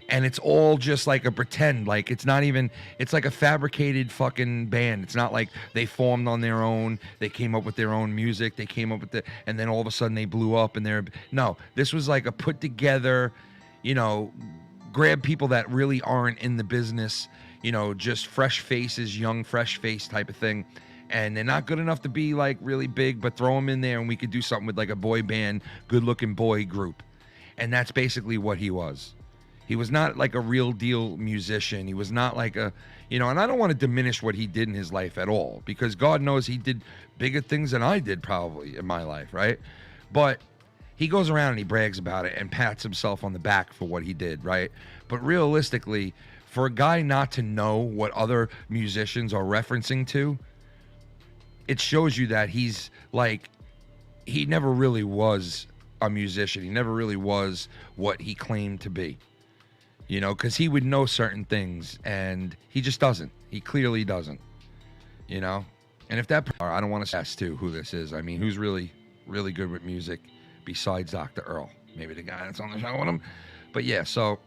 and it's all just like a pretend, like it's not even, it's like a fabricated fucking band. It's not like they formed on their own, they came up with their own music, they came up with and then all of a sudden they blew up, and no, this was like a put together, you know, grab people that really aren't in the business, you know, just fresh faces, young fresh face type of thing, and they're not good enough to be like really big, but throw them in there and we could do something with like a boy band, good looking boy group. And that's basically what he was. He was not like a real deal musician. He was not like a, you know, and I don't want to diminish what he did in his life at all, because God knows he did bigger things than I did probably in my life, right? But he goes around and he brags about it and pats himself on the back for what he did, right? But realistically, for a guy not to know what other musicians are referencing to, it shows you that he's like, he never really was a musician. He never really was what he claimed to be, you know, because he would know certain things and he just doesn't. He clearly doesn't, you know? And if that, I don't want to ask too who this is. I mean, who's really, really good with music besides Dr. Earl? Maybe the guy that's on the show with him. But yeah, so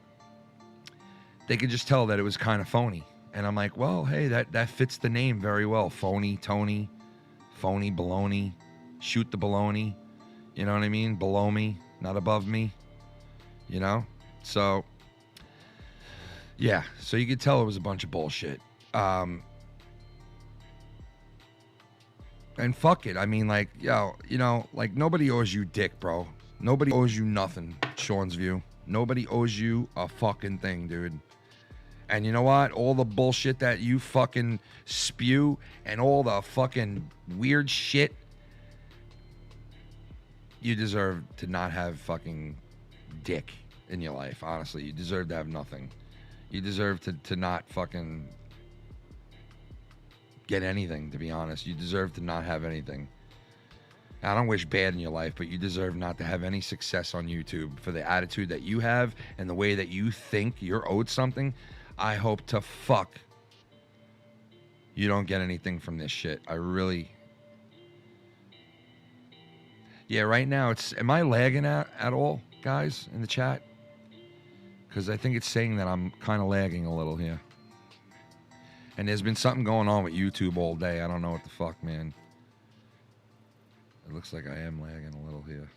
they could just tell that it was kind of phony. And I'm like, well, hey, that fits the name very well. Phony, Tony, phony, baloney, shoot the baloney. You know what I mean? Below me, not above me. You know? So, yeah. So you could tell it was a bunch of bullshit. And fuck it. I mean, like, yo, you know, like, nobody owes you dick, bro. Nobody owes you nothing, Sean's View. Nobody owes you a fucking thing, dude. And you know what? All the bullshit that you fucking spew and all the fucking weird shit, you deserve to not have fucking dick in your life, honestly. You deserve to have nothing. You deserve to not fucking get anything, to be honest. You deserve to not have anything. I don't wish bad in your life, but you deserve not to have any success on YouTube for the attitude that you have and the way that you think you're owed something. I hope to fuck you don't get anything from this shit. I really... Yeah, right now it's... Am I lagging at all, guys, in the chat? Because I think it's saying that I'm kind of lagging a little here. And there's been something going on with YouTube all day. I don't know what the fuck, man. It looks like I am lagging a little here.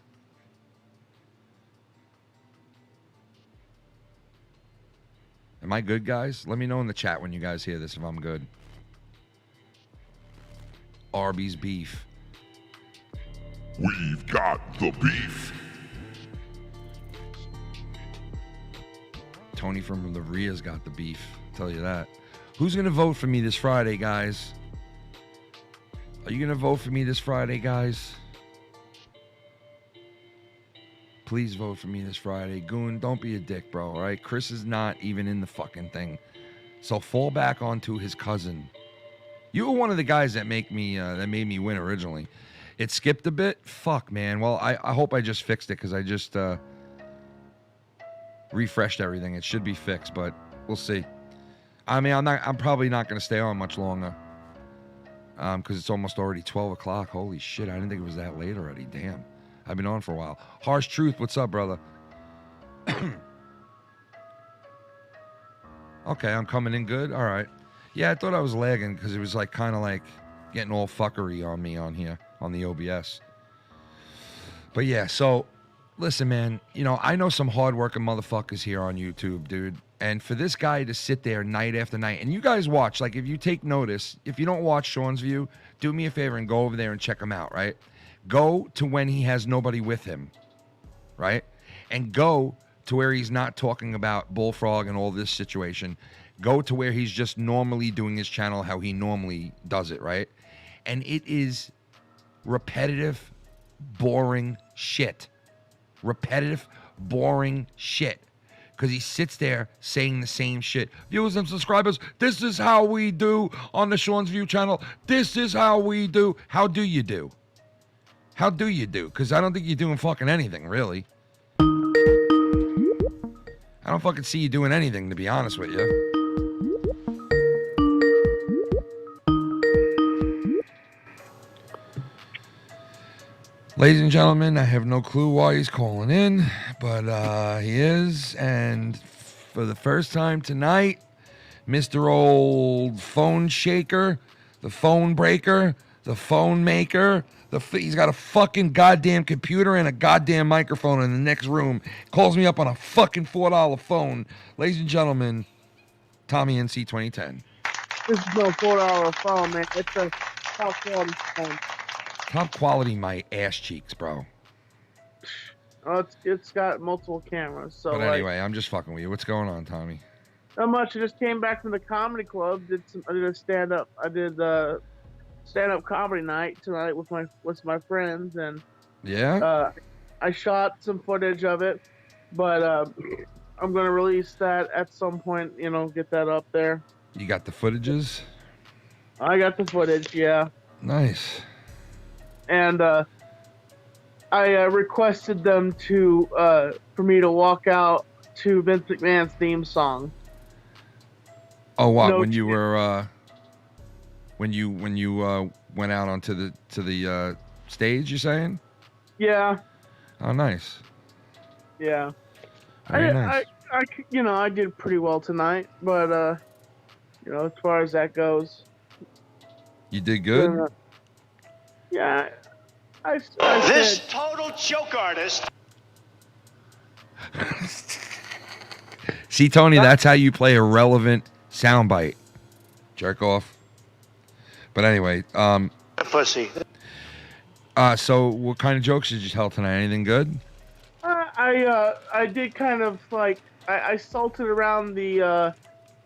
Am I good, guys? Let me know in the chat when you guys hear this if I'm good. Arby's beef. We've got the beef. Tony from the Ria's got the beef. I'll tell you that. Who's going to vote for me this Friday, guys? Are you going to vote for me this Friday, guys? Please vote for me this Friday. Goon, don't be a dick, bro, all right? Chris is not even in the fucking thing. So fall back onto his cousin. You were one of the guys that made me win originally. It skipped a bit. Fuck, man. Well, I hope I just fixed it because I just refreshed everything. It should be fixed, but we'll see. I mean, I'm probably not going to stay on much longer because it's almost already 12 o'clock. Holy shit, I didn't think it was that late already. Damn. I've been on for a while. Harsh Truth, what's up, brother? Okay, I'm coming in good. All right. Yeah, I thought I was lagging because it was like kind of like getting all fuckery on me on here on the OBS. But yeah, so listen, man, you know, I know some hardworking motherfuckers here on YouTube, dude. And for this guy to sit there night after night, and you guys watch, like if you take notice, if you don't watch Sean's View, do me a favor and go over there and check him out, right? Go to when he has nobody with him, right? And go to where he's not talking about bullfrog and all this situation. Go to where he's just normally doing his channel how he normally does it, right? And it is repetitive, boring shit. Repetitive, boring shit. Because he sits there saying the same shit. Viewers and subscribers, this is how we do on the Sean's View channel. This is how we do. How do you do? How do you do? Because I don't think you're doing fucking anything, really. I don't fucking see you doing anything, to be honest with you. Ladies and gentlemen, I have no clue why he's calling in, but he is. And for the first time tonight, Mr. Old Phone Shaker, the Phone Breaker, the Phone Maker, he's got a fucking goddamn computer and a goddamn microphone in the next room. Calls me up on a fucking $4 phone. Ladies and gentlemen, Tommy NC 2010. This is no $4 phone, man. It's a top quality phone. Top quality, my ass cheeks, bro. Oh, it's got multiple cameras. So But anyway, I'm just fucking with you. What's going on, Tommy? not much. I just came back from the comedy club. I did a stand up. I did stand up comedy night tonight with my friends, and I shot some footage of it, but I'm gonna release that at some point. Get that up there. You got the footages? I got the footage. Yeah. Nice. And I requested them for me to walk out to Vince McMahon's theme song. Oh, what? No, when you were when you went out onto the stage, you're saying? Yeah. Oh, nice. Yeah. Very nice. I did pretty well tonight, but as far as that goes. You did good. Yeah. This total joke artist. See, Tony, that's how you play a relevant soundbite. Jerk off. But anyway, pussy. So what kind of jokes did you tell tonight? Anything good? I did kind of like I salted around the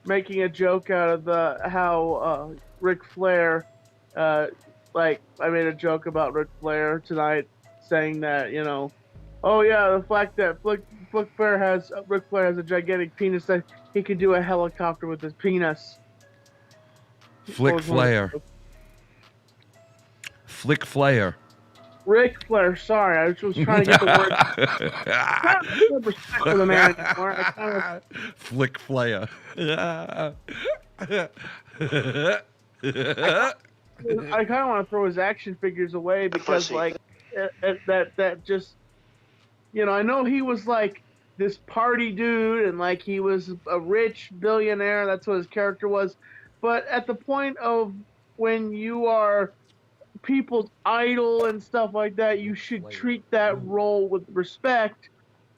making a joke out of how Ric Flair I made a joke about Ric Flair tonight, saying that oh yeah, the fact that Ric Flair has a gigantic penis, that he could do a helicopter with his penis. Flick Flair. Flick Flair. Ric Flair, sorry, I was trying to get the word. I don't have respect for the man anymore. Flick Flair. I kind of want to throw his action figures away because, that just, I know he was like this party dude and he was a rich billionaire. That's what his character was. But at the point of when you are people's idol and stuff like that, you should treat that role with respect,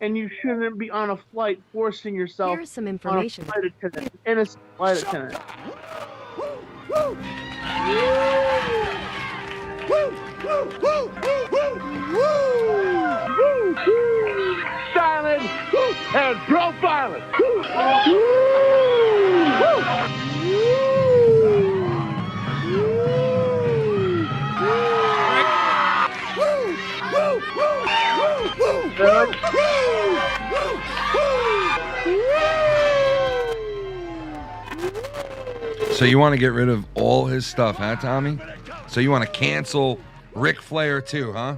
and you shouldn't be on a flight forcing yourself. Here's some information. On a flight attendant, innocent flight attendant. Silent and profiling. So you want to get rid of all his stuff, huh, Tommy? So you want to cancel Ric Flair too, huh?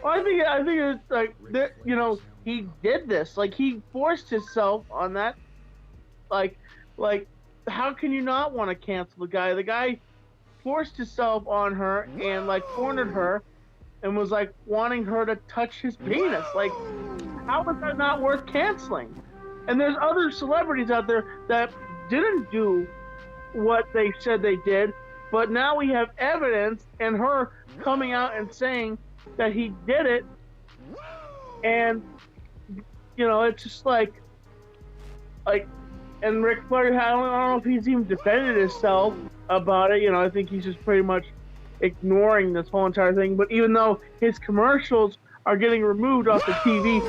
Well, I think it's like he did this. He forced himself on that. Like how can you not want to cancel the guy? The guy forced himself on her and cornered her and was wanting her to touch his penis. How is that not worth canceling? And there's other celebrities out there that didn't do what they said they did, but now we have evidence and her coming out and saying that he did it, and it's just and Ric Flair, I don't know if he's even defended himself about it. I think he's just pretty much ignoring this whole entire thing. But even though his commercials are getting removed off the TV,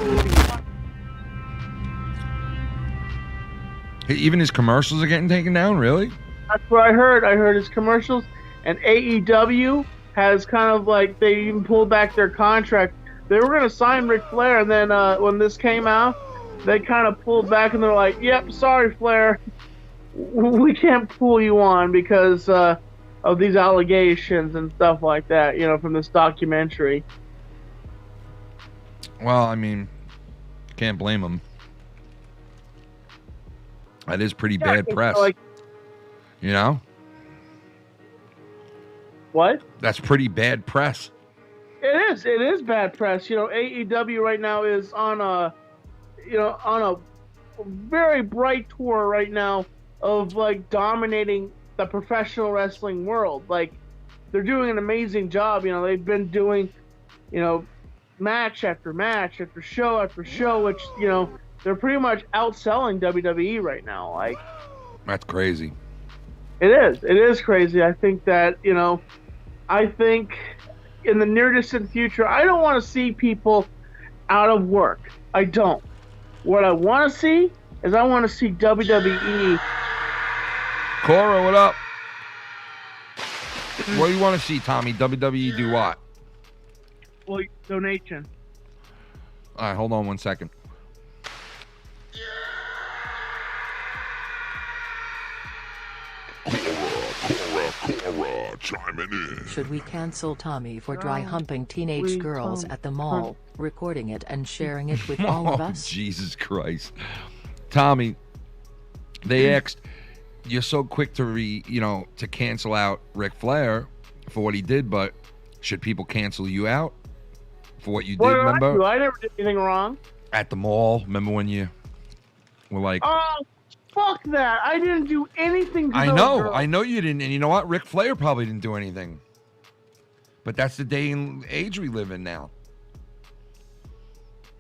even his commercials are getting taken down, really? That's what I heard. I heard his commercials, and AEW has kind of they even pulled back their contract. They were going to sign Ric Flair, and then when this came out, they kind of pulled back, and they're like, yep, sorry, Flair. We can't pull you on because of these allegations and stuff like that, from this documentary. Well, I mean, can't blame him. That is pretty bad press. What? That's pretty bad press. It is bad press. AEW right now is on a very bright tour right now of dominating the professional wrestling world. They're doing an amazing job. They've been doing, match after match after show after show, which, they're pretty much outselling WWE right now. That's crazy. It is crazy. I think that, in the near distant future, I don't want to see people out of work. I don't. What I want to see is I want to see WWE. Cora, what up? What do you want to see, Tommy? WWE do what? Well, donation. All right, hold on 1 second. Cora, chiming in. Should we cancel Tommy for dry humping teenage girls at the mall, recording it and sharing it with all of us? Jesus Christ. Tommy, they asked, you're so quick to to cancel out Ric Flair for what he did, but should people cancel you out for what you did, remember? I never did anything wrong. At the mall, remember when you were like... Oh, fuck that. I didn't do anything to I those know. girls. I know you didn't. And you know what? Ric Flair probably didn't do anything. But that's the day and age we live in now.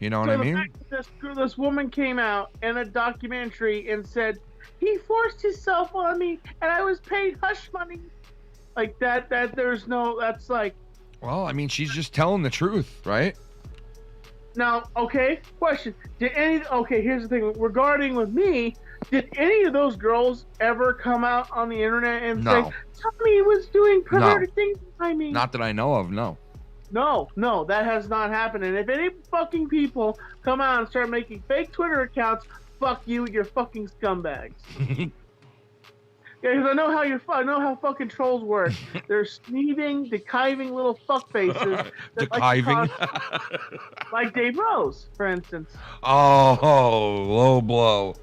You know what I mean? This woman came out in a documentary and said, he forced himself on me and I was paid hush money. Like that there's no, that's like... Well, I mean, she's just telling the truth, right? Now, okay, question. Here's the thing. Regarding with me, did any of those girls ever come out on the internet and say, Tommy was doing perverted things behind me? Not that I know of, no. No, that has not happened. And if any fucking people come out and start making fake Twitter accounts, fuck you, you're fucking scumbags. Yeah, because I know how fucking trolls work. They're sneezing, deciving little fuckfaces. Deciving? Like Dave Rose, for instance. Oh, low blow.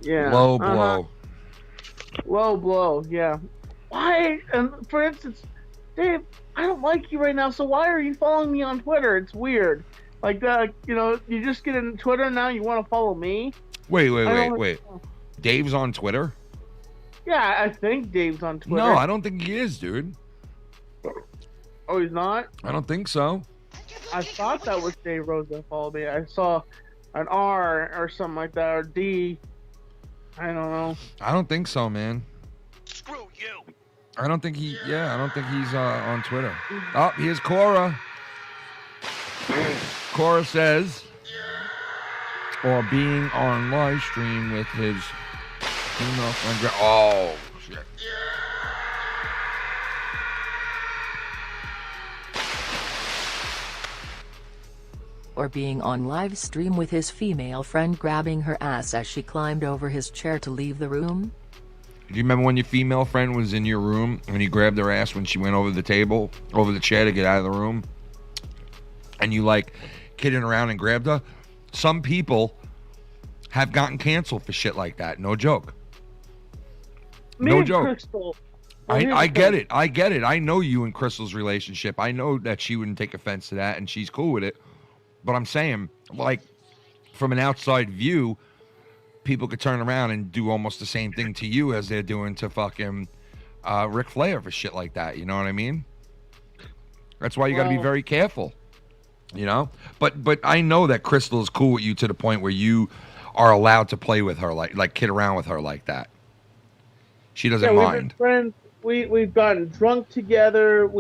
Yeah. Low blow. Low blow, yeah. Why? And for instance, Dave, I don't like you right now, so why are you following me on Twitter? It's weird. Like that, you just get in Twitter now, you want to follow me? Wait. Dave's on Twitter? Yeah, I think Dave's on Twitter. No, I don't think he is, dude. Oh, he's not? I don't think so. I thought that was Dave Rose that followed me. I saw an R or something like that, or D. I don't know. I don't think so, man. Screw you. I don't think he's on Twitter. Oh, here's Cora. Cora says, or being on live stream with his female friend. Oh, shit. Or being on live stream with his female friend grabbing her ass as she climbed over his chair to leave the room? Do you remember when your female friend was in your room and you grabbed her ass when she went over the chair to get out of the room? And you kidding around and grabbed her? Some people have gotten canceled for shit like that. No joke. No joke. Crystal. I get it. I know you and Crystal's relationship. I know that she wouldn't take offense to that and she's cool with it. But I'm saying, from an outside view, people could turn around and do almost the same thing to you as they're doing to fucking Ric Flair for shit like that. You know what I mean? That's why you got to be very careful. You know? But I know that Crystal is cool with you to the point where you are allowed to play with her, like kid around with her like that. She doesn't mind. We've been friends. We've gotten drunk together.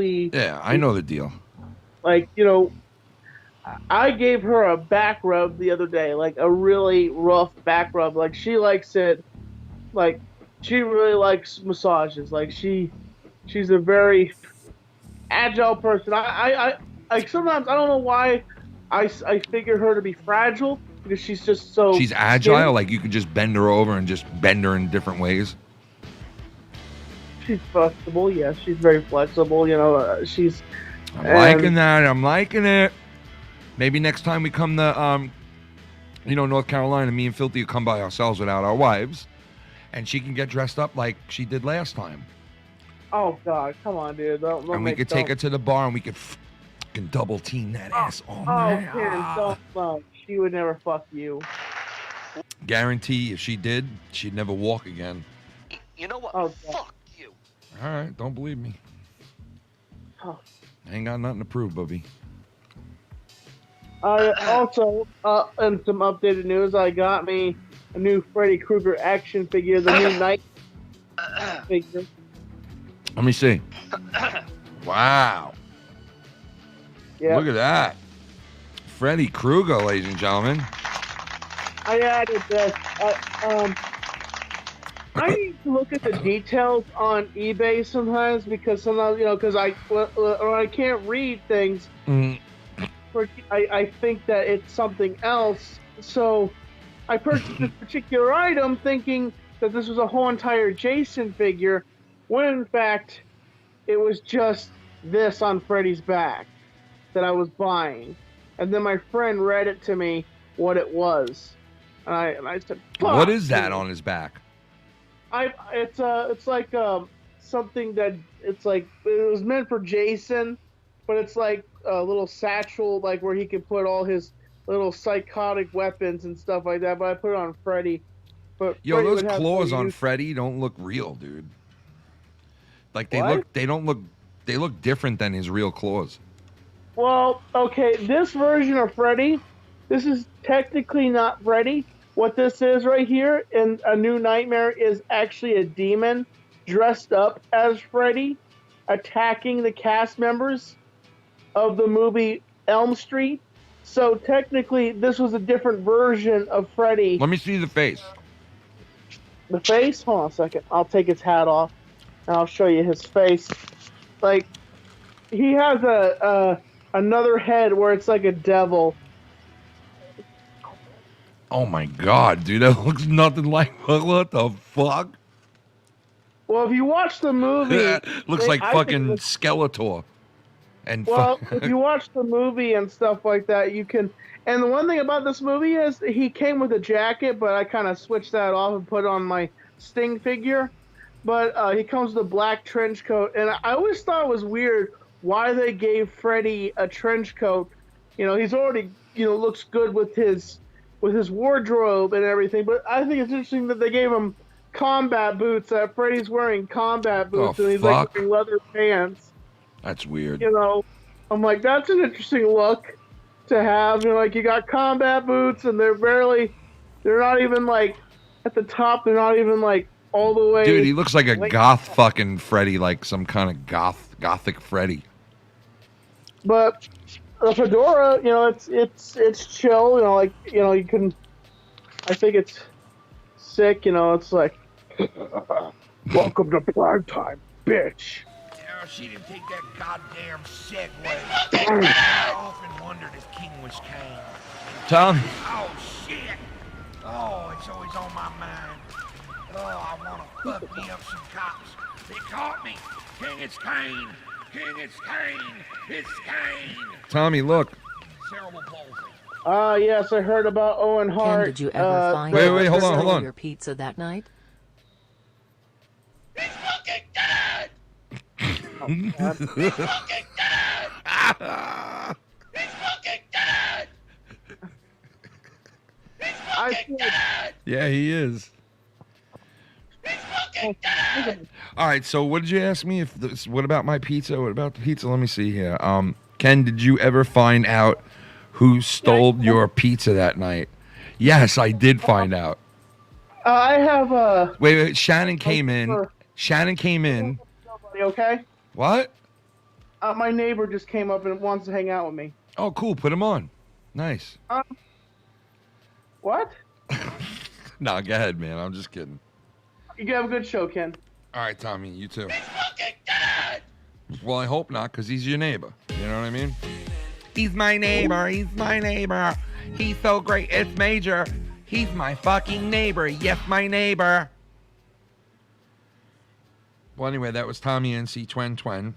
I know the deal. I gave her a back rub the other day, like a really rough back rub. Like she likes it, she really likes massages. She's a very agile person. I sometimes I don't know why I figure her to be fragile because she's just so. She's agile, skinny. like you could just bend her over and just bend her in different ways. She's flexible, yes. She's very flexible. She's. I'm liking that. I'm liking it. Maybe next time we come to, North Carolina, me and Filthy will come by ourselves without our wives, and she can get dressed up like she did last time. Oh God, come on, dude! And we could take her to the bar, and we could fucking double team that ass all night. Oh, Karen, don't. She would never fuck you. Guarantee, if she did, she'd never walk again. You know what? Oh, fuck you. All right, don't believe me. Oh. I ain't got nothing to prove, Bubby. Also, in some updated news, I got me a new Freddy Krueger action figure, the new Night figure. Let me see. Wow. Yeah. Look at that. Freddy Krueger, ladies and gentlemen. I added this. I need to look at the details on eBay sometimes because sometimes, because when I can't read things, I think that it's something else. So I purchased this particular item thinking that this was a whole entire Jason figure, when in fact it was just this on Freddy's back that I was buying. And then my friend read it to me what it was. And I said, fuck. What is that on his back? It's like something that it's like it was meant for Jason, but it's like a little satchel, like where he can put all his little psychotic weapons and stuff like that. But I put it on Freddy. But Yo, Freddy those would have claws to on use- Freddy don't look real, dude. Like they What? they look different than his real claws. Well, okay, this version of Freddy, this is technically not Freddy. What this is right here in A New Nightmare is actually a demon dressed up as Freddy, attacking the cast members of the movie Elm Street. So technically, this was a different version of Freddy. Let me see the face. The face? Hold on a second. I'll take his hat off, and I'll show you his face. Like, he has another head where it's like a devil. Oh my god, dude, that looks nothing like what the fuck? Well, if you watch the movie, Looks like I fucking think Skeletor. And well, if you watch the movie and stuff like that, you can. And the one thing about this movie is he came with a jacket, but I kind of switched that off and put on my Sting figure. But he comes with a black trench coat, and I always thought it was weird why they gave Freddy a trench coat. He's already looks good with his wardrobe and everything. But I think it's interesting that they gave him combat boots. That Freddy's wearing combat boots, and he's like wearing leather pants. That's weird. I'm like, that's an interesting look to have. Like, you got combat boots, and they're not even like at the top. They're not even like all the way. Dude, he looks like a goth fucking Freddy, like some kind of gothic Freddy. But the fedora, it's chill. You can. I think it's sick. It's like, welcome to prime time, bitch. She didn't take that goddamn segue. I often wondered if King was Kane. Tom. Oh, shit. Oh, it's always on my mind. Oh, I want to fuck me up some cops. They caught me. King, it's Kane. King, it's Kane. It's Kane. Tommy, look. Cerebral palsy. Yes, I heard about Owen Hart. Ken, did you ever find wait, out hold on. your pizza that night? He's fucking dead. He's fucking dead. He's fucking dead. He's fucking dead. Yeah, he is. He's fucking dead. All right, so what did you ask me? What about my pizza? What about the pizza? Let me see here. Ken, did you ever find out who stole your pizza that night? Yes, I did find out. I have Wait, Shannon came in. Shannon came in. Okay. What? My neighbor just came up and wants to hang out with me. Oh, cool. Put him on. Nice. What? No, go ahead, man. I'm just kidding. You have a good show, Ken. All right, Tommy, you too. Fucking dead. Well, I hope not, because he's your neighbor. You know what I mean? He's my neighbor. He's my neighbor. He's so great. It's Major. He's my fucking neighbor. Yes, my neighbor. Well, anyway, that was Tommy NC Twen.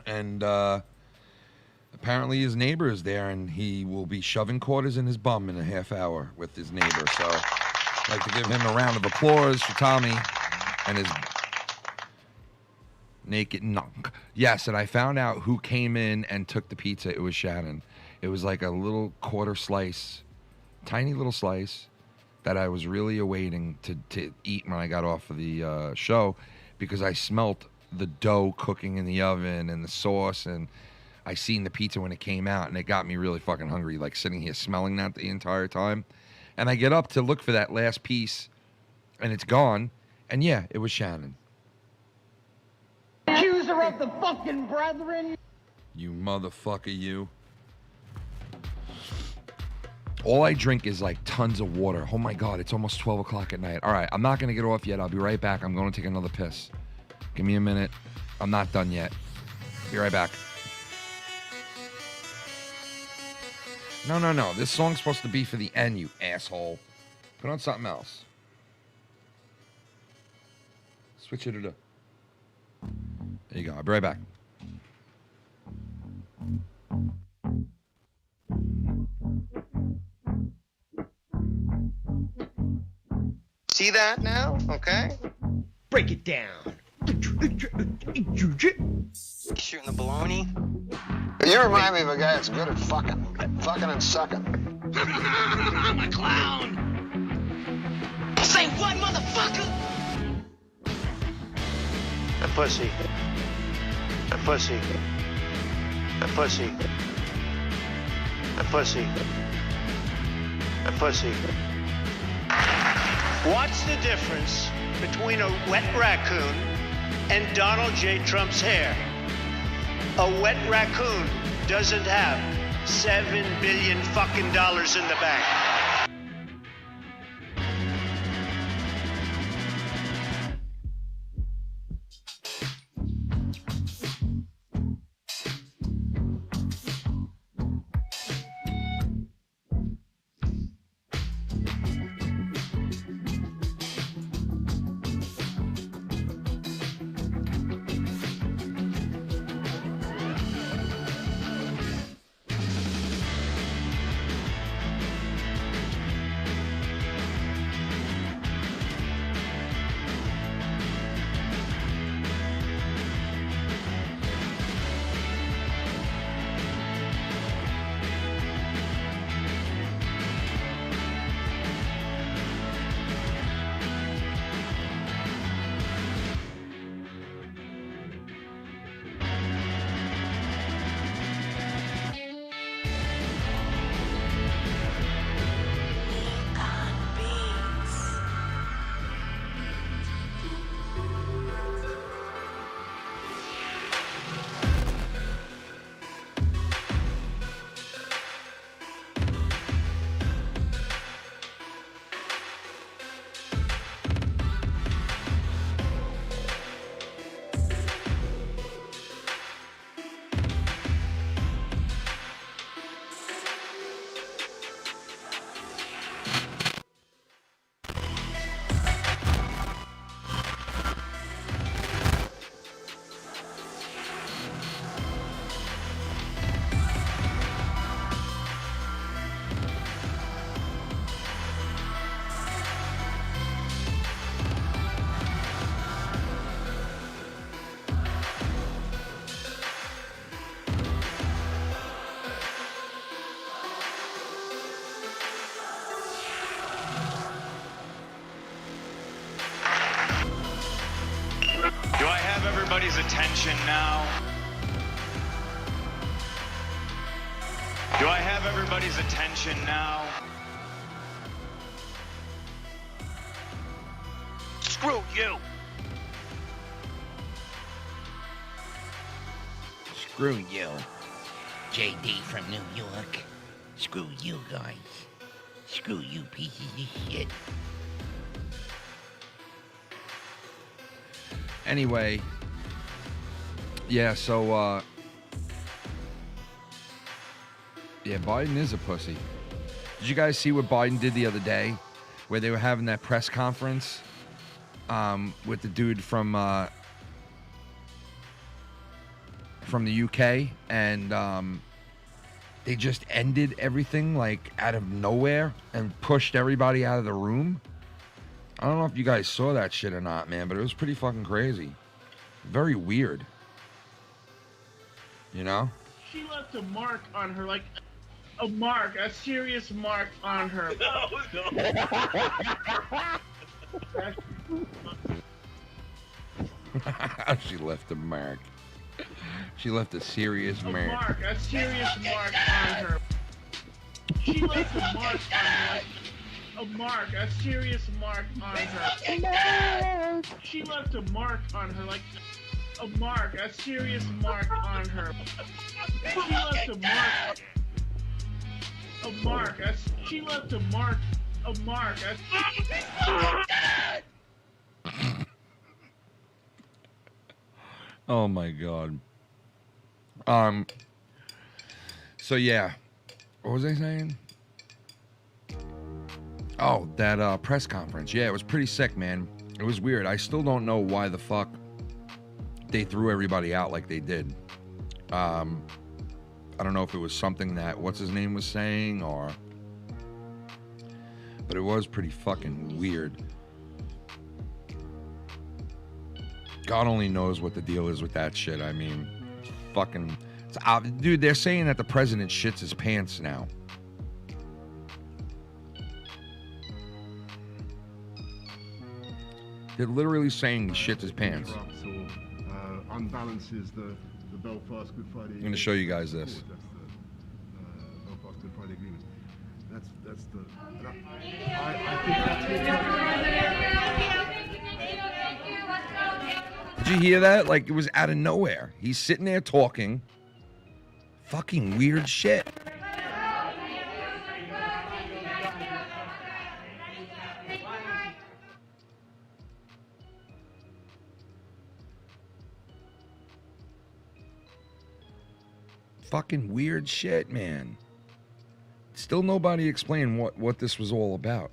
And apparently his neighbor is there, and he will be shoving quarters in his bum in a half hour with his neighbor. So I'd like to give him a round of applause for Tommy and his naked nunk. Yes, and I found out who came in and took the pizza. It was Shannon. It was like a little quarter slice, tiny little slice that I was really awaiting to eat when I got off of the show, because I smelt the dough cooking in the oven and the sauce, and I seen the pizza when it came out, and it got me really fucking hungry, like sitting here smelling that the entire time. And I get up to look for that last piece, and it's gone. And yeah, it was Shannon. Choose the of the fucking brethren. You motherfucker, you. All I drink is like tons of water. Oh my God, it's almost 12 o'clock at night. All right, I'm not gonna get off yet. I'll be right back. I'm going to take another piss. Give me a minute. I'm not done yet. Be right back. No. This song's supposed to be for the end, you asshole. Put on something else. Switch it up. There you go. I'll be right back. See that now? Okay. Break it down. Shooting the baloney. You remind me of a guy that's good at fucking. Fucking and sucking. I'm a clown. Say what, motherfucker? A pussy. A pussy. A pussy. A pussy. A pussy. What's the difference between a wet raccoon and Donald J. Trump's hair? A wet raccoon doesn't have $7 billion fucking dollars in the bank. Do I have everybody's attention now? Do I have everybody's attention now? Screw you. Screw you. JD from New York. Screw you guys. Screw you pieces of shit. Anyway, yeah, so, yeah, Biden is a pussy. Did you guys see what Biden did the other day? Where they were having that press conference with the dude from the UK, and they just ended everything, like, out of nowhere and pushed everybody out of the room. I don't know if you guys saw that shit or not, man, but it was pretty fucking crazy. Very weird. You know? She left a mark on her, like a serious mark on her. She left a mark. She left a serious mark. A serious mark on her. She left a mark on her. A serious mark on her. She left a mark on her, like a mark, a serious mark on her. She left a mark. A mark. She left a mark. A mark. Oh my God. So yeah, what was I saying? Oh, that press conference. Yeah, it was pretty sick, man. It was weird. I still don't know why the fuck they threw everybody out like they did. I don't know if it was something that what's his name was saying, or, but it was pretty fucking weird. God only knows what the deal is with that shit. I mean, fucking, dude, they're saying that the president shits his pants now. They're literally saying he shits his pants. Unbalances the Belfast Good Friday. I'm going to show you guys this. That's the Belfast Good Friday Agreement. That's the. Did you hear that? Like, it was out of nowhere. He's sitting there talking. Fucking weird shit. Fucking weird shit, man. Still nobody explained what this was all about.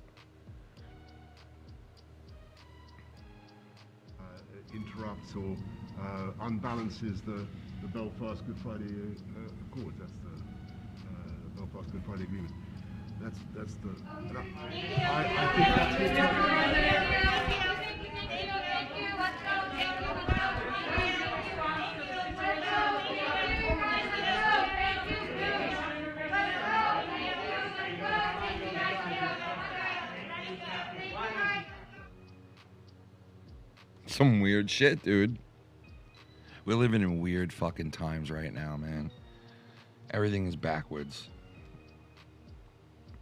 Interrupts or unbalances the Belfast Good Friday Accord. That's the Belfast Good Friday Agreement. That's the. I think that's Some weird shit, dude. We're living in weird fucking times right now, man. Everything is backwards.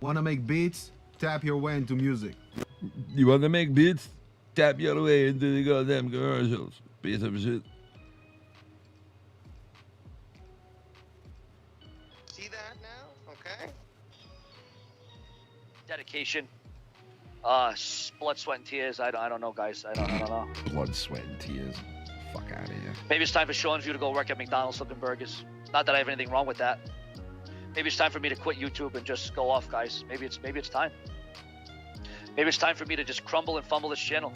Wanna make beats? Tap your way into music. You wanna make beats? Tap your way into the goddamn commercials. Piece of shit. See that now? Okay. Dedication. Blood, sweat, and tears. I don't know, guys. I don't know. Blood, sweat, and tears. Fuck out of here. Maybe it's time for Sean's View to go work at McDonald's flipping burgers. Not that I have anything wrong with that. Maybe it's time for me to quit YouTube and just go off, guys. Maybe it's time. Maybe it's time for me to just crumble and fumble this channel.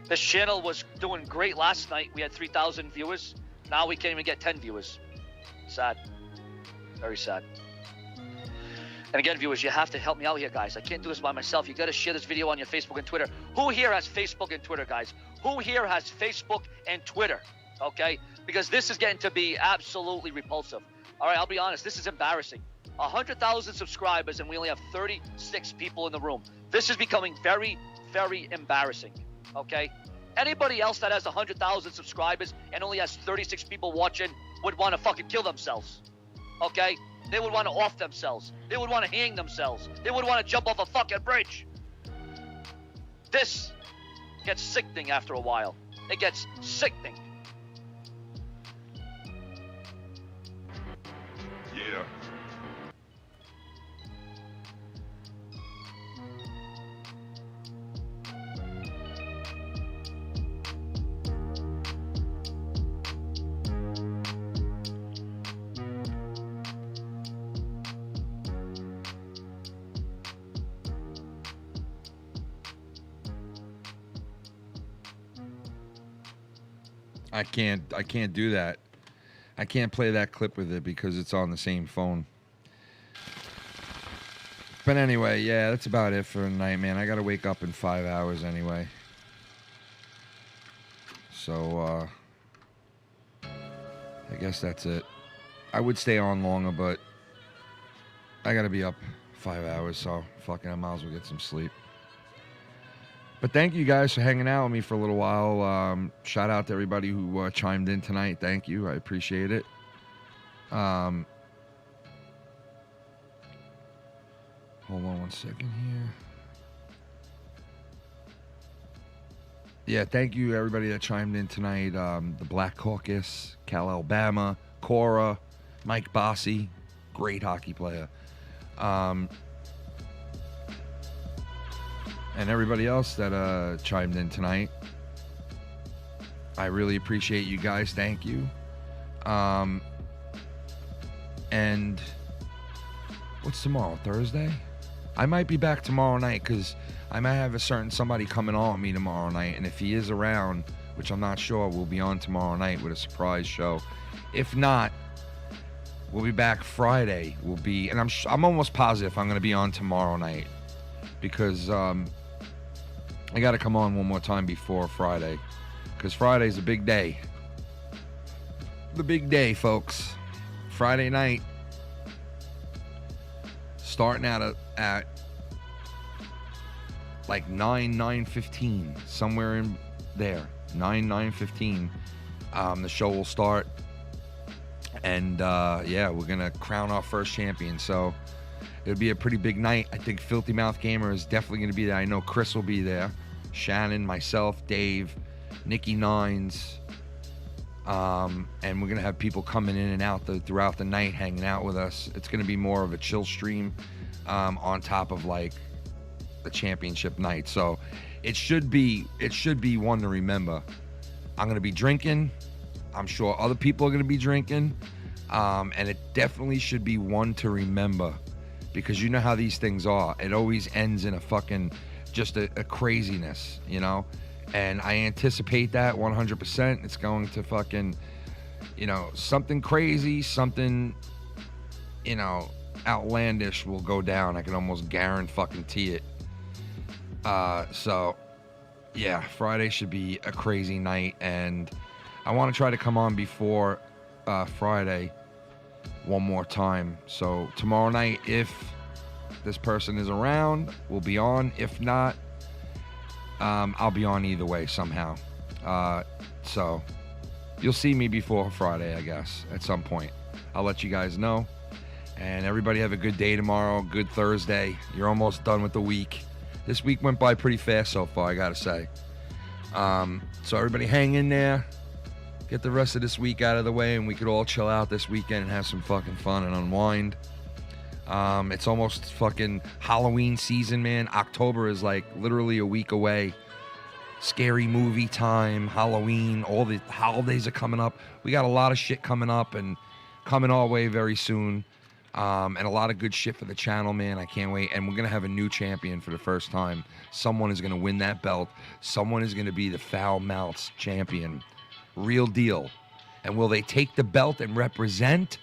This channel was doing great last night. We had 3,000 viewers. Now we can't even get 10 viewers. Sad. Very sad. And again, viewers, you have to help me out here, guys. I can't do this by myself. You got to share this video on your Facebook and Twitter. Who here has Facebook and Twitter, guys? Who here has Facebook and Twitter? Okay? Because this is getting to be absolutely repulsive. All right, I'll be honest. This is embarrassing. 100,000 subscribers, and we only have 36 people in the room. This is becoming very, very embarrassing. Okay? Anybody else that has 100,000 subscribers and only has 36 people watching would want to fucking kill themselves. Okay? They would want to off themselves. They would want to hang themselves. They would want to jump off a fucking bridge. This gets sickening after a while. It gets sickening. Yeah. I can't do that. I can't play that clip with it because it's on the same phone. But anyway, yeah, that's about it for tonight, man. I gotta wake up in 5 hours anyway. So, I guess that's it. I would stay on longer, but I gotta be up 5 hours, so fucking I might as well get some sleep. But thank you guys for hanging out with me for a little while. Shout out to everybody who chimed in tonight. Thank you. I appreciate it. Hold on one second here. Yeah, thank you everybody that chimed in tonight. The Black Caucus, Cal Alabama, Cora, Mike Bossy, great hockey player. And everybody else that chimed in tonight. I really appreciate you guys. Thank you. And what's tomorrow? Thursday? I might be back tomorrow night because I might have a certain somebody coming on with me tomorrow night. And if he is around, which I'm not sure, we'll be on tomorrow night with a surprise show. If not, we'll be back Friday. We'll be, and I'm almost positive I'm going to be on tomorrow night because I got to come on one more time before Friday because Friday's a big day. The big day, folks. Friday night, starting out at like 9:15, somewhere in there, 9:15. The show will start, and yeah, we're gonna crown our first champion. So it'll be a pretty big night. I think Filthy Mouth Gamer is definitely gonna be there. I know Chris will be there, Shannon, myself, Dave, Nikki Nines. And we're gonna have people coming in and out throughout the night, hanging out with us. It's gonna be more of a chill stream, on top of like the championship night. So it should be one to remember. I'm gonna be drinking. I'm sure other people are gonna be drinking, and it definitely should be one to remember because you know how these things are. It always ends in a fucking just a craziness, you know. And I anticipate that 100%. It's going to fucking, you know, something crazy, something, you know, outlandish will go down. I can almost guarantee it. So, yeah, Friday should be a crazy night. And I want to try to come on before Friday one more time. So tomorrow night, if this person is around, we'll be on. If not, I'll be on either way somehow. So you'll see me before Friday, I guess, at some point. I'll let you guys know. And everybody have a good day tomorrow. Good Thursday. You're almost done with the week. This week went by pretty fast so far, I gotta say. So everybody hang in there. Get the rest of this week out of the way and we could all chill out this weekend and have some fucking fun and unwind. It's almost fucking Halloween season, man. October is like literally a week away. Scary movie time, Halloween, all the holidays are coming up. We got a lot of shit coming up and coming our way very soon. And a lot of good shit for the channel, man. I can't wait. And we're going to have a new champion for the first time. Someone is going to win that belt. Someone is going to be the Foul Mouths champion. Real deal. And will they take the belt and represent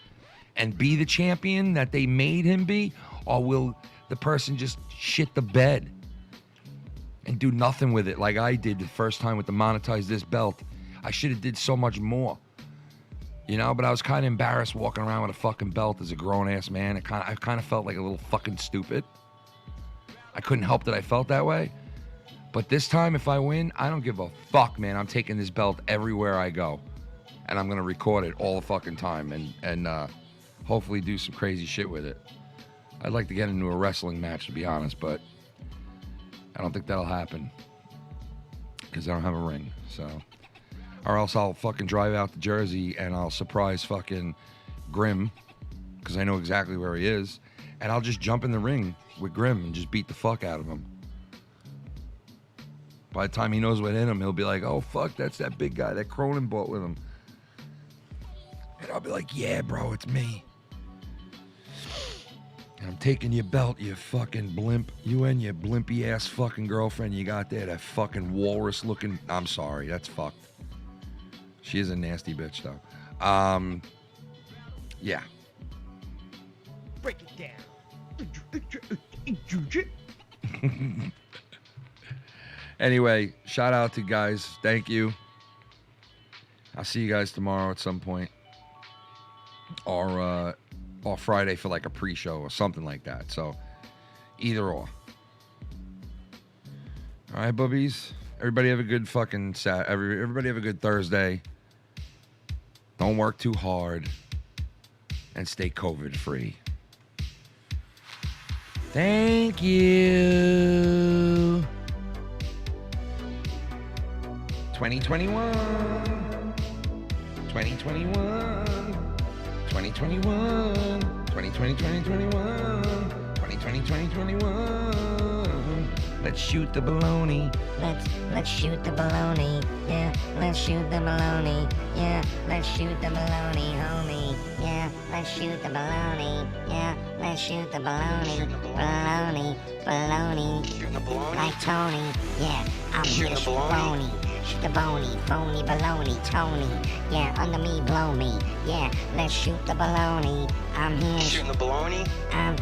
and be the champion that they made him be? Or will the person just shit the bed and do nothing with it like I did the first time with the Monetize This belt? I should have did so much more. You know, but I was kind of embarrassed walking around with a fucking belt as a grown-ass man. I kind of felt like a little fucking stupid. I couldn't help that I felt that way. But this time, if I win, I don't give a fuck, man. I'm taking this belt everywhere I go. And I'm going to record it all the fucking time and hopefully do some crazy shit with it. I'd like to get into a wrestling match, to be honest, but I don't think that'll happen because I don't have a ring, so... Or else I'll fucking drive out to Jersey and I'll surprise fucking Grim, because I know exactly where he is, and I'll just jump in the ring with Grim and just beat the fuck out of him. By the time he knows what hit him, he'll be like, oh fuck, that's that big guy that Cronin bought with him. And I'll be like, yeah bro, it's me. And I'm taking your belt, you fucking blimp. You and your blimpy ass fucking girlfriend you got there, that fucking walrus looking. I'm sorry, that's fucked. She is a nasty bitch, though. Yeah. Break it down. Anyway, shout out to guys. Thank you. I'll see you guys tomorrow at some point. Or Friday for like a pre-show or something like that. So, either or. All right, bubbies. Everybody have a good fucking everybody have a good Thursday. Don't work too hard. And stay COVID free. Thank you. 2021. 2021. 2021. 2020, 2021. 2020, 2021. Let's shoot the baloney. Let's shoot the baloney. Yeah, let's shoot the baloney. Yeah, let's shoot the baloney, homie. Yeah, let's shoot the baloney. Yeah, let's shoot the baloney. Baloney, baloney. Like Tony. Yeah, I'm here to shoot baloney. Shoot the bony, phony, baloney, Tony. Yeah, under me, blow me. Yeah, let's shoot the baloney. I'm here. Shooting the baloney? I'm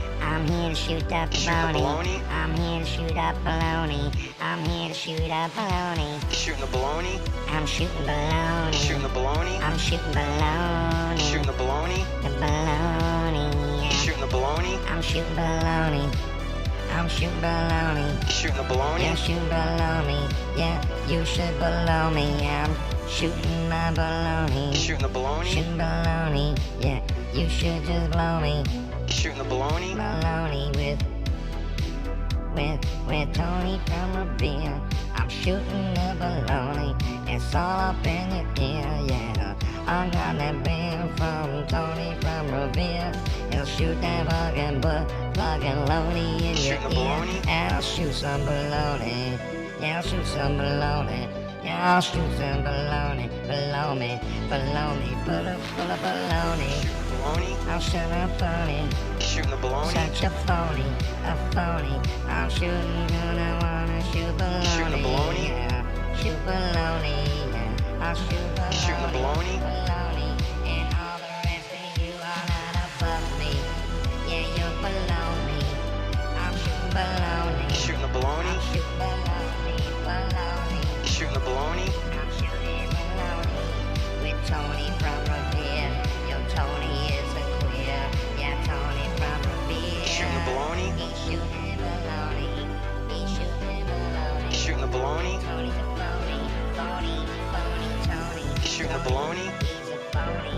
here to shoot up baloney. I'm here to shoot up baloney. I'm here to shoot up baloney. Shooting the baloney? I'm shooting baloney. Shooting the baloney? I'm shooting baloney. Shooting the baloney? The baloney. Yeah. Shooting the baloney? I'm shooting baloney. I'm shooting baloney. Shooting the baloney? Yeah, shooting baloney. Yeah, you should below me. I'm shooting my baloney. Shooting the baloney? Shooting baloney. Yeah, you should just blow me. Shooting the baloney? Baloney with Tony from Revere. I'm shooting the baloney. It's all up in your ear, yeah. I got that beer from Tony from Revere. He'll shoot that fucking loney in your ear. And I'll shoot some baloney. Yeah, I'll shoot some baloney. Yeah, I'll shoot some baloney. Below me, full of baloney. I'm shooting a phony. Shooting the baloney? Such a phony. I'm shooting and I wanna shoot baloney. Shooting the baloney? Yeah, shoot baloney. Yeah, I'll shoot baloney. Shooting the baloney? Baloney. And all the rest of you are not above me. Yeah, you're below me. I'm shooting baloney. Shooting the baloney? I'm shooting baloney. Shooting the baloney? I'm shooting baloney. With Tony from Revere. Yo, Tony is a queer. Yeah, Tony from Revere. Shooting the baloney? He's shooting baloney. He's shooting baloney. Shooting the baloney? Tony's a phony. Tony. Shooting the baloney? He's a phony.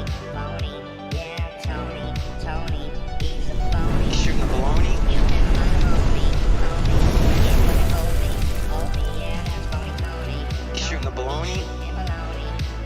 Yeah, Tony. He's a phony. Shooting the baloney? You never hold me. Hold me, yeah, that's phony Tony. Shooting the baloney?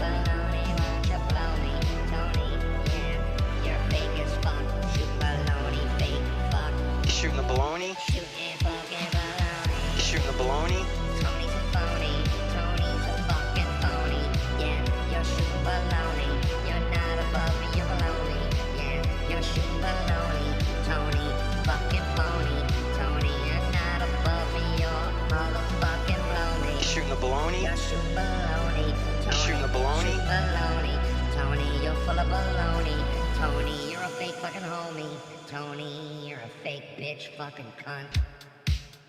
Baloney, why'd you blow me? Tony, yeah, you're fake as fuck. Shoot baloney, fake fuck. Shooting the baloney? Shooting fucking baloney. Shooting the baloney? Tony's a phony. Tony's a fucking phony. Yeah, you're shooting baloney. You're not above me, you're below me. Yeah, you're shooting baloney. Tony, fucking phony. Tony, you're not above me, you're motherfucking blow me. Shooting the baloney? You're shooting baloney. Tony, Shooting the baloney? shoot baloney. Tony, you're full of baloney. Tony, you're a fake fucking homie. Tony, you're a fake bitch fucking cunt.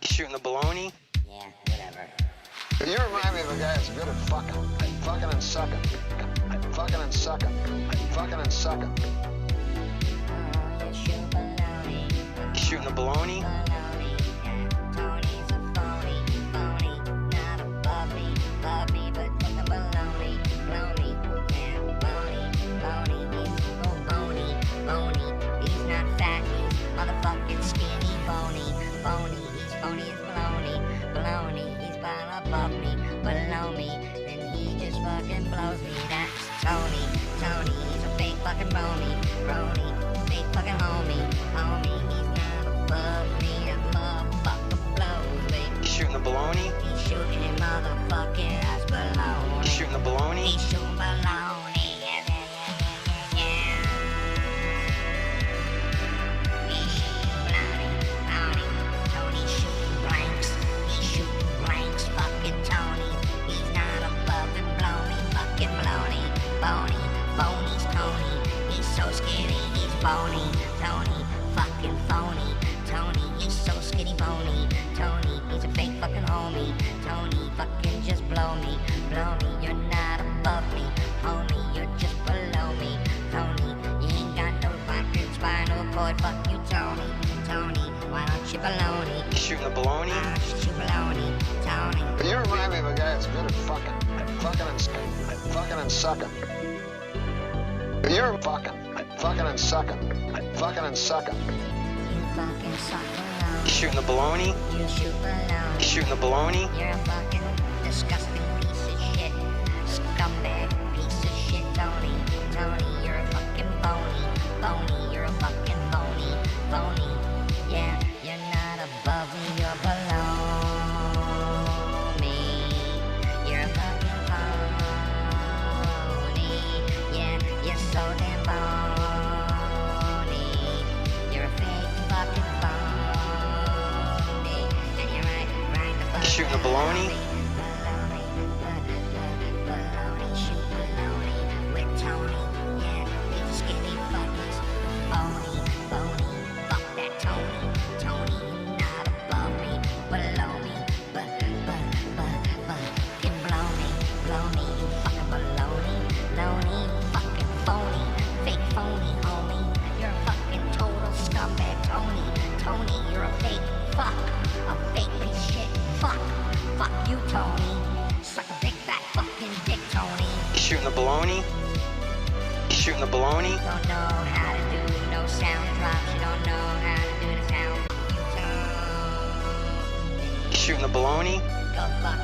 Shooting the baloney? Yeah, whatever. You remind me of a guy that's good at fucking. Fucking and sucking. Fucking and sucking. Fucking and sucking. You shoot baloney. Shooting the baloney? Baloney. Yeah, Tony's a phony. Not above me, but fucking baloney. Baloney. Yeah, bony. He's so bony. He's not fat, he's motherfucking skinny. Bony. He's phony as baloney. He's far above me, below me. Then he just fucking blows me. That's Tony. He's a fake fucking brony. Fake fucking homie. He's not above me. That motherfucker blows me. Shooting the baloney? He's shooting him motherfucking ass baloney. Shooting the baloney? He's shooting baloney. Yeah. He's shooting baloney. Tony shooting blanks. He's shooting blanks. Fucking Tony. He's not above and blowny. Fucking baloney. Phony's Tony. He's so skinny. He's bony. Tony. Fucking phony. Tony. He's so skinny bony. Tony. He's a fake fucking homie. Tony. Fucking just blow me. You're not above me. Homie. You're just below me. Tony. You ain't got no fucking spinal cord. Fuck you, Tony. Why don't you baloney? Shooting the baloney? Shoot baloney. Tony. You remind me of a guy that's good at fucking. Fucking and sucking. You're fucking and sucking. Fucking and sucking. You fucking suck baloney. Shooting the baloney? You shoot baloney. Shooting the baloney? You're a fucking disgusting piece of shit. so damn bony. You're a fake fucking phony. And you're right the fuck. You shooting a baloney? Baloney, shoot baloney with Tony. Yeah, he's a skinny fuckers. Bony, fuck that Tony. Tony, not above me, below me. Fucking blow me, you fucking baloney. Lonely, fucking phony, fake phony, homie. You're a fucking total scumbag, Tony. Tony, you're a fake fuck, a fake piece of shit. Fuck you, Tony. Suck a big fat fucking dick, Tony. You shooting the baloney? You shooting the baloney? Don't know how to do no sound drops. You don't know how to do the sound. You shooting the baloney? Go fuck